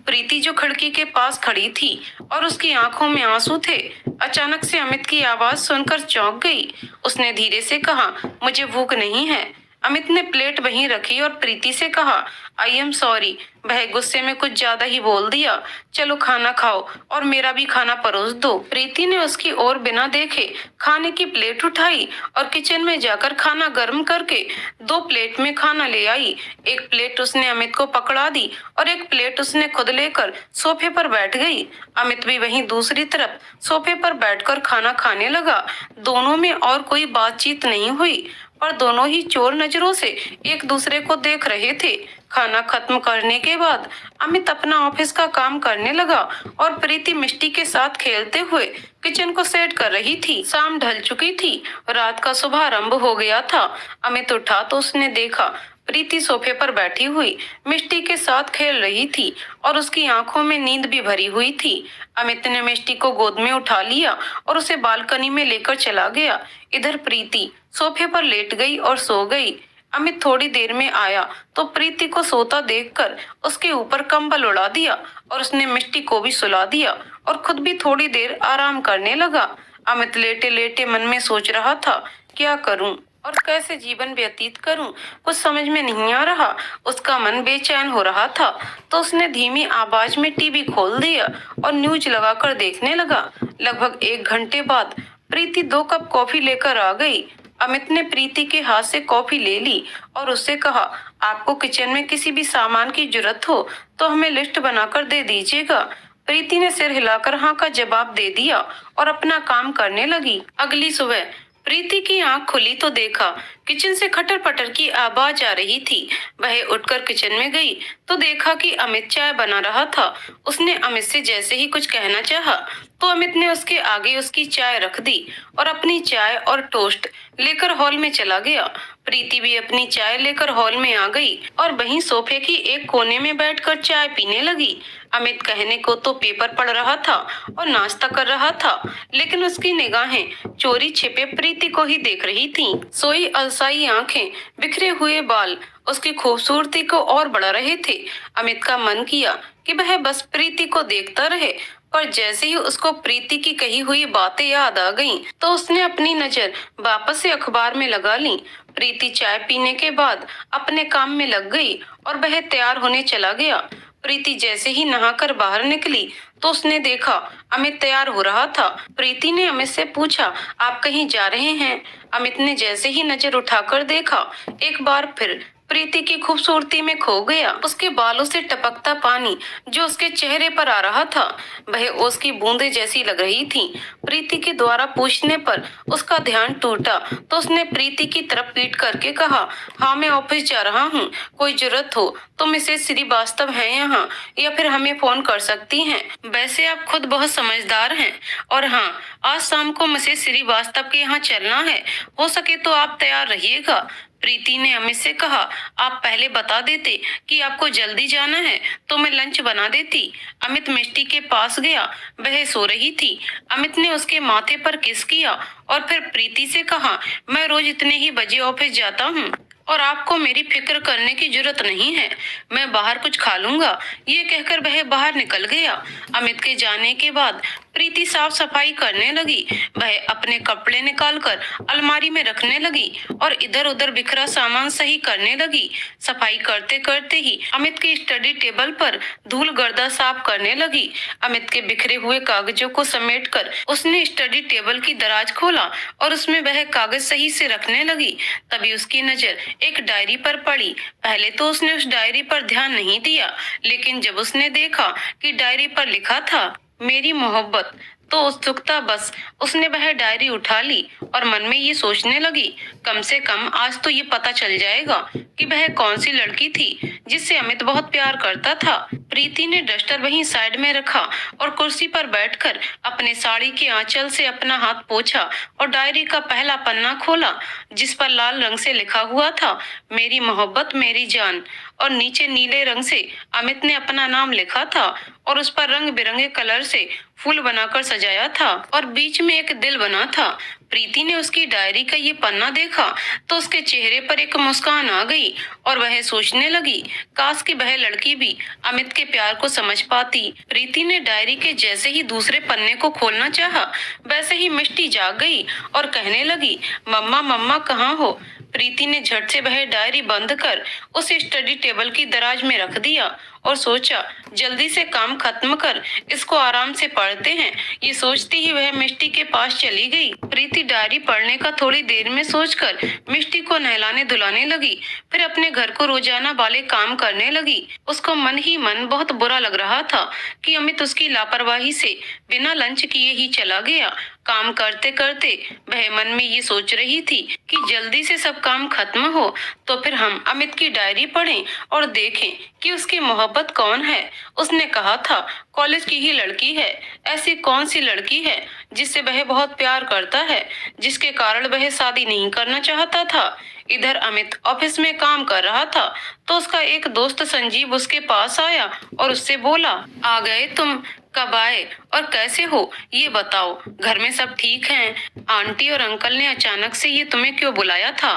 प्रीति जो खिड़की के पास खड़ी थी और उसकी आंखों में आंसू थे, अचानक से अमित की आवाज सुनकर चौंक गई। उसने धीरे से कहा, मुझे भूख नहीं है। अमित ने प्लेट वहीं रखी और प्रीति से कहा, आई एम सॉरी। वह गुस्से में कुछ ज्यादा ही बोल दिया। चलो खाना खाओ और मेरा भी खाना परोस दो। प्रीति ने उसकी ओर बिना देखे खाने की प्लेट उठाई और किचन में जाकर खाना गर्म करके 2 प्लेट में खाना ले आई। एक प्लेट उसने अमित को पकड़ा दी और एक प्लेट उसने खुद लेकर सोफे पर बैठ गई। अमित भी वहीं दूसरी तरफ सोफे पर बैठकर खाना खाने लगा। दोनों में और कोई बातचीत नहीं हुई, पर दोनों ही चोर नजरों से एक दूसरे को देख रहे थे। खाना खत्म करने के बाद अमित अपना ऑफिस का काम करने लगा और प्रीति मिष्टी के साथ खेलते हुए किचन को सेट कर रही थी। शाम ढल चुकी थी, रात का शुभारंभ हो गया था। अमित उठा तो उसने देखा प्रीति सोफे पर बैठी हुई मिष्टी के साथ खेल रही थी और उसकी आंखों में नींद भी भरी हुई थी। अमित ने मिष्टी को गोद में उठा लिया और उसे बालकनी में लेकर चला गया। इधर प्रीति सोफे पर लेट गई और सो गई। अमित थोड़ी देर में आया तो प्रीति को सोता देखकर उसके ऊपर कंबल उड़ा दिया और उसने मिष्टी को भी सुला दिया और खुद भी थोड़ी देर आराम करने लगा। अमित लेटे लेटे मन में सोच रहा था, क्या करूं और कैसे जीवन व्यतीत करूं, कुछ समझ में नहीं आ रहा। उसका मन बेचैन हो रहा था तो उसने धीमी आवाज में टीवी खोल दिया और न्यूज लगाकर देखने लगा। लगभग 1 घंटे बाद प्रीति 2 कप कॉफी लेकर आ गई। अमित ने प्रीति के हाथ से कॉफी ले ली और उससे कहा, आपको किचन में किसी भी सामान की जरूरत हो तो हमें लिस्ट बनाकर दे दीजिएगा। प्रीति ने सिर हिलाकर हाँ का जवाब दे दिया और अपना काम करने लगी। अगली सुबह प्रीति की आंख खुली तो देखा किचन से खटर पटर की आवाज आ रही थी। वह उठकर किचन में गई तो देखा कि अमित चाय बना रहा था। उसने अमित से जैसे ही कुछ कहना चाहा तो अमित ने उसके आगे उसकी चाय रख दी और अपनी चाय और टोस्ट लेकर हॉल में चला गया। प्रीति भी अपनी चाय लेकर हॉल में आ गई और वहीं सोफे की एक कोने में बैठकर चाय पीने लगी। अमित कहने को तो पेपर पढ़ रहा था और नाश्ता कर रहा था, लेकिन उसकी निगाहें चोरी छिपे प्रीति को ही देख रही थीं। सोई अलसाई आंखें, बिखरे हुए बाल उसकी खूबसूरती को और बढ़ा रहे थे। अमित का मन किया कि वह बस प्रीति को देखता रहे, पर जैसे ही उसको प्रीति की कही हुई बातें याद आ गईं, तो उसने अपनी नजर वापस से अखबार में लगा ली। प्रीति चाय पीने के बाद अपने काम में लग गई और वह तैयार होने चला गया। प्रीति जैसे ही नहाकर बाहर निकली तो उसने देखा अमित तैयार हो रहा था। प्रीति ने अमित से पूछा, आप कहीं जा रहे हैं? अमित ने जैसे ही नजर उठाकर देखा, एक बार फिर प्रीति की खूबसूरती में खो गया। उसके बालों से टपकता पानी जो उसके चेहरे पर आ रहा था, वह ओस की बूंदें जैसी लग रही थी। प्रीति के द्वारा पूछने पर उसका ध्यान टूटा तो उसने प्रीति की तरफ पीट करके कहा, हाँ मैं ऑफिस जा रहा हूँ, कोई जरूरत हो तो मिसेस श्रीवास्तव हैं यहाँ, या फिर हमें फोन कर सकती हैं। वैसे आप खुद बहुत समझदार हैं। और हाँ, आज शाम को मिसेस श्रीवास्तव के यहाँ चलना है, हो सके तो आप तैयार रहिएगा। प्रीति ने अमित से कहा, आप पहले बता देते कि आपको जल्दी जाना है तो मैं लंच बना देती। अमित मिष्टी के पास गया, वह सो रही थी। अमित ने उसके माथे पर किस किया और फिर प्रीति से कहा, मैं रोज इतने ही बजे ऑफिस जाता हूँ और आपको मेरी फिक्र करने की जरूरत नहीं है, मैं बाहर कुछ खा लूंगा। ये कहकर वह बाहर निकल गया। अमित के जाने के बाद प्रीति साफ सफाई करने लगी। वह अपने कपड़े निकालकर अलमारी में रखने लगी और इधर उधर बिखरा सामान सही करने लगी। सफाई करते करते ही अमित के स्टडी टेबल पर धूल गर्दा साफ करने लगी। अमित के बिखरे हुए कागजों को समेटकर उसने स्टडी टेबल की दराज खोला और उसमें वह कागज सही से रखने लगी। तभी उसकी नजर एक डायरी पर पड़ी। पहले तो उसने उस डायरी पर ध्यान नहीं दिया, लेकिन जब उसने देखा कि डायरी पर लिखा था मेरी मोहब्बत, तो उत्सुकता बस उसने वह डायरी उठा ली और मन में ये सोचने लगी, कम से कम आज तो ये पता चल जाएगा कि वह कौन सी लड़की थी जिससे अमित बहुत प्यार करता था। प्रीति ने डस्टर वहीं साइड में रखा और कुर्सी पर बैठकर अपने साड़ी के आंचल से अपना हाथ पोंछा और डायरी का पहला पन्ना खोला, जिस पर लाल रंग से लिखा हुआ था मेरी मोहब्बत मेरी जान, और नीचे नीले रंग से अमित ने अपना नाम लिखा था और उस पर रंग बिरंगे कलर से फूल बनाकर सजाया था और बीच में एक दिल बना था। प्रीति ने उसकी डायरी का ये पन्ना देखा तो उसके चेहरे पर एक मुस्कान आ गई और वह सोचने लगी, काश कि वह लड़की भी अमित के प्यार को समझ पाती। प्रीति ने डायरी के जैसे ही दूसरे पन्ने को खोलना चाहा, वैसे ही मिष्टी जाग गई और कहने लगी, मम्मा मम्मा कहाँ हो? प्रीति ने झट से वह डायरी बंद कर उस स्टडी टेबल की दराज में रख दिया और सोचा, जल्दी से काम खत्म कर इसको आराम से पढ़ते हैं। ये सोचती ही वह मिष्टी के पास चली गई। प्रीति डायरी पढ़ने का थोड़ी देर में सोचकर मिष्टी को नहलाने धुलाने लगी, फिर अपने घर को रोजाना वाले काम करने लगी। उसको मन ही मन बहुत बुरा लग रहा था कि अमित उसकी लापरवाही से बिना लंच किए ही चला गया। काम करते करते वह मन में ये सोच रही थी कि जल्दी से सब काम खत्म हो तो फिर हम अमित की डायरी पढ़ें और देखें कि उसकी मोहब्बत कौन है। उसने कहा था कॉलेज की ही लड़की है। ऐसी कौन सी लड़की है जिससे वह बहुत प्यार करता है, जिसके कारण वह शादी नहीं करना चाहता था? इधर अमित ऑफिस में काम कर रहा था तो उसका एक दोस्त संजीव उसके पास आया और उससे बोला, आ गए तुम, कब आए और कैसे हो, ये बताओ, घर में सब ठीक हैं? आंटी और अंकल ने अचानक से ये तुम्हें क्यों बुलाया था?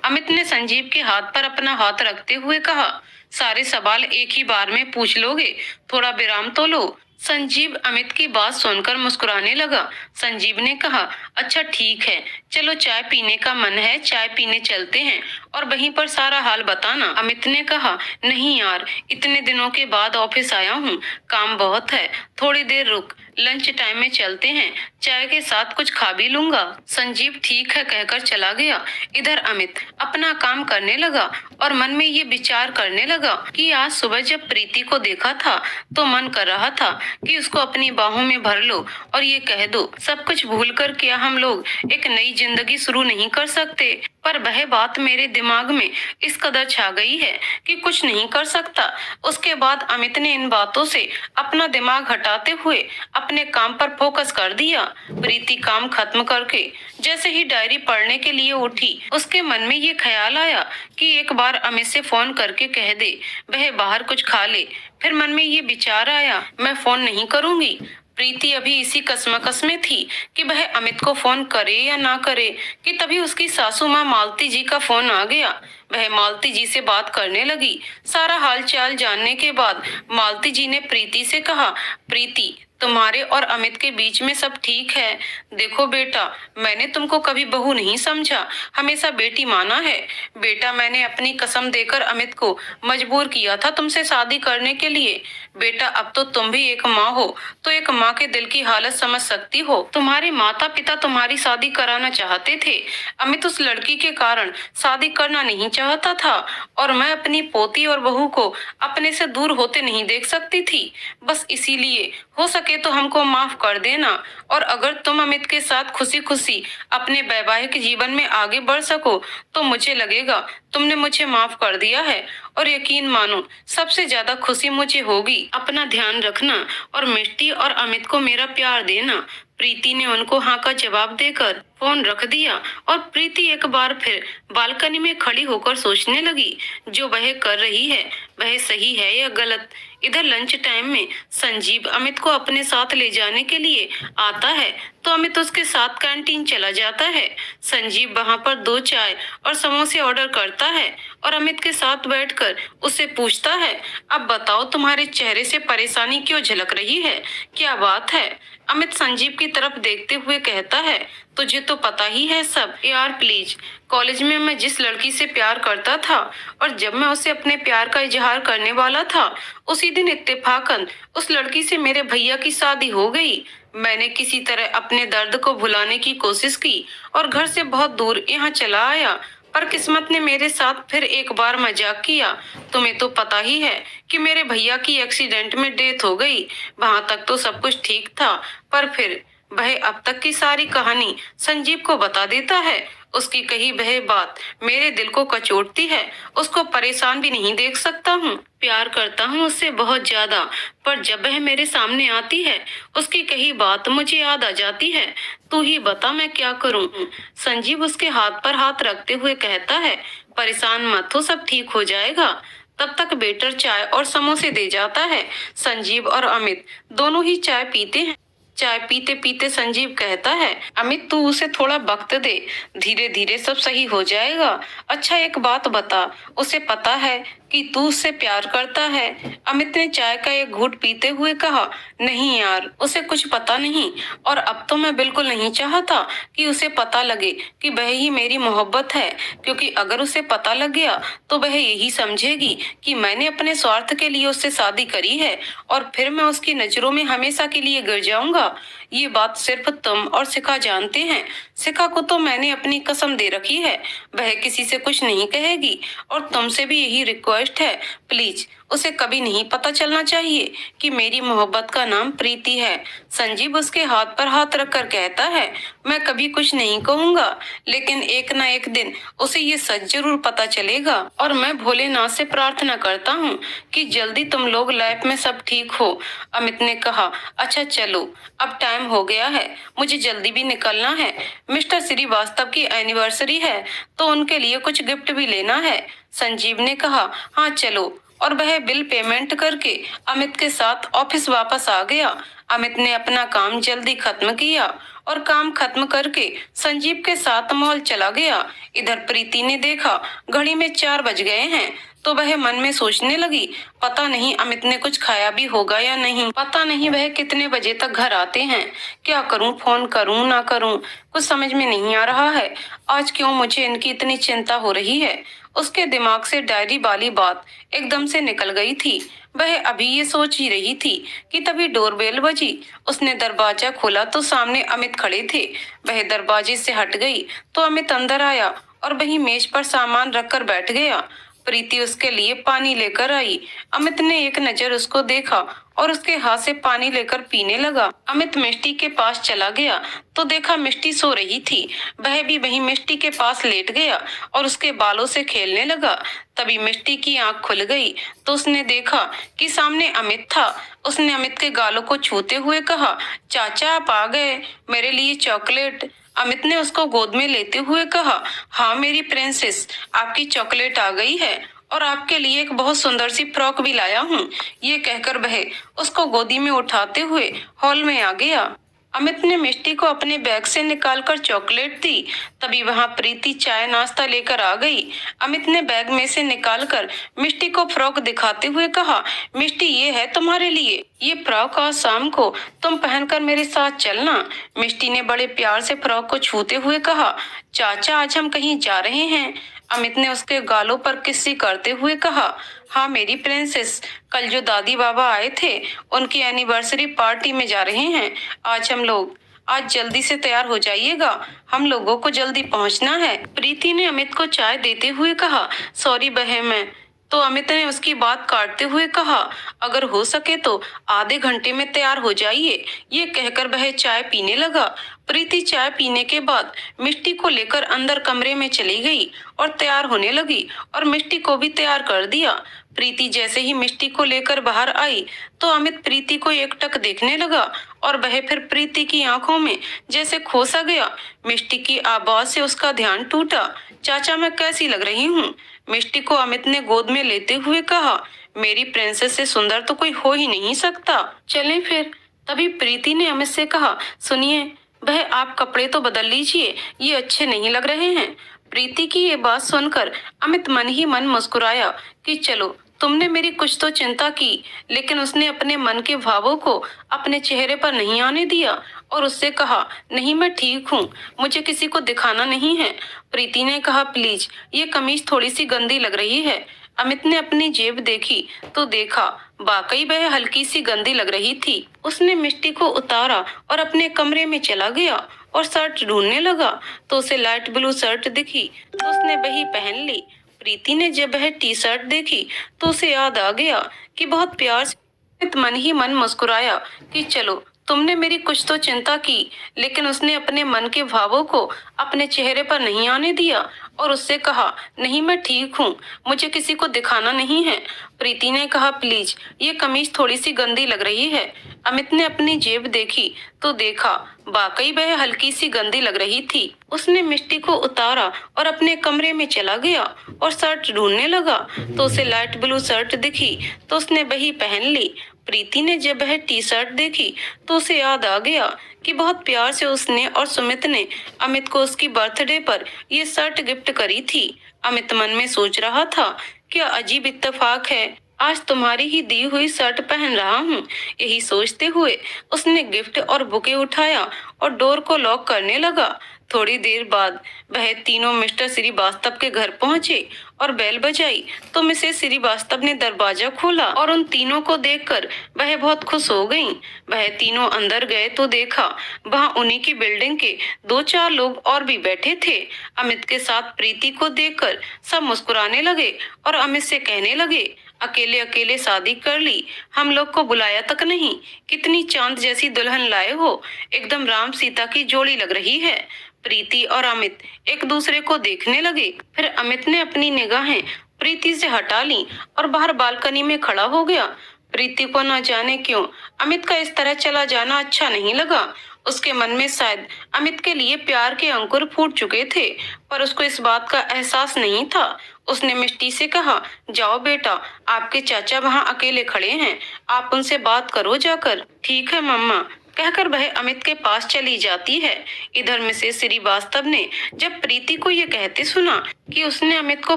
अमित ने संजीव के हाथ पर अपना हाथ रखते हुए कहा, सारे सवाल एक ही बार में पूछ लोगे, थोड़ा विराम तो लो। संजीव अमित की बात सुनकर मुस्कुराने लगा। संजीव ने कहा, अच्छा ठीक है, चलो चाय पीने का मन है, चाय पीने चलते हैं और वहीं पर सारा हाल बताना। अमित ने कहा, नहीं यार, इतने दिनों के बाद ऑफिस आया हूँ, काम बहुत है, थोड़ी देर रुक, लंच टाइम में चलते हैं, चाय के साथ कुछ खा भी लूंगा। संजीव ठीक है कहकर चला गया। इधर अमित अपना काम करने लगा और मन में ये विचार करने लगा कि आज सुबह जब प्रीति को देखा था तो मन कर रहा था कि उसको अपनी बाहों में भर लो और ये कह दो, सब कुछ भूल कर क्या हम लोग एक नई जिंदगी शुरू नहीं कर सकते? पर वह बात मेरे दिमाग में इस कदर छा गई है कि कुछ नहीं कर सकता। उसके बाद अमित ने इन बातों से अपना दिमाग हटाते हुए अपने काम पर फोकस कर दिया। प्रीति काम खत्म करके जैसे ही डायरी पढ़ने के लिए उठी, उसके मन में ये ख्याल आया कि एक बार अमित से फोन करके कह दे वह बाहर कुछ खा ले। फिर मन में ये विचार आया, मैं फोन नहीं करूंगी। प्रीति अभी इसी कसमकस में थी कि वह अमित को फोन करे या ना करे कि तभी उसकी सासू माँ मालती जी का फोन आ गया। वह मालती जी से बात करने लगी। सारा हालचाल जानने के बाद मालती जी ने प्रीति से कहा, प्रीति, तुम्हारे और अमित के बीच में सब ठीक है? देखो बेटा, मैंने तुमको कभी बहू नहीं समझा, हमेशा बेटी माना है। बेटा, मैंने अपनी कसम देकर अमित को मजबूर किया था तुमसे शादी करने के लिए। बेटा, अब तो तुम भी एक माँ हो तो एक माँ के दिल की हालत समझ सकती हो। तुम्हारे माता पिता तुम्हारी शादी कराना चाहते थे, अमित उस लड़की के कारण शादी करना नहीं चाहता था और मैं अपनी पोती और बहू को अपने से दूर होते नहीं देख सकती थी। बस इसीलिए हो सके तो हमको माफ कर देना और अगर तुम अमित के साथ खुशी खुशी अपने वैवाहिक जीवन में आगे बढ़ सको तो मुझे लगेगा तुमने मुझे माफ कर दिया है। और यकीन मानो, सबसे ज्यादा खुशी मुझे होगी। अपना ध्यान रखना और मिष्टी और अमित को मेरा प्यार देना। प्रीति ने उनको हाँ का जवाब देकर फोन रख दिया और प्रीति एक बार फिर बालकनी में खड़ी होकर सोचने लगी, जो वह कर रही है वह सही है या गलत। इधर लंच टाइम में संजीव अमित को अपने साथ ले जाने के लिए आता है तो अमित उसके साथ कैंटीन चला जाता है। संजीव वहां पर 2 चाय और समोसे ऑर्डर करता है और अमित के साथ बैठकर उससे पूछता है, अब बताओ, तुम्हारे चेहरे से परेशानी क्यों झलक रही है, क्या बात है? अमित संजीव की तरफ देखते हुए कहता है, तुझे तो पता ही है सब। यार प्लीज, कॉलेज में मैं जिस लड़की से प्यार करता था और जब मैं उसे अपने प्यार का इजहार करने वाला था उसी दिन इत्तेफाकन उस लड़की से मेरे भैया की शादी हो गई। मैंने किसी तरह अपने दर्द को भुलाने की कोशिश की और घर से बहुत दूर यहाँ चला आया, पर किस्मत ने मेरे साथ फिर एक बार मजाक किया। तुम्हें तो पता ही है कि मेरे भैया की एक्सीडेंट में डेथ हो गई। वहां तक तो सब कुछ ठीक था, पर फिर वह अब तक की सारी कहानी संजीव को बता देता है। उसकी कही वह बात मेरे दिल को कचोटती है। उसको परेशान भी नहीं देख सकता हूँ। प्यार करता हूँ उससे बहुत ज्यादा, पर जब वह मेरे सामने आती है उसकी कही बात मुझे याद आ जाती है। तू ही बता मैं क्या करूँ? संजीव उसके हाथ पर हाथ रखते हुए कहता है, परेशान मत हो, सब ठीक हो जाएगा। तब तक वेटर चाय और समोसे दे जाता है। संजीव और अमित दोनों ही चाय पीते हैं। चाय पीते पीते संजीव कहता है, अमित तू उसे थोड़ा वक्त दे, धीरे धीरे सब सही हो जाएगा। अच्छा एक बात बता, उसे पता है कि तू उससे प्यार करता है? अमित ने चाय का एक घूंट पीते हुए कहा, नहीं यार, उसे कुछ पता नहीं और अब तो मैं बिल्कुल नहीं चाहता कि उसे पता लगे कि वह ही मेरी मोहब्बत है, क्योंकि अगर उसे पता लग गया तो वह यही समझेगी कि मैंने अपने स्वार्थ के लिए उससे शादी करी है और फिर मैं उसकी नजरों में हमेशा के लिए गिर जाऊंगा। ये बात सिर्फ तुम और शिखा जानते हैं। शिखा को तो मैंने अपनी कसम दे रखी है, वह किसी से कुछ नहीं कहेगी और तुमसे भी यही रिक्वेस्ट है, प्लीज उसे कभी नहीं पता चलना चाहिए कि मेरी मोहब्बत का नाम प्रीति है। संजीव उसके हाथ पर हाथ रखकर कहता है, मैं कभी कुछ नहीं कहूंगा, लेकिन एक ना एक दिन उसे ये सच जरूर पता चलेगा। और मैं भोलेनाथ से प्रार्थना करता हूँ कि जल्दी तुम लोग लाइफ में सब ठीक हो। अमित ने कहा, अच्छा चलो, अब टाइम हो गया है, मुझे जल्दी भी निकलना है। मिस्टर श्रीवास्तव की एनिवर्सरी है तो उनके लिए कुछ गिफ्ट भी लेना है। संजीव ने कहा, हाँ चलो। और वह बिल पेमेंट करके अमित के साथ ऑफिस वापस आ गया। अमित ने अपना काम जल्दी खत्म किया और काम खत्म करके संजीव के साथ मॉल चला गया। इधर प्रीति ने देखा घड़ी में 4 बज गए हैं तो वह मन में सोचने लगी, पता नहीं अमित ने कुछ खाया भी होगा या नहीं, पता नहीं वह कितने बजे तक घर आते हैं। क्या करूं, फोन करूं ना करूं, कुछ समझ में नहीं आ रहा है। आज क्यों मुझे इनकी इतनी चिंता हो रही है। उसके दिमाग से डायरी वाली बात एकदम से निकल गई थी। वह अभी ये सोच ही रही थी कि तभी डोरबेल बजी। उसने दरवाजा खोला तो सामने अमित खड़े थे। वह दरवाजे से हट गई तो अमित अंदर आया और वहीं मेज पर सामान रखकर बैठ गया। प्रीति उसके लिए पानी लेकर आई। अमित ने एक नजर उसको देखा और उसके हाथ से पानी लेकर पीने लगा। अमित मिष्टी के पास चला गया तो देखा मिष्टी सो रही थी। वह भी वहीं मिष्टी के पास लेट गया और उसके बालों से खेलने लगा। तभी मिष्टी की आंख खुल गई तो उसने देखा कि सामने अमित था। उसने अमित के गालों को छूते हुए कहा, चाचा आप आ गए, मेरे लिए चॉकलेट। अमित ने उसको गोद में लेते हुए कहा, हाँ मेरी प्रिंसेस, आपकी चॉकलेट आ गई है और आपके लिए एक बहुत सुंदर सी फ्रॉक भी लाया हूँ। ये कहकर वह उसको गोदी में उठाते हुए हॉल में आ गया। अमित ने मिष्टी को अपने बैग से निकालकर चॉकलेट दी। तभी वहां प्रीति चाय नाश्ता लेकर आ गई। अमित ने बैग में से निकालकर मिष्टी को फ्रॉक दिखाते हुए कहा, मिष्टी ये है तुम्हारे लिए, ये फ्रॉक आज शाम को तुम पहनकर मेरे साथ चलना। मिष्टी ने बड़े प्यार से फ्रॉक को छूते हुए कहा, चाचा आज हम कहीं जा रहे हैं। अमित ने उसके गालों पर किस्सी करते हुए कहा, हाँ मेरी प्रिंसेस, कल जो दादी बाबा आए थे उनकी एनिवर्सरी पार्टी में जा रहे हैं आज हम लोग। आज जल्दी से तैयार हो जाइएगा, हम लोगों को जल्दी पहुंचना है। प्रीति ने अमित को चाय देते हुए कहा, सॉरी बहन मैं। तो अमित ने उसकी बात काटते हुए कहा, अगर हो सके तो आधे घंटे में तैयार हो जाइए। ये कहकर वह चाय पीने लगा। प्रीति चाय पीने के बाद मिष्टी को लेकर अंदर कमरे में चली गई और तैयार होने लगी और मिष्टी को भी तैयार कर दिया। प्रीति जैसे ही मिष्टी को लेकर बाहर आई तो अमित प्रीति को एकटक देखने लगा और वह फिर प्रीति की आंखों में जैसे खो सा गया। मिष्टी की आवाज से उसका ध्यान टूटा। चाचा मैं कैसी लग रही हूँ? मिष्टी को अमित ने गोद में लेते हुए कहा, मेरी प्रिंसेस से सुंदर तो कोई हो ही नहीं सकता, चलें फिर। तभी प्रीति ने अमित से कहा, सुनिए वह आप कपड़े तो बदल लीजिए, ये अच्छे नहीं लग रहे हैं। प्रीति की ये बात सुनकर अमित मन ही मन मुस्कुराया कि चलो तुमने मेरी कुछ तो चिंता की, लेकिन उसने अपने मन के भावों को अपने चेहरे पर नहीं आने दिया और उससे कहा, नहीं मैं ठीक हूँ, मुझे किसी को दिखाना नहीं है। प्रीति ने कहा, प्लीज ये कमीज थोड़ी सी गंदी लग रही है। अमित ने अपनी जेब देखी तो देखा वाकई वह हल्की सी गंदी लग रही थी। उसने मिष्टी को उतारा और अपने कमरे में चला गया और शर्ट ढूंढने लगा तो उसे लाइट ब्लू शर्ट दिखी तो उसने वही पहन ली। प्रीति ने जब वह टी शर्ट देखी तो उसे याद आ गया कि बहुत प्यार से मन ही मन मुस्कुराया कि चलो तुमने मेरी कुछ तो चिंता की, लेकिन उसने अपने मन के भावों को अपने चेहरे पर नहीं आने दिया और उससे कहा, नहीं मैं ठीक हूँ, मुझे किसी को दिखाना नहीं है। प्रीति ने कहा, प्लीज ये कमीज थोड़ी सी गंदी लग रही है। अमित ने अपनी जेब देखी तो देखा वाकई वह हल्की सी गंदी लग रही थी। उसने मिष्टी को उतारा और अपने कमरे में चला गया और शर्ट ढूंढने लगा तो उसे लाइट ब्लू शर्ट दिखी तो उसने वही पहन ली। प्रीति ने जब वह टी शर्ट देखी तो उसे याद आ गया कि बहुत प्यार से उसने और सुमित ने अमित को उसकी बर्थडे पर ये शर्ट गिफ्ट करी थी। अमित मन में सोच रहा था, क्या अजीब इत्तेफाक है, आज तुम्हारी ही दी हुई शर्ट पहन रहा हूँ। यही सोचते हुए उसने गिफ्ट और बुके उठाया और डोर को लॉक करने लगा। थोड़ी देर बाद वह तीनों मिस्टर श्रीवास्तव के घर पहुंचे और बेल बजाई तो मिसेस श्रीवास्तव ने दरवाजा खोला और उन तीनों को देखकर वह बहुत खुश हो गईं। वह तीनों अंदर गए तो देखा वहां उन्हीं की बिल्डिंग के 2-4 लोग और भी बैठे थे। अमित के साथ प्रीति को देखकर सब मुस्कुराने लगे और अमित से कहने लगे, अकेले अकेले शादी कर ली, हम लोग को बुलाया तक नहीं। कितनी चांद जैसी दुल्हन लाए हो, एकदम राम सीता की जोड़ी लग रही है। प्रीति और अमित एक दूसरे को देखने लगे। फिर अमित ने अपनी निगाहें प्रीति से हटा ली और बाहर बालकनी में खड़ा हो गया। प्रीति को न जाने क्यों अमित का इस तरह चला जाना अच्छा नहीं लगा। उसके मन में शायद अमित के लिए प्यार के अंकुर फूट चुके थे, पर उसको इस बात का एहसास नहीं था। उसने मिष्टी से कहा, जाओ बेटा, आपके चाचा वहाँ अकेले खड़े हैं, आप उनसे बात करो जाकर। ठीक है मम्मा, कहकर वह अमित के पास चली जाती है। इधर मिसेस श्रीवास्तव ने जब प्रीति को ये कहते सुना कि उसने अमित को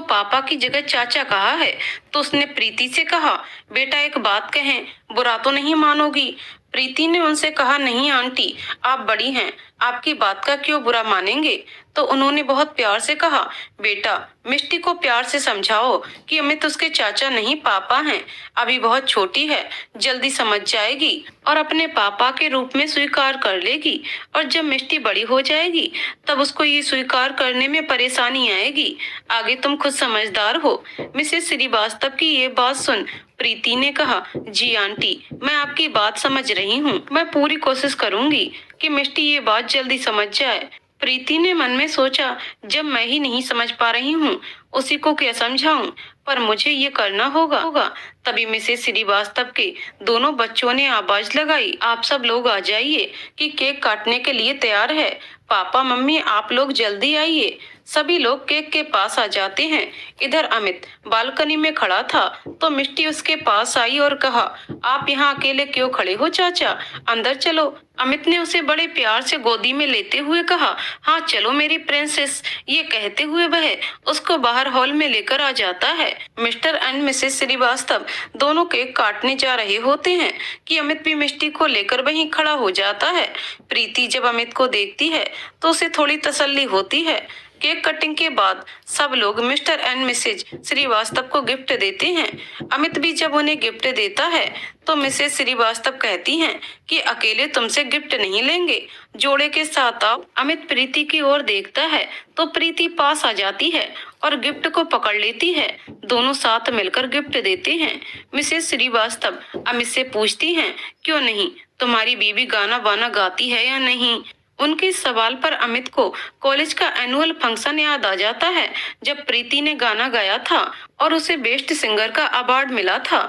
पापा की जगह चाचा कहा है, तो उसने प्रीति से कहा, बेटा एक बात कहें, बुरा तो नहीं मानोगी? प्रीति ने उनसे कहा, नहीं आंटी, आप बड़ी हैं, आपकी बात का क्यों बुरा मानेंगे? तो उन्होंने बहुत प्यार से कहा, बेटा मिष्टी को प्यार से समझाओ कि अमित उसके चाचा नहीं पापा हैं। अभी बहुत छोटी है, जल्दी समझ जाएगी और अपने पापा के रूप में स्वीकार कर लेगी। और जब मिष्टी बड़ी हो जाएगी तब उसको ये स्वीकार करने में परेशानी आएगी। आगे तुम खुद समझदार हो। मिसेस श्रीवास्तव की ये बात सुन प्रीति ने कहा, जी आंटी, मैं आपकी बात समझ रही हूँ। मैं पूरी कोशिश करूंगी कि मिष्टी ये बात जल्दी समझ जाए। प्रीति ने मन में सोचा, जब मैं ही नहीं समझ पा रही हूँ, उसी को क्या समझाऊं, पर मुझे ये करना होगा। तभी मिसेस श्रीवास्तव के दोनों बच्चों ने आवाज लगाई, आप सब लोग आ जाइए कि केक काटने के लिए तैयार है। पापा मम्मी आप लोग जल्दी आइए। सभी लोग केक के पास आ जाते हैं। इधर अमित बालकनी में खड़ा था तो मिष्टी उसके पास आई और कहा, आप यहाँ अकेले क्यों खड़े हो चाचा, अंदर चलो। अमित ने उसे बड़े प्यार से गोदी में लेते हुए कहा, हाँ चलो मेरी प्रिंसेस। ये कहते हुए वह उसको बाहर हॉल में लेकर आ जाता है। मिस्टर एंड मिसेस श्रीवास्तव दोनों केक काटने जा रहे होते हैं कि अमित भी मिष्टी को लेकर वहीं खड़ा हो जाता है। प्रीति जब अमित को देखती है तो उसे थोड़ी तसल्ली होती है। केक कटिंग के बाद सब लोग मिस्टर एंड मिसेज श्रीवास्तव को गिफ्ट देते हैं। अमित भी जब उन्हें गिफ्ट देता है तो मिसेज श्रीवास्तव कहती हैं कि अकेले तुमसे गिफ्ट नहीं लेंगे, जोड़े के साथ आओ। अमित प्रीति की ओर देखता है तो प्रीति पास आ जाती है और गिफ्ट को पकड़ लेती है। दोनों साथ मिलकर गिफ्ट देते हैं। मिसेज श्रीवास्तव अमित से पूछती हैं, क्यों नहीं, तुम्हारी बीवी गाना वाना गाती है या नहीं? उनके इस सवाल पर अमित को कॉलेज का एनुअल फंक्शन याद आ जाता है, जब प्रीति ने गाना गाया था और उसे बेस्ट सिंगर का अवार्ड मिला था।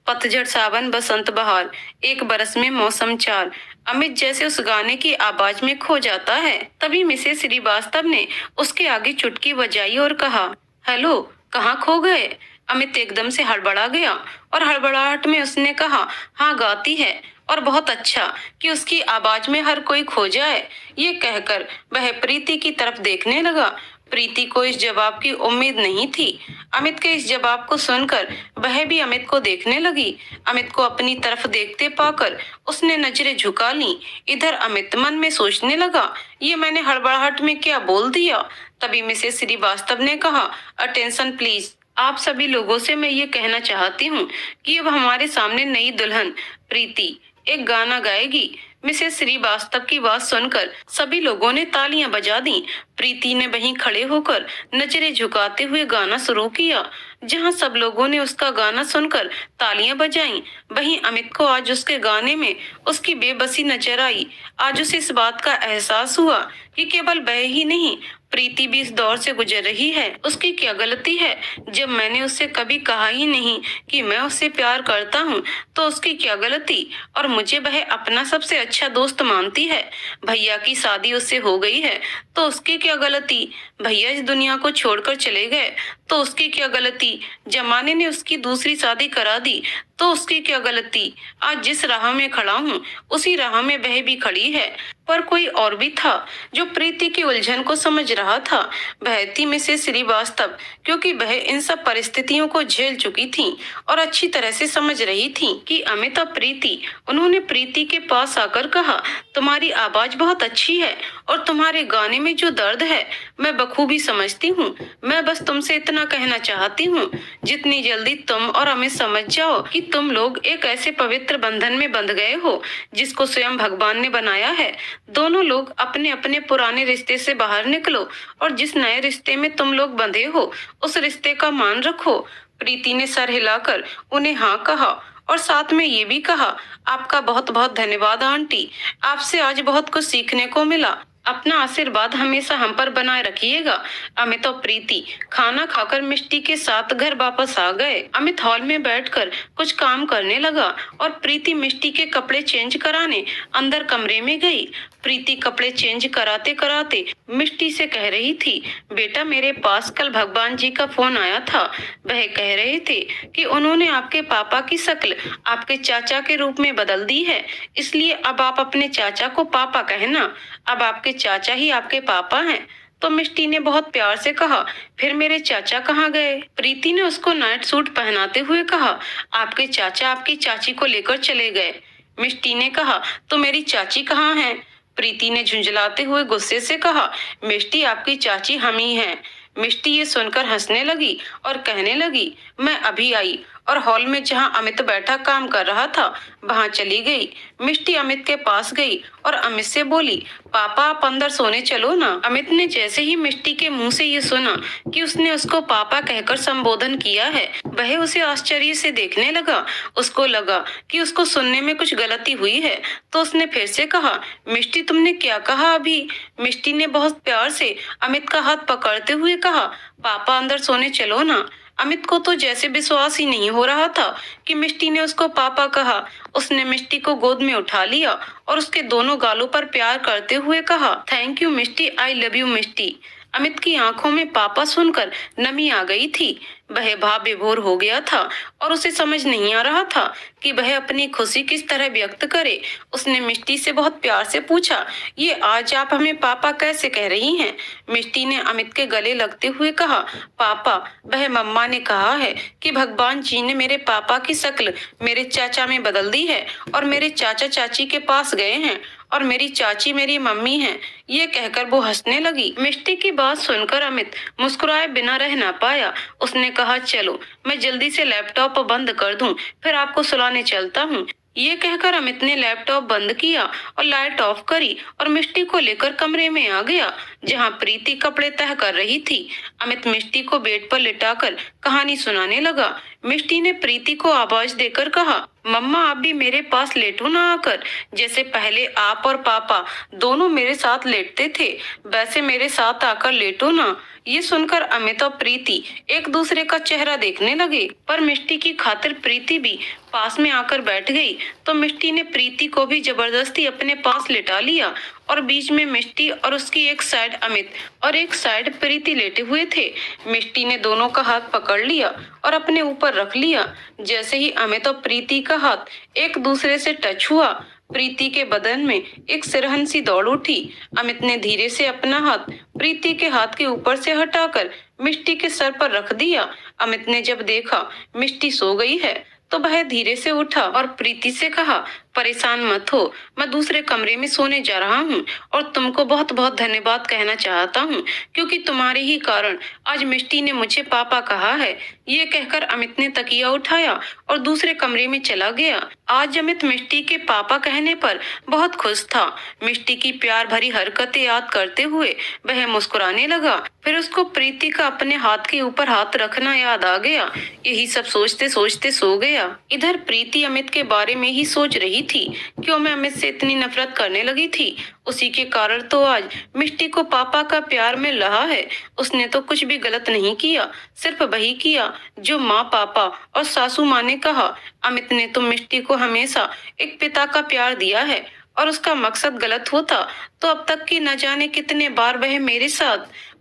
पतझड़ सावन बसंत बहार, एक बरस में मौसम चार। अमित जैसे उस गाने की आवाज में खो जाता है। तभी मिसेस श्रीवास्तव ने उसके आगे चुटकी बजाई और कहा, हेलो, कहाँ खो गए? अमित एकदम से हड़बड़ा गया और हड़बड़ाहट में उसने कहा, हाँ गाती है, और बहुत अच्छा कि उसकी आवाज में हर कोई खो जाए। ये कहकर वह प्रीति की तरफ देखने लगा। प्रीति को इस जवाब की उम्मीद नहीं थी। अमित के इस जवाब को सुनकर वह भी अमित को देखने लगी। अमित को अपनी तरफ देखते पाकर उसने नजरें झुका ली। इधर अमित मन में सोचने लगा, ये मैंने हड़बड़ाहट में क्या बोल दिया? तभी मिसेस श्रीवास्तव ने कहा, अटेंशन प्लीज। आप सभी लोगों से मैं ये कहना चाहती हूँ कि अब हमारे सामने नई दुल्हन प्रीति एक गाना गाएगी। मिसेस श्रीवास्तव की बात सुनकर सभी लोगों ने तालियां बजा दी। प्रीति ने वहीं खड़े होकर नजरें झुकाते हुए गाना शुरू किया। जहां सब लोगों ने उसका गाना सुनकर तालियां बजाईं, वहीं अमित को आज उसके गाने में उसकी बेबसी नजर आई। आज उसे इस बात का एहसास हुआ कि केवल वह ही नहीं, प्रीति भी इस दौर से गुजर रही है। उसकी क्या गलती है? जब मैंने उससे कभी कहा ही नहीं कि मैं उससे प्यार करता हूँ, तो उसकी क्या गलती? और मुझे वह अपना सबसे अच्छा दोस्त मानती है। भैया की शादी उससे हो गई है तो उसकी क्या गलती? भैया इस दुनिया को छोड़कर चले गए तो उसकी क्या गलती? जमाने ने उसकी दूसरी शादी करा दी तो उसकी क्या गलती? आज जिस राह में खड़ा हूँ उसी राह में वह भी खड़ी है। पर कोई और भी था जो प्रीति की उलझन को समझ रहा था। वह थी मिसेस श्रीवास्तव, क्योंकि वह इन सब परिस्थितियों को झेल चुकी थी और अच्छी तरह से समझ रही थी कि अमित और प्रीति। उन्होंने प्रीति के पास आकर कहा, तुम्हारी आवाज बहुत अच्छी है और तुम्हारे गाने में जो दर्द है मैं बखूबी समझती हूँ। मैं बस तुमसे इतना कहना चाहती हूँ, जितनी जल्दी तुम और अमित समझ जाओ कि तुम लोग एक ऐसे पवित्र बंधन में बंध गए हो जिसको स्वयं भगवान ने बनाया है। दोनों लोग अपने अपने पुराने रिश्ते से बाहर निकलो और जिस नए रिश्ते में तुम लोग बंधे हो उस रिश्ते का मान रखो। प्रीति ने सर हिलाकर उन्हें हाँ कहा और साथ में ये भी कहा, आपका बहुत बहुत धन्यवाद आंटी, आपसे आज बहुत कुछ सीखने को मिला। अपना आशीर्वाद हमेशा हम पर बनाए रखिएगा। अमित और प्रीति खाना खाकर मिष्टी के साथ घर वापस आ गए। अमित हॉल में बैठकर कुछ काम करने लगा और प्रीति मिष्टी के कपड़े चेंज कराने अंदर कमरे में गई। प्रीति कपड़े चेंज कराते कराते मिष्टी से कह रही थी, बेटा मेरे पास कल भगवान जी का फोन आया था। वह कह रहे थे कि उन्होंने आपके पापा की शक्ल आपके चाचा के रूप में बदल दी है, इसलिए अब आप अपने चाचा को पापा कहना। अब आपके चाचा ही आपके पापा हैं। तो मिष्टी ने बहुत प्यार से कहा, फिर मेरे चाचा कहाँ गए? प्रीति ने उसको नाइट सूट पहनाते हुए कहा, आपके चाचा आपकी चाची को लेकर चले गए। मिष्टी ने कहा, तो मेरी चाची कहाँ है? प्रीति ने झुंझलाते हुए गुस्से से कहा, मिष्टी आपकी चाची हम ही हैं। मिष्टी ये सुनकर हंसने लगी और कहने लगी, मैं अभी आई और हॉल में जहां अमित बैठा काम कर रहा था वहां चली गई। मिष्टी अमित के पास गई और अमित से बोली, पापा आप अंदर सोने चलो ना। अमित ने जैसे ही मिष्टी के मुंह से ये सुना कि उसने उसको पापा कहकर संबोधन किया है, वह उसे आश्चर्य से देखने लगा। उसको लगा कि उसको सुनने में कुछ गलती हुई है, तो उसने फिर से कहा, मिष्टी तुमने क्या कहा अभी? मिष्टी ने बहुत प्यार से अमित का हाथ पकड़ते हुए कहा, पापा अंदर सोने चलो ना। अमित को तो जैसे विश्वास ही नहीं हो रहा था कि मिष्टी ने उसको पापा कहा। उसने मिष्टी को गोद में उठा लिया और उसके दोनों गालों पर प्यार करते हुए कहा, thank you Mishti, I love you Mishti. Amit की आंखों में पापा सुनकर नमी आ गई थी। वह भाव विभोर हो गया था और उसे समझ नहीं आ रहा था कि वह अपनी खुशी किस तरह व्यक्त करे। उसने मिष्टी से बहुत प्यार से पूछा, ये आज आप हमें पापा कैसे कह रही हैं? मिष्टी ने अमित के गले लगते हुए कहा, पापा वह मम्मा ने कहा है कि भगवान जी ने मेरे पापा की शक्ल मेरे चाचा में बदल दी है और मेरे चाचा चाची के पास गए हैं और मेरी चाची मेरी मम्मी है। ये कहकर वो हंसने लगी। मिष्टी की बात सुनकर अमित मुस्कुराए बिना रह ना पाया। उसने कहा, चलो मैं जल्दी से लैपटॉप बंद कर दूं, फिर आपको सुलाने चलता हूँ। ये कहकर अमित ने लैपटॉप बंद किया और लाइट ऑफ करी और मिष्टी को लेकर कमरे में आ गया जहां प्रीति कपड़े तह कर रही थी। अमित मिष्टी को बेड पर लिटाकर कहानी सुनाने लगा। मिष्टी ने प्रीति को आवाज देकर कहा, मम्मा आप भी मेरे पास लेटो ना आकर, जैसे पहले आप और पापा दोनों मेरे साथ लेटते थे वैसे मेरे साथ आकर लेटो ना। ये सुनकर अमित और प्रीति एक दूसरे का चेहरा देखने लगे, पर मिष्टी की खातिर प्रीति भी पास में आकर बैठ गई। तो मिष्टी ने प्रीति को भी जबरदस्ती अपने पास लिटा लिया और बीच में मिष्टी और उसकी एक साइड अमित और एक साइड प्रीति लेटे हुए थे। मिष्टी ने दोनों का हाथ पकड़ लिया और अपने ऊपर रख लिया। जैसे ही अमित और प्रीति का हाथ एक दूसरे से टच हुआ, प्रीति के बदन में एक सिरहन सी दौड़ उठी। अमित ने धीरे से अपना हाथ प्रीति के हाथ के ऊपर से हटाकर मिष्टी के सर पर रख दिया। अमित ने जब देखा मिष्टी सो गई है तो वह धीरे से उठा और प्रीति से कहा, परेशान मत हो, मैं दूसरे कमरे में सोने जा रहा हूँ और तुमको बहुत बहुत धन्यवाद कहना चाहता हूँ क्योंकि तुम्हारे ही कारण आज मिष्टी ने मुझे पापा कहा है। ये कहकर अमित ने तकिया उठाया और दूसरे कमरे में चला गया। आज अमित मिष्टी के पापा कहने पर बहुत खुश था। मिष्टी की प्यार भरी हरकतें याद करते हुए वह मुस्कुराने लगा। फिर उसको प्रीति का अपने हाथ के ऊपर हाथ रखना याद आ गया। यही सब सोचते सोचते सो गया। इधर प्रीति अमित के बारे में ही सोच रही थी, क्यों मैं अमित से इतनी नफरत करने लगी थी। उसी के कारण तो आज मिष्टी को पापा का प्यार मिल रहा है। उसने तो कुछ भी गलत नहीं किया, सिर्फ वही किया जो माँ पापा और सासू माँ ने कहा। अमित ने तो मिष्टी को हमेशा एक पिता का प्यार दिया है और उसका मकसद गलत होता तो अब तक की न जाने कितने बार वह मेरे साथ,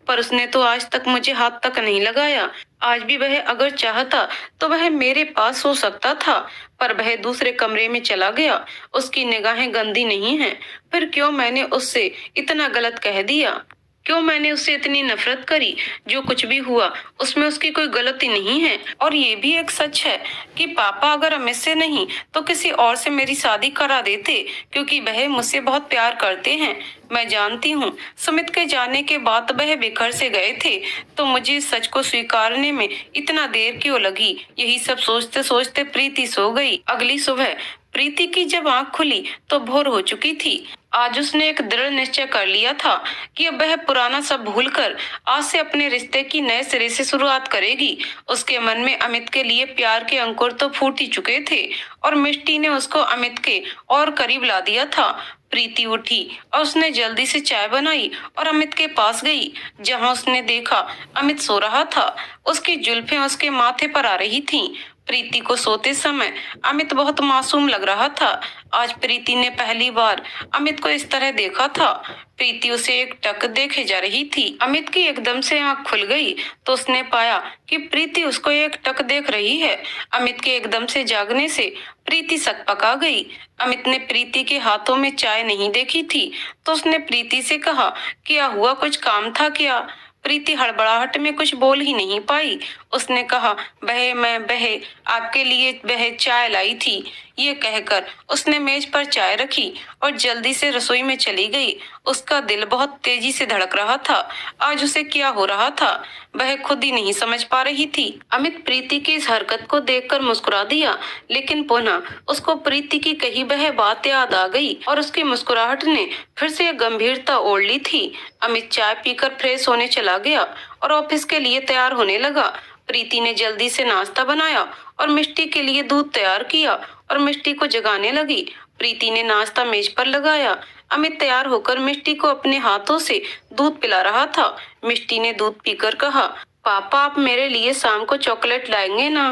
पर उसने तो आज तक मुझे हाथ तक नहीं लगाया। आज भी वह अगर चाहता तो वह मेरे पास सो सकता था, पर वह दूसरे कमरे में चला गया। उसकी निगाहें गंदी नहीं हैं, फिर क्यों मैंने उससे इतना गलत कह दिया? क्यों मैंने उससे इतनी नफरत करी? जो कुछ भी हुआ उसमें उसकी कोई गलती नहीं है। और ये भी एक सच है कि पापा अगर अमित से नहीं तो किसी और से मेरी शादी करा देते, क्योंकि वह मुझसे बहुत प्यार करते हैं। मैं जानती हूँ सुमित के जाने के बाद वह बिखर से गए थे, तो मुझे इस सच को स्वीकारने में इतना देर क्यों लगी? यही सब सोचते सोचते प्रीति सो गई। अगली सुबह प्रीति की जब आंख खुली तो भोर हो चुकी थी। आज उसने एक दृढ़ निश्चय कर लिया था कि अब वह पुराना सब भूलकर आज से अपने रिश्ते की नए सिरे से शुरुआत करेगी। उसके मन में अमित के लिए प्यार के अंकुर तो फूट ही चुके थे और मिष्टी ने उसको अमित के और करीब ला दिया था। प्रीति उठी और उसने जल्दी से चाय बनाई और अमित के पास गई, जहां उसने देखा अमित सो रहा था। उसकी जुल्फें उसके माथे पर आ रही थीं। प्रीति को सोते समय अमित बहुत मासूम लग रहा था। आज प्रीति ने पहली बार अमित को इस तरह देखा था। प्रीति उसे एक टक देखे जा रही थी। अमित की एकदम से आंख खुल गई तो उसने पाया कि प्रीति उसको एक टक देख रही है। अमित के एकदम से जागने से प्रीति सकपका गई। अमित ने प्रीति के हाथों में चाय नहीं देखी थी तो उसने प्रीति से कहा, क्या हुआ, कुछ काम था क्या? प्रीति हड़बड़ाहट में कुछ बोल ही नहीं पाई। उसने कहा, बहे आपके लिए बहे चाय लाई थी। ये कहकर उसने मेज पर चाय रखी और जल्दी से रसोई में चली गई। उसका दिल बहुत तेजी से धड़क रहा था। आज उसे क्या हो रहा था वह खुद ही नहीं समझ पा रही थी। अमित प्रीति की इस हरकत को देखकर मुस्कुरा दिया, लेकिन पुनः उसको प्रीति की कही वह बात याद आ गई और उसकी मुस्कुराहट ने फिर से गंभीरता ओढ़ ली थी। अमित चाय पीकर फ्रेश होने चला गया और ऑफिस के लिए तैयार होने लगा। प्रीति ने जल्दी से नाश्ता बनाया और मिष्टी के लिए दूध तैयार किया और मिष्टी को जगाने लगी। प्रीति ने नाश्ता मेज पर लगाया। अमित तैयार होकर मिष्टी को अपने हाथों से दूध पिला रहा था। मिष्टी ने दूध पीकर कहा, पापा आप मेरे लिए शाम को चॉकलेट लाएंगे ना?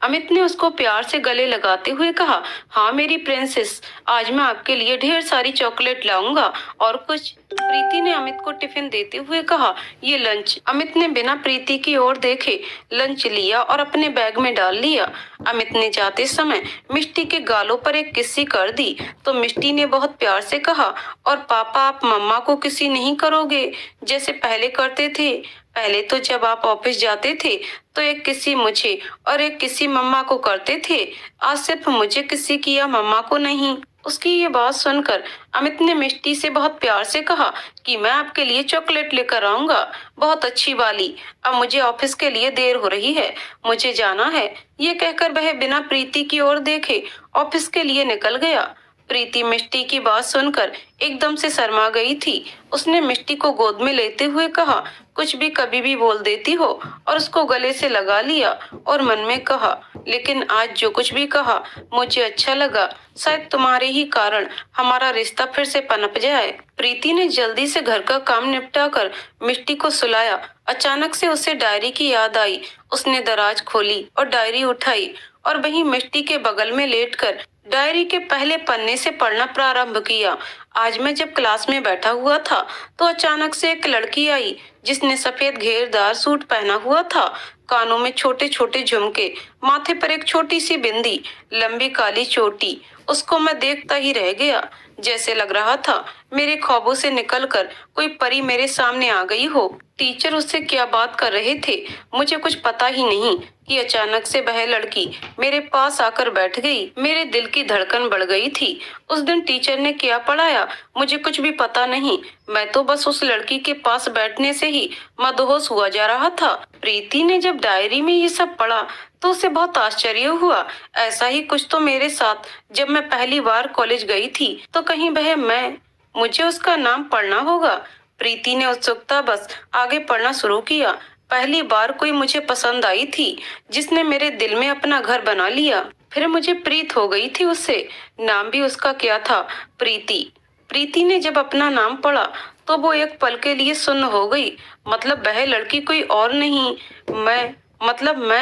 अमित ने उसको प्यार से गले लगाते हुए कहा, हाँ मेरी प्रिंसेस, आज मैं आपके लिए ढेर सारी चॉकलेट लाऊंगा। और कुछ? प्रीति ने अमित को टिफिन देते हुए कहा, ये लंच। अमित ने बिना प्रीति की ओर देखे लंच लिया और अपने बैग में डाल लिया। अमित ने जाते समय मिष्टी के गालों पर एक किस्सी कर दी तो मिष्टी ने बहुत प्यार से कहा, और पापा आप मम्मा को किसी नहीं करोगे जैसे पहले करते थे? पहले तो जब आप ऑफिस जाते थे तो एक किसी मुझे और एक किसी मम्मा को करते थे, आज सिर्फ मुझे किसी किया, मम्मा को नहीं। उसकी ये बात सुनकर अमित ने मिष्टी से बहुत प्यार से कहा कि मैं आपके लिए चॉकलेट लेकर आऊंगा, बहुत अच्छी वाली। अब मुझे ऑफिस के लिए देर हो रही है, मुझे जाना है। ये कहकर वह बिना प्रीति की ओर देखे ऑफिस के लिए निकल गया। प्रीति मिष्टी की बात सुनकर एकदम से शर्मा गई थी। उसने मिष्टी को गोद में लेते हुए कहा, कुछ भी कभी भी बोल देती हो, और उसको गले से लगा लिया और मन में कहा, लेकिन आज जो कुछ भी कहा मुझे अच्छा लगा, शायद तुम्हारे ही कारण हमारा रिश्ता फिर से पनप जाए। प्रीति ने जल्दी से घर का काम निपटा कर मिष्टी को सुलाया। अचानक से उसे डायरी की याद आई। उसने दराज खोली और डायरी उठाई और वहीं मिष्टी के बगल में लेटकर डायरी के पहले पन्ने से पढ़ना प्रारंभ किया। आज मैं जब क्लास में बैठा हुआ था तो अचानक से एक लड़की आई जिसने सफेद घेरदार सूट पहना हुआ था, कानों में छोटे छोटे झुमके, माथे पर एक छोटी सी बिंदी, लंबी काली चोटी। उसको मैं देखता ही रह गया। जैसे लग रहा था मेरे ख्वाबों से निकलकर कोई परी मेरे सामने आ गई हो। टीचर उससे क्या बात कर रहे थे मुझे कुछ पता ही नहीं कि अचानक से वह लड़की मेरे पास आकर बैठ गई। मेरे दिल की धड़कन बढ़ गई थी। उस दिन टीचर ने क्या पढ़ाया मुझे कुछ भी पता नहीं। मैं तो बस उस लड़की के पास बैठने से ही मदहोश हुआ जा रहा था। प्रीति ने जब डायरी में ये सब पढ़ा तो उसे बहुत आश्चर्य हुआ। ऐसा ही कुछ तो मेरे साथ जब मैं पहली बार कॉलेज गई थी तो कहीं वह मैं, मुझे उसका नाम पढ़ना होगा। प्रीति ने उत्सुकता बस आगे पढ़ना शुरू किया। पहली बार कोई मुझे पसंद आई थी जिसने मेरे दिल में अपना घर बना लिया। फिर मुझे प्रीत हो गई थी उससे। नाम भी उसका क्या था? प्रीति। प्रीति ने जब अपना नाम पढ़ा तो वो एक पल के लिए सुन्न हो गई। मतलब वह लड़की कोई और नहीं, मैं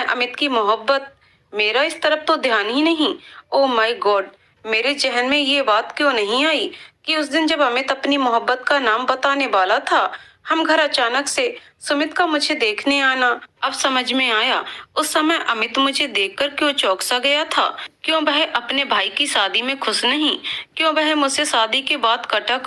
अमित की मोहब्बत। मेरा इस तरफ तो ध्यान ही नहीं। ओ माय गॉड, मेरे जहन में ये बात क्यों नहीं आई कि उस दिन जब अमित अपनी मोहब्बत का नाम बताने वाला था, हम घर अचानक से सुमित का मुझे देखने आना। अब समझ में आया उस समय अमित मुझे देखकर क्यों चौंक गया था। क्यों वह अपने भाई की शादी में खुश नहीं? क्यों वह मुझसे शादी के बाद कटा?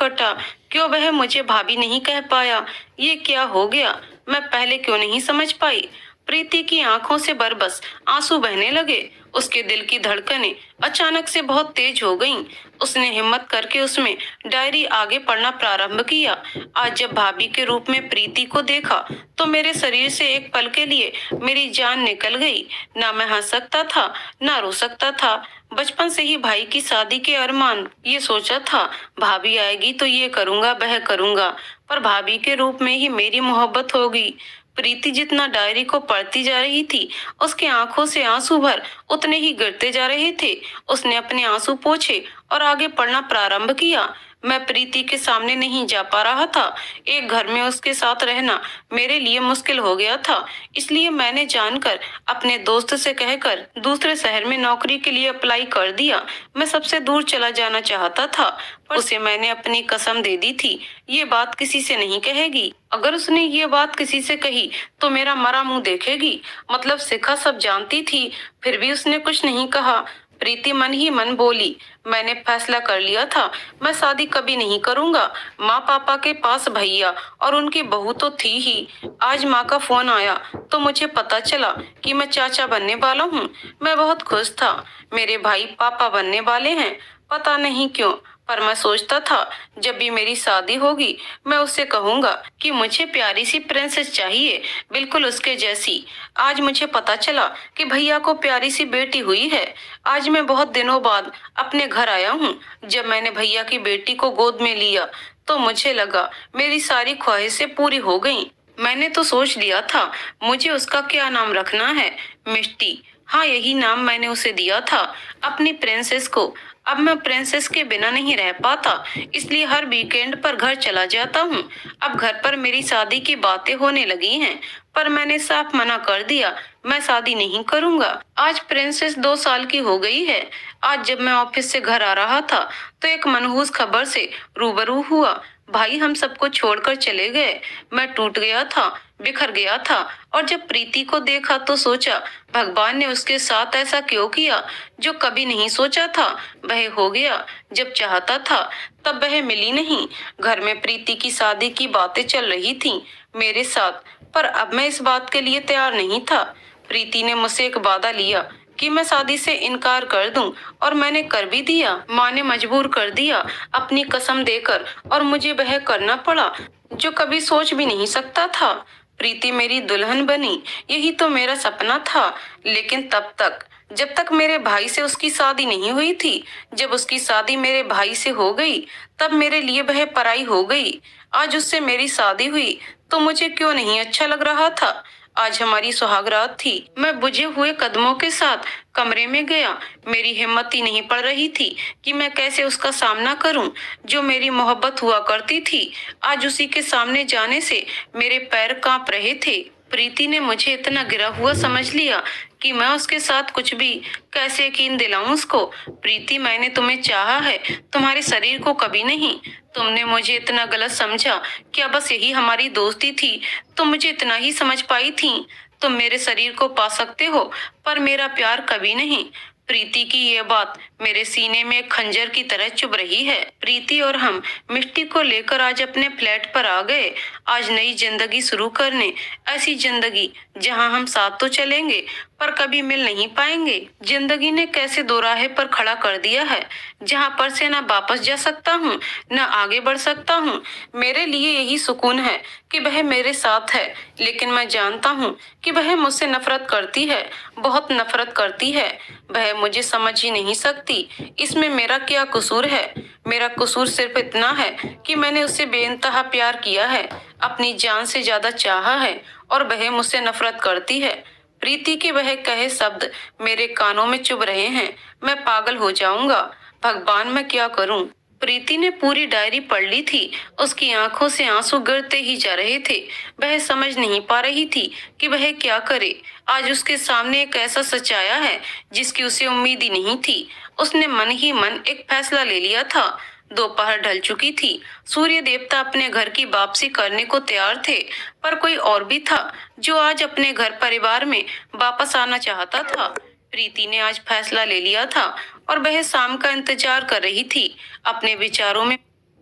क्यों वह मुझे भाभी नहीं कह पाया? ये क्या हो गया? मैं पहले क्यों नहीं समझ पाई? प्रीति की आंखों से बरबस आंसू बहने लगे। उसके दिल की धड़कनें अचानक से बहुत तेज हो गईं। उसने हिम्मत करके उसमें डायरी आगे पढ़ना प्रारंभ किया। आज जब भाभी के रूप में प्रीति को देखा तो मेरे शरीर से एक पल के लिए मेरी जान निकल गई। ना मैं हंस सकता था, ना रो सकता था। बचपन से ही भाई की शादी के अरमान ये सोचा था, भाभी आएगी तो ये करूंगा, वह करूंगा। पर भाभी के रूप में ही मेरी मोहब्बत हो गई। प्रीति जितना डायरी को पढ़ती जा रही थी, उसकी आंखों से आंसू भर उतने ही गिरते जा रहे थे। उसने अपने आंसू पोंछे और आगे पढ़ना प्रारंभ किया। मैं प्रीति के सामने नहीं जा पा रहा था। एक घर में उसके साथ रहना मेरे लिए मुश्किल हो गया था। इसलिए मैंने जानकर अपने दोस्त से कहकर दूसरे शहर में नौकरी के लिए अप्लाई कर दिया। मैं सबसे दूर चला जाना चाहता था, पर उसे मैंने अपनी कसम दे दी थी, ये बात किसी से नहीं कहेगी। अगर उसने ये बात किसी से कही तो मेरा मरा मुंह देखेगी। मतलब शिखा सब जानती थी, फिर भी उसने कुछ नहीं कहा। प्रीति मन ही मन बोली, मैंने फैसला कर लिया था, मैं शादी कभी नहीं करूंगा। माँ पापा के पास भैया और उनकी बहू तो थी ही। आज माँ का फोन आया तो मुझे पता चला कि मैं चाचा बनने वाला हूँ। मैं बहुत खुश था। मेरे भाई पापा बनने वाले हैं। पता नहीं क्यों, पर मैं सोचता था जब भी मेरी शादी होगी मैं उससे कहूंगा कि मुझे प्यारी सी प्रिंसेस चाहिए, बिल्कुल उसके जैसी। आज मुझे पता चला कि भैया को प्यारी सी बेटी हुई है। आज मैं बहुत दिनों बाद अपने घर आया हूँ। जब मैंने भैया की बेटी को गोद में लिया तो मुझे लगा मेरी सारी ख्वाहिशें पूरी हो गईं। मैंने तो सोच लिया था मुझे उसका क्या नाम रखना है, मिष्टी। हाँ, यही नाम मैंने उसे दिया था, अपनी प्रिंसेस को। अब मैं प्रिंसेस के बिना नहीं रह पाता, इसलिए हर वीकेंड पर घर चला जाता हूँ। अब घर पर मेरी शादी की बातें होने लगी हैं, पर मैंने साफ मना कर दिया, मैं शादी नहीं करूंगा। आज प्रिंसेस 2 साल की हो गई है। आज जब मैं ऑफिस से घर आ रहा था तो एक मनहूस खबर से रूबरू हुआ। भाई हम सबको छोड़कर चले गए। मैं टूट गया था, बिखर गया था। और जब प्रीति को देखा तो सोचा, भगवान ने उसके साथ ऐसा क्यों किया जो कभी नहीं सोचा था। वह हो गया जब चाहता था, तब वह मिली नहीं। घर में प्रीति की शादी की बातें चल रही थीं मेरे साथ, पर अब मैं इस बात के लिए तैयार नहीं था। प्रीति ने मुझसे एक वादा लिया कि मैं शादी से इनकार कर दूं, और मैंने कर भी दिया। माँ ने मजबूर कर दिया अपनी कसम देकर, और मुझे वह करना पड़ा जो कभी सोच भी नहीं सकता था। प्रीति मेरी दुल्हन बनी, यही तो मेरा सपना था। लेकिन तब तक, जब तक मेरे भाई से उसकी शादी नहीं हुई थी। जब उसकी शादी मेरे भाई से हो गई, तब मेरे लिए वह पराई हो गई। आज उससे मेरी शादी हुई तो मुझे क्यों नहीं अच्छा लग रहा था। आज हमारी सुहागरात थी। मैं बुझे हुए कदमों के साथ कमरे में गया। मेरी हिम्मत ही नहीं पड़ रही थी कि मैं कैसे उसका सामना करूं। जो मेरी मोहब्बत हुआ करती थी, आज उसी के सामने जाने से मेरे पैर कांप रहे थे। प्रीति ने मुझे इतना गिरा हुआ समझ लिया कि मैं उसके साथ कुछ भी कैसे यकीन दिलाऊं उसको। प्रीति, मैंने तुम्हें चाहा है, तुम्हारे शरीर को कभी नहीं। तुमने मुझे इतना गलत समझा, क्या बस यही हमारी दोस्ती थी? तुम मुझे इतना ही समझ पाई थी। तुम मेरे शरीर को पा सकते हो, पर मेरा प्यार कभी नहीं। प्रीति की ये बात मेरे सीने में एक खंजर की तरह चुभ रही है। प्रीति और हम मिष्टी को लेकर आज अपने फ्लैट पर आ गए। आज नई जिंदगी शुरू करने, ऐसी जिंदगी जहां हम साथ तो चलेंगे पर कभी मिल नहीं पाएंगे। जिंदगी ने कैसे दो राहे पर खड़ा कर दिया है, जहां पर से ना वापस जा सकता हूँ, ना आगे बढ़ सकता हूँ। मेरे लिए यही सुकून है कि वह मेरे साथ है, लेकिन मैं जानता हूँ कि वह मुझसे नफरत करती है, बहुत नफरत करती है। वह मुझे समझ ही नहीं सकती। इसमें मेरा क्या कसूर है? मेरा कसूर सिर्फ इतना है कि मैंने उससे बेइंतहा प्यार किया है, अपनी जान से ज्यादा चाहा है, और वह मुझसे नफरत करती है। प्रीति के वह कहे शब्द मेरे कानों में चुभ रहे हैं। मैं पागल हो जाऊंगा। भगवान, मैं क्या करूं? प्रीति ने पूरी डायरी पढ़ ली थी। उसकी आंखों से आंसू गिरते ही जा रहे थे। वह समझ नहीं पा रही थी कि वह क्या करे। आज उसके सामने एक ऐसा सच आया है जिसकी उसे उम्मीद ही नहीं थी। उसने मन ही मन एक फैसला ले लिया था। दोपहर ढल चुकी थी। सूर्य देवता अपने घर की वापसी करने को तैयार थे, पर कोई और भी था जो आज अपने घर परिवार में वापस आना चाहता था। प्रीति ने आज फैसला ले लिया था और वह शाम का इंतजार कर रही थी। अपने विचारों में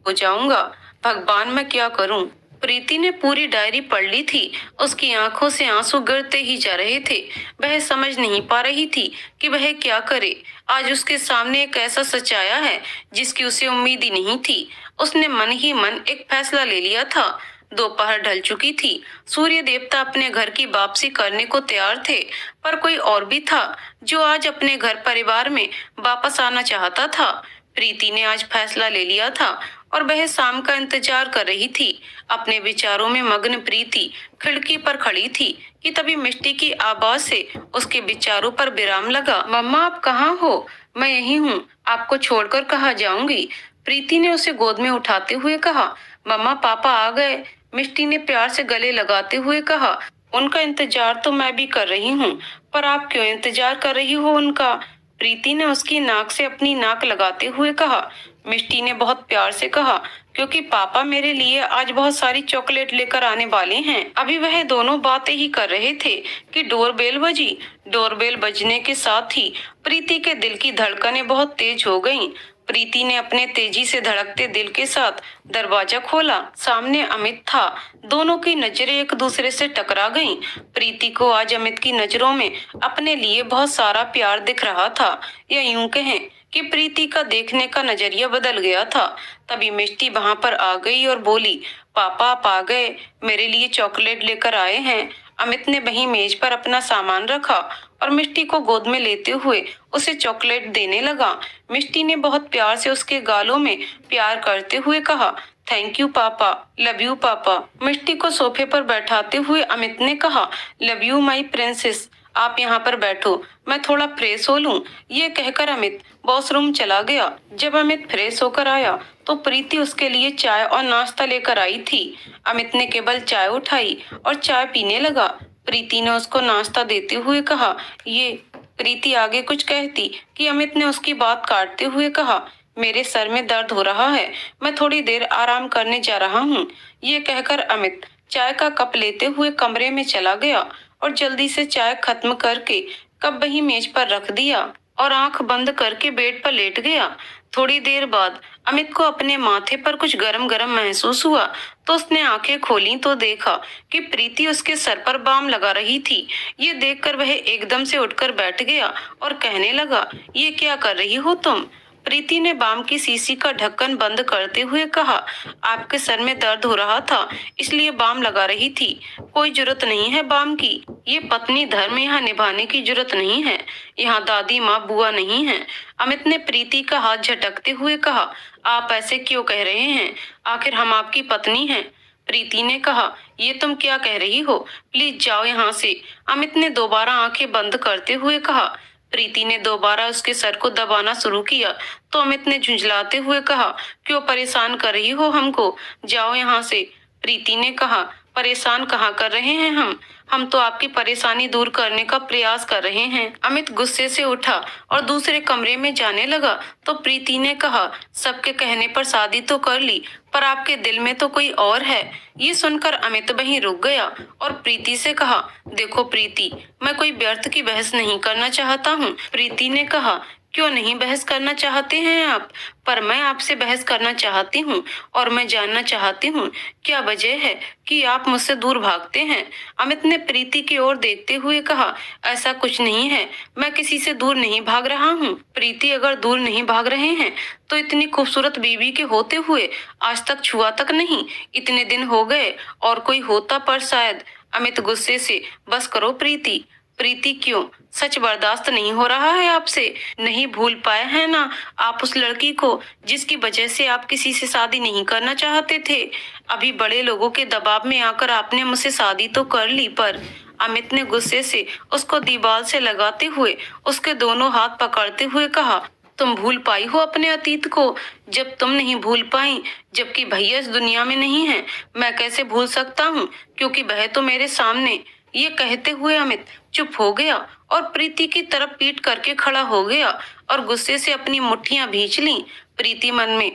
हो जाऊंगा। भगवान, मैं क्या करूं? प्रीति ने पूरी डायरी पढ़ ली थी। उसकी आंखों से आंसू गिरते ही जा रहे थे। वह समझ नहीं पा रही थी कि वह क्या करे। आज उसके सामने एक ऐसा सच आया है जिसकी उसे उम्मीद ही नहीं थी। उसने मन ही मन एक फैसला ले लिया था। दोपहर ढल चुकी थी। सूर्य देवता अपने घर की वापसी करने को तैयार थे, पर कोई और भी था जो आज अपने घर परिवार में वापस आना चाहता था। प्रीति ने आज फैसला ले लिया था और वह शाम का इंतजार कर रही थी। अपने विचारों में मग्न प्रीति खिड़की पर खड़ी थी कि तभी मिष्टी की आवाज से उसके विचारों पर विराम लगा। मम्मा, आप कहाँ हो? मैं यहीं हूँ। आपको छोड़कर कहाँ जाऊंगी? प्रीति ने उसे गोद में उठाते हुए कहा। मम्मा, पापा आ गए। मिष्टी ने प्यार से गले लगाते हुए कहा। उनका इंतजार तो मैं भी कर रही हूँ, पर आप क्यों इंतजार कर रही हो उनका? प्रीति ने उसकी नाक से अपनी नाक लगाते हुए कहा। मिष्टी ने बहुत प्यार से कहा, क्योंकि पापा मेरे लिए आज बहुत सारी चॉकलेट लेकर आने वाले हैं। अभी वह दोनों बातें ही कर रहे थे कि डोरबेल बजी। डोरबेल बजने के साथ ही प्रीति के दिल की धड़कनें बहुत तेज हो गईं। प्रीति ने अपने तेजी से धड़कते दिल के साथ दरवाजा खोला। सामने अमित था। दोनों की नजरें एक दूसरे से टकरा गईं। प्रीति को आज अमित की नजरों में अपने लिए बहुत सारा प्यार दिख रहा था, या यूं कहें कि प्रीति का देखने का नजरिया बदल गया था। तभी मिष्टी वहां पर आ गई और बोली, पापा आप आ गए, मेरे लिए चॉकलेट लेकर आए हैं। अमित ने वहीं मेज पर अपना सामान रखा और मिष्टी को गोद में लेते हुए उसे चॉकलेट देने लगा। मिष्टी ने बहुत प्यार से उसके गालों में प्यार करते हुए कहा, थैंक यू पापा, लव यू पापा। मिष्टी को सोफे पर बैठाते हुए अमित ने कहा, लव यू माई प्रिंसेस, आप यहाँ पर बैठो, मैं थोड़ा फ्रेश हो लूं। ये कहकर अमित वॉशरूम चला गया। जब अमित फ्रेश होकर आया तो प्रीति उसके लिए चाय और नाश्ता लेकर आई थी। अमित ने केवल चाय उठाई और चाय पीने लगा। प्रीति ने उसको नाश्ता देते हुए कहा, ये। प्रीति आगे कुछ कहती कि अमित ने उसकी बात काटते हुए कहा, मेरे सर में दर्द हो रहा है, मैं थोड़ी देर आराम करने जा रहा हूँ। ये कहकर अमित चाय का कप लेते हुए कमरे में चला गया और जल्दी से चाय खत्म करके कप वही मेज पर रख दिया और आंख बंद करके बेड पर लेट गया। थोड़ी देर बाद अमित को अपने माथे पर कुछ गरम गरम महसूस हुआ, तो उसने आंखें खोली तो देखा कि प्रीति उसके सर पर बाम लगा रही थी। ये देखकर वह एकदम से उठकर बैठ गया और कहने लगा, ये क्या कर रही हो तुम? प्रीति ने बाम की शीशी का ढक्कन बंद करते हुए कहा, आपके सर में दर्द हो रहा था इसलिए बाम लगा रही थी। कोई जरूरत नहीं है बाम की। ये पत्नी धर्म यहाँ निभाने की जरूरत नहीं है। यहाँ दादी माँ बुआ नहीं है। अमित ने प्रीति का हाथ झटकते हुए कहा, आप ऐसे क्यों कह रहे हैं? आखिर हम आपकी पत्नी हैं। प्रीति ने कहा, ये तुम क्या कह रही हो? प्लीज जाओ यहाँ से। अमित ने दोबारा आंखें बंद करते हुए कहा। प्रीति ने दोबारा उसके सर को दबाना शुरू किया तो अमित ने झुंझलाते हुए कहा, क्यों परेशान कर रही हो हमको? जाओ यहाँ से। प्रीति ने कहा, परेशान कहाँ कर रहे हैं हम तो आपकी परेशानी दूर करने का प्रयास कर रहे हैं। अमित गुस्से से उठा और दूसरे कमरे में जाने लगा तो प्रीति ने कहा, सबके कहने पर शादी तो कर ली, पर आपके दिल में तो कोई और है। ये सुनकर अमित वहीं रुक गया और प्रीति से कहा, देखो प्रीति, मैं कोई व्यर्थ की बहस नहीं करना चाहता हूँ। प्रीति ने कहा, क्यों नहीं बहस करना चाहते हैं आप? पर मैं आपसे बहस करना चाहती हूँ और मैं जानना चाहती हूँ क्या वजह है कि आप मुझसे दूर भागते हैं। अमित ने प्रीति की ओर देखते हुए कहा, ऐसा कुछ नहीं है, मैं किसी से दूर नहीं भाग रहा हूँ। प्रीति, अगर दूर नहीं भाग रहे हैं तो इतनी खूबसूरत बीवी के होते हुए आज तक छुआ तक नहीं। इतने दिन हो गए और कोई होता पर शायद। अमित गुस्से से, बस करो प्रीति। प्रीति, क्यों? सच बर्दाश्त नहीं हो रहा है आपसे? नहीं भूल पाए हैं ना आप उस लड़की को जिसकी वजह से आप किसी से शादी नहीं करना चाहते थे? अभी बड़े लोगों के दबाव में आकर आपने मुझसे शादी तो कर ली, पर। अमित ने गुस्से से उसको दीवार से लगाते हुए उसके दोनों हाथ पकड़ते हुए कहा, तुम भूल पाई हो अपने अतीत को? जब तुम नहीं भूल पाई, जबकि भैया इस दुनिया में नहीं है, मैं कैसे भूल सकता हूँ, क्योंकि वह तो मेरे सामने। ये कहते हुए अमित चुप हो गया और प्रीति की तरफ पीठ करके खड़ा हो गया और गुस्से से अपनी मुट्ठियां भींच लीं। प्रीति मन में,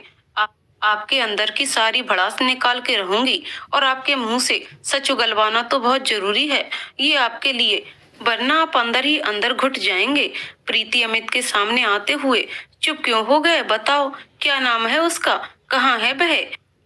आपके अंदर की सारी भड़ास निकाल के रहूंगी और आपके मुंह से सच उगलवाना तो बहुत जरूरी है ये आपके लिए, वरना आप अंदर ही अंदर घुट जाएंगे। प्रीति अमित के सामने आते हुए, चुप क्यों हो गए? बताओ, क्या नाम है उसका? कहाँ है वह?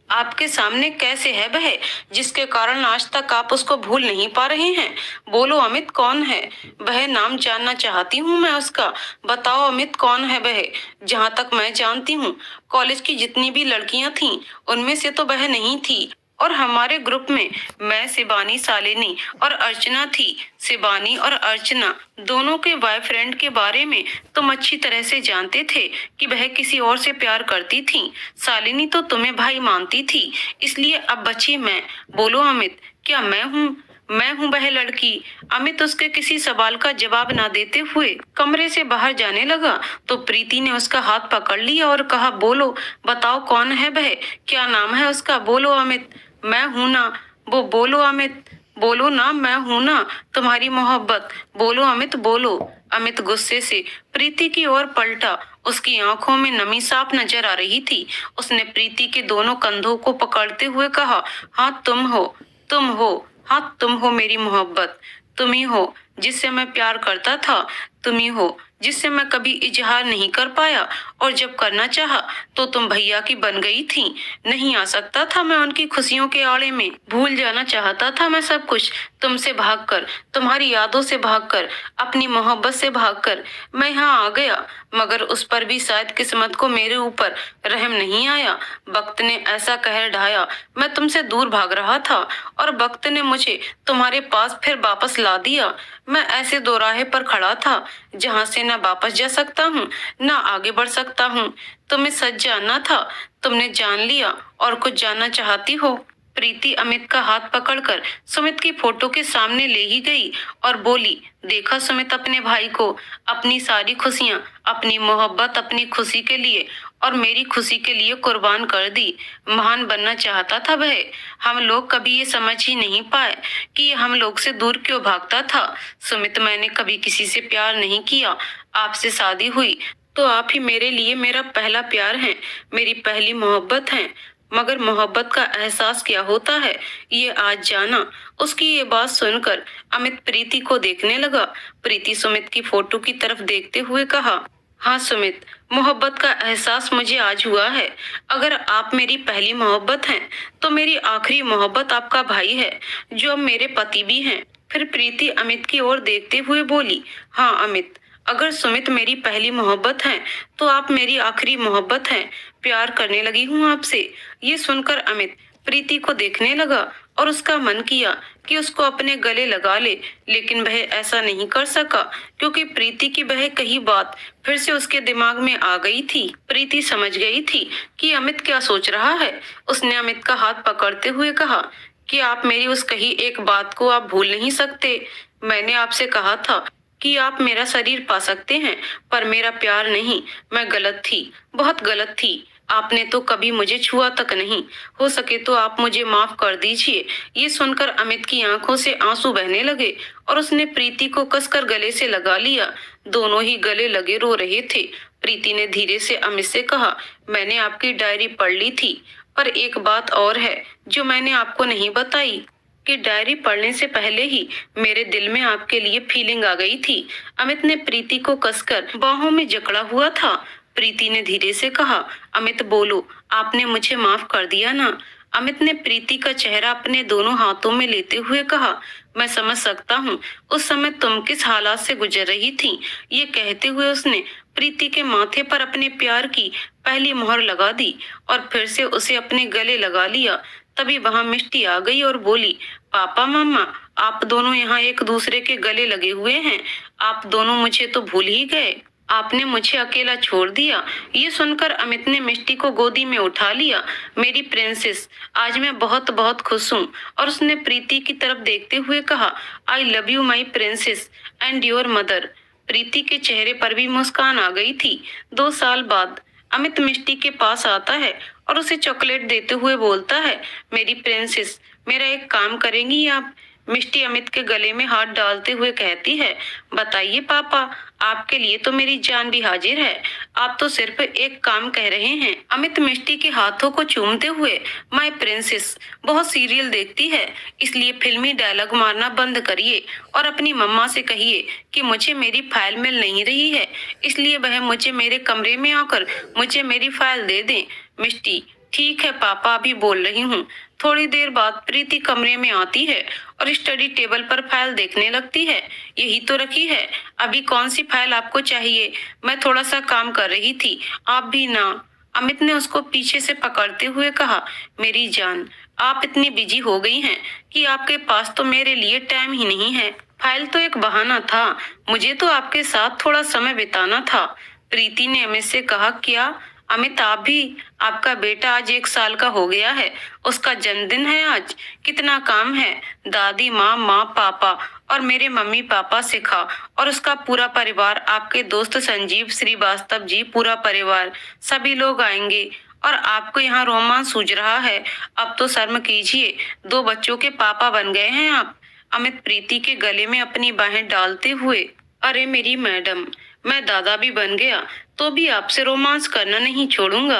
आपके सामने कैसे है वह, जिसके कारण आज तक आप उसको भूल नहीं पा रहे हैं? बोलो अमित, कौन है वह? नाम जानना चाहती हूँ मैं उसका। बताओ अमित, कौन है वह? जहाँ तक मैं जानती हूँ, कॉलेज की जितनी भी लड़कियां थीं, उनमें से तो वह नहीं थी। और हमारे ग्रुप में मैं, शिवानी, शालिनी और अर्चना थी। शिवानी और अर्चना दोनों के बॉयफ्रेंड के बारे में तुम अच्छी तरह से जानते थे कि वह किसी और से प्यार करती थी। शालिनी तो तुम्हें भाई मानती थी, इसलिए अब बची मैं। बोलो अमित, क्या मैं हूँ वह लड़की? अमित उसके किसी सवाल का जवाब ना देते हुए कमरे से बाहर जाने लगा तो प्रीति ने उसका हाथ पकड़ लिया और कहा, बोलो, बताओ कौन है वह? क्या नाम है उसका? बोलो अमित। मैं हूं ना वो। बोलो अमित, बोलो ना, मैं हूं ना तुम्हारी मोहब्बत। बोलो अमित, बोलो। अमित गुस्से से प्रीति की ओर पलटा। उसकी आंखों में नमी साफ नजर आ रही थी। उसने प्रीति के दोनों कंधों को पकड़ते हुए कहा, हाँ तुम हो, तुम हो, हाँ तुम हो मेरी मोहब्बत। तुम ही हो जिससे मैं प्यार करता था। तुम ही हो जिससे मैं कभी इजहार नहीं कर पाया, और जब करना चाहा तो तुम भैया की बन गई थी। नहीं आ सकता था मैं उनकी खुशियों के आड़े में। भूल जाना चाहता था मैं सब कुछ, तुमसे भागकर, तुम्हारी यादों से भागकर, अपनी मोहब्बत से भागकर मैं यहाँ आ गया। मगर उस पर भी शायद किस्मत को मेरे ऊपर रहम नहीं आया। वक्त ने ऐसा कहर ढाया, मैं तुमसे दूर भाग रहा था और वक्त ने मुझे तुम्हारे पास फिर वापस ला दिया। मैं ऐसे दोराहे पर खड़ा था जहाँ से न वापस जा सकता हूँ, न आगे बढ़ सकता हूँ। तुम्हें सच जानना था, तुमने जान लिया। और कुछ जानना चाहती हो? प्रीति अमित का हाथ पकड़कर सुमित की फोटो के सामने ले ही गई और बोली, देखा सुमित, अपने भाई को अपनी सारी खुशियां, अपनी मोहब्बत, अपनी खुशी के लिए और मेरी खुशी के लिए कुर्बान कर दी। महान बनना चाहता था वह। हम लोग कभी ये समझ ही नहीं पाए कि ये हम लोग से दूर क्यों भागता था। सुमित, मैंने कभी किसी से प्यार नहीं किया। आपसे शादी हुई तो आप ही मेरे लिए मेरा पहला प्यार हैं, मेरी पहली मोहब्बत हैं। मगर मोहब्बत का एहसास क्या होता है, ये आज जाना। उसकी ये बात सुनकर अमित प्रीति को देखने लगा। प्रीति सुमित की फोटो की तरफ देखते हुए कहा, हाँ सुमित, मोहब्बत का एहसास मुझे आज हुआ है। अगर आप मेरी पहली मोहब्बत हैं, तो मेरी आखिरी मोहब्बत आपका भाई है, जो अब मेरे पति भी हैं। फिर प्रीति अमित की ओर देखते हुए बोली, हाँ अमित, अगर सुमित मेरी पहली मोहब्बत है, तो आप मेरी आखिरी मोहब्बत हैं। प्यार करने लगी हूँ आपसे। ये सुनकर अमित प्रीति को देखने लगा और उसका मन किया कि उसको अपने गले लगा ले, लेकिन वह ऐसा नहीं कर सका क्योंकि प्रीति की वह कही बात फिर से उसके दिमाग में आ गई थी। प्रीति समझ गई थी कि अमित क्या सोच रहा है। उसने अमित का हाथ पकड़ते हुए कहा कि आप मेरी उस कही एक बात को आप भूल नहीं सकते। मैंने आपसे कहा था कि आप मेरा शरीर पा सकते हैं, पर मेरा प्यार नहीं। मैं गलत थी, बहुत गलत थी। आपने तो कभी मुझे छुआ तक नहीं। हो सके तो आप मुझे माफ कर दीजिए। ये सुनकर अमित की आंखों से आंसू बहने लगे और उसने प्रीति को कसकर गले से लगा लिया। दोनों ही गले लगे रो रहे थे। प्रीति ने धीरे से अमित से कहा, मैंने आपकी डायरी पढ़ ली थी, पर एक बात और है जो मैंने आपको नहीं बताई कि डायरी पढ़ने से पहले ही मेरे दिल में आपके लिए फीलिंग आ गई थी। अमित ने प्रीति को कसकर बाहों में जकड़ा हुआ था। प्रीति ने धीरे से कहा, अमित बोलो, आपने मुझे माफ कर दिया ना? अमित ने प्रीति का चेहरा अपने दोनों हाथों में लेते हुए कहा, मैं समझ सकता हूँ उस समय तुम किस हालात से गुजर रही थी। ये कहते हुए उसने प्रीति के माथे पर अपने प्यार की पहली मोहर लगा दी और फिर से उसे अपने गले लगा लिया। तभी वहां मिष्टी आ गई और बोली, पापा मामा, आप दोनों यहाँ एक दूसरे के गले लगे हुए हैं। आप दोनों मुझे तो भूल ही गए। आपने मुझे अकेला छोड़ दिया। ये सुनकर अमित ने मिष्टी को गोदी में उठा लिया। मेरी प्रिंसेस, आज मैं बहुत बहुत खुश हूँ। और उसने प्रीति की तरफ देखते हुए कहा, I love you my princess and your mother. Preeti के चेहरे पर भी मुस्कान आ गई थी। 2 साल बाद अमित मिष्टी के पास आता है और उसे चॉकलेट देते हुए बोलता है, मेरी प्रिंसेस, मेरा एक काम करेंगी आप? मिष्टी अमित के गले में हाथ डालते हुए कहती है, बताइए पापा, आपके लिए तो मेरी जान भी हाजिर है। आप तो सिर्फ एक काम कह रहे हैं। अमित मिष्टी के हाथों को चूमते हुए, माय प्रिंसेस बहुत सीरियल देखती है, इसलिए फिल्मी डायलॉग मारना बंद करिए और अपनी मम्मा से कहिए कि मुझे मेरी फाइल मिल नहीं रही है, इसलिए वह मुझे मेरे कमरे में आकर मुझे मेरी फाइल दे दें। मिष्टी, ठीक है पापा, अभी बोल रही हूँ। थोड़ी देर बाद प्रीति कमरे में आती है और स्टडी टेबल पर फाइल देखने लगती है। यही तो रखी है। अभी कौन सी फाइल आपको चाहिए? मैं थोड़ा सा काम कर रही थी, आप भी ना। अमित ने उसको पीछे से पकड़ते हुए कहा, मेरी जान, आप इतनी बिजी हो गई हैं कि आपके पास तो मेरे लिए टाइम ही नहीं है। फाइल तो एक बहाना था, मुझे तो आपके साथ थोड़ा समय बिताना था। प्रीति ने अमित से कहा, क्या अमित आप भी? आपका बेटा आज 1 साल का हो गया है, उसका जन्मदिन है आज। कितना काम है, दादी माँ पापा और मेरे मम्मी पापा सिखा और उसका पूरा परिवार, आपके दोस्त संजीव श्रीवास्तव जी, पूरा परिवार, सभी लोग आएंगे और आपको यहाँ रोमांस सूझ रहा है। अब तो शर्म कीजिए, 2 बच्चों के पापा बन गए हैं आप। अमित प्रीति के गले में अपनी बाहें डालते हुए, अरे मेरी मैडम, मैं दादा भी बन गया तो भी आपसे रोमांस करना नहीं छोड़ूंगा।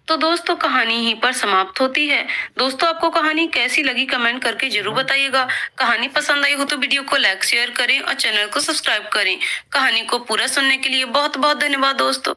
तो दोस्तों, कहानी यहीं पर समाप्त होती है। दोस्तों, आपको कहानी कैसी लगी कमेंट करके जरूर बताइएगा। कहानी पसंद आई हो तो वीडियो को लाइक शेयर करें और चैनल को सब्सक्राइब करें। कहानी को पूरा सुनने के लिए बहुत बहुत धन्यवाद दोस्तों।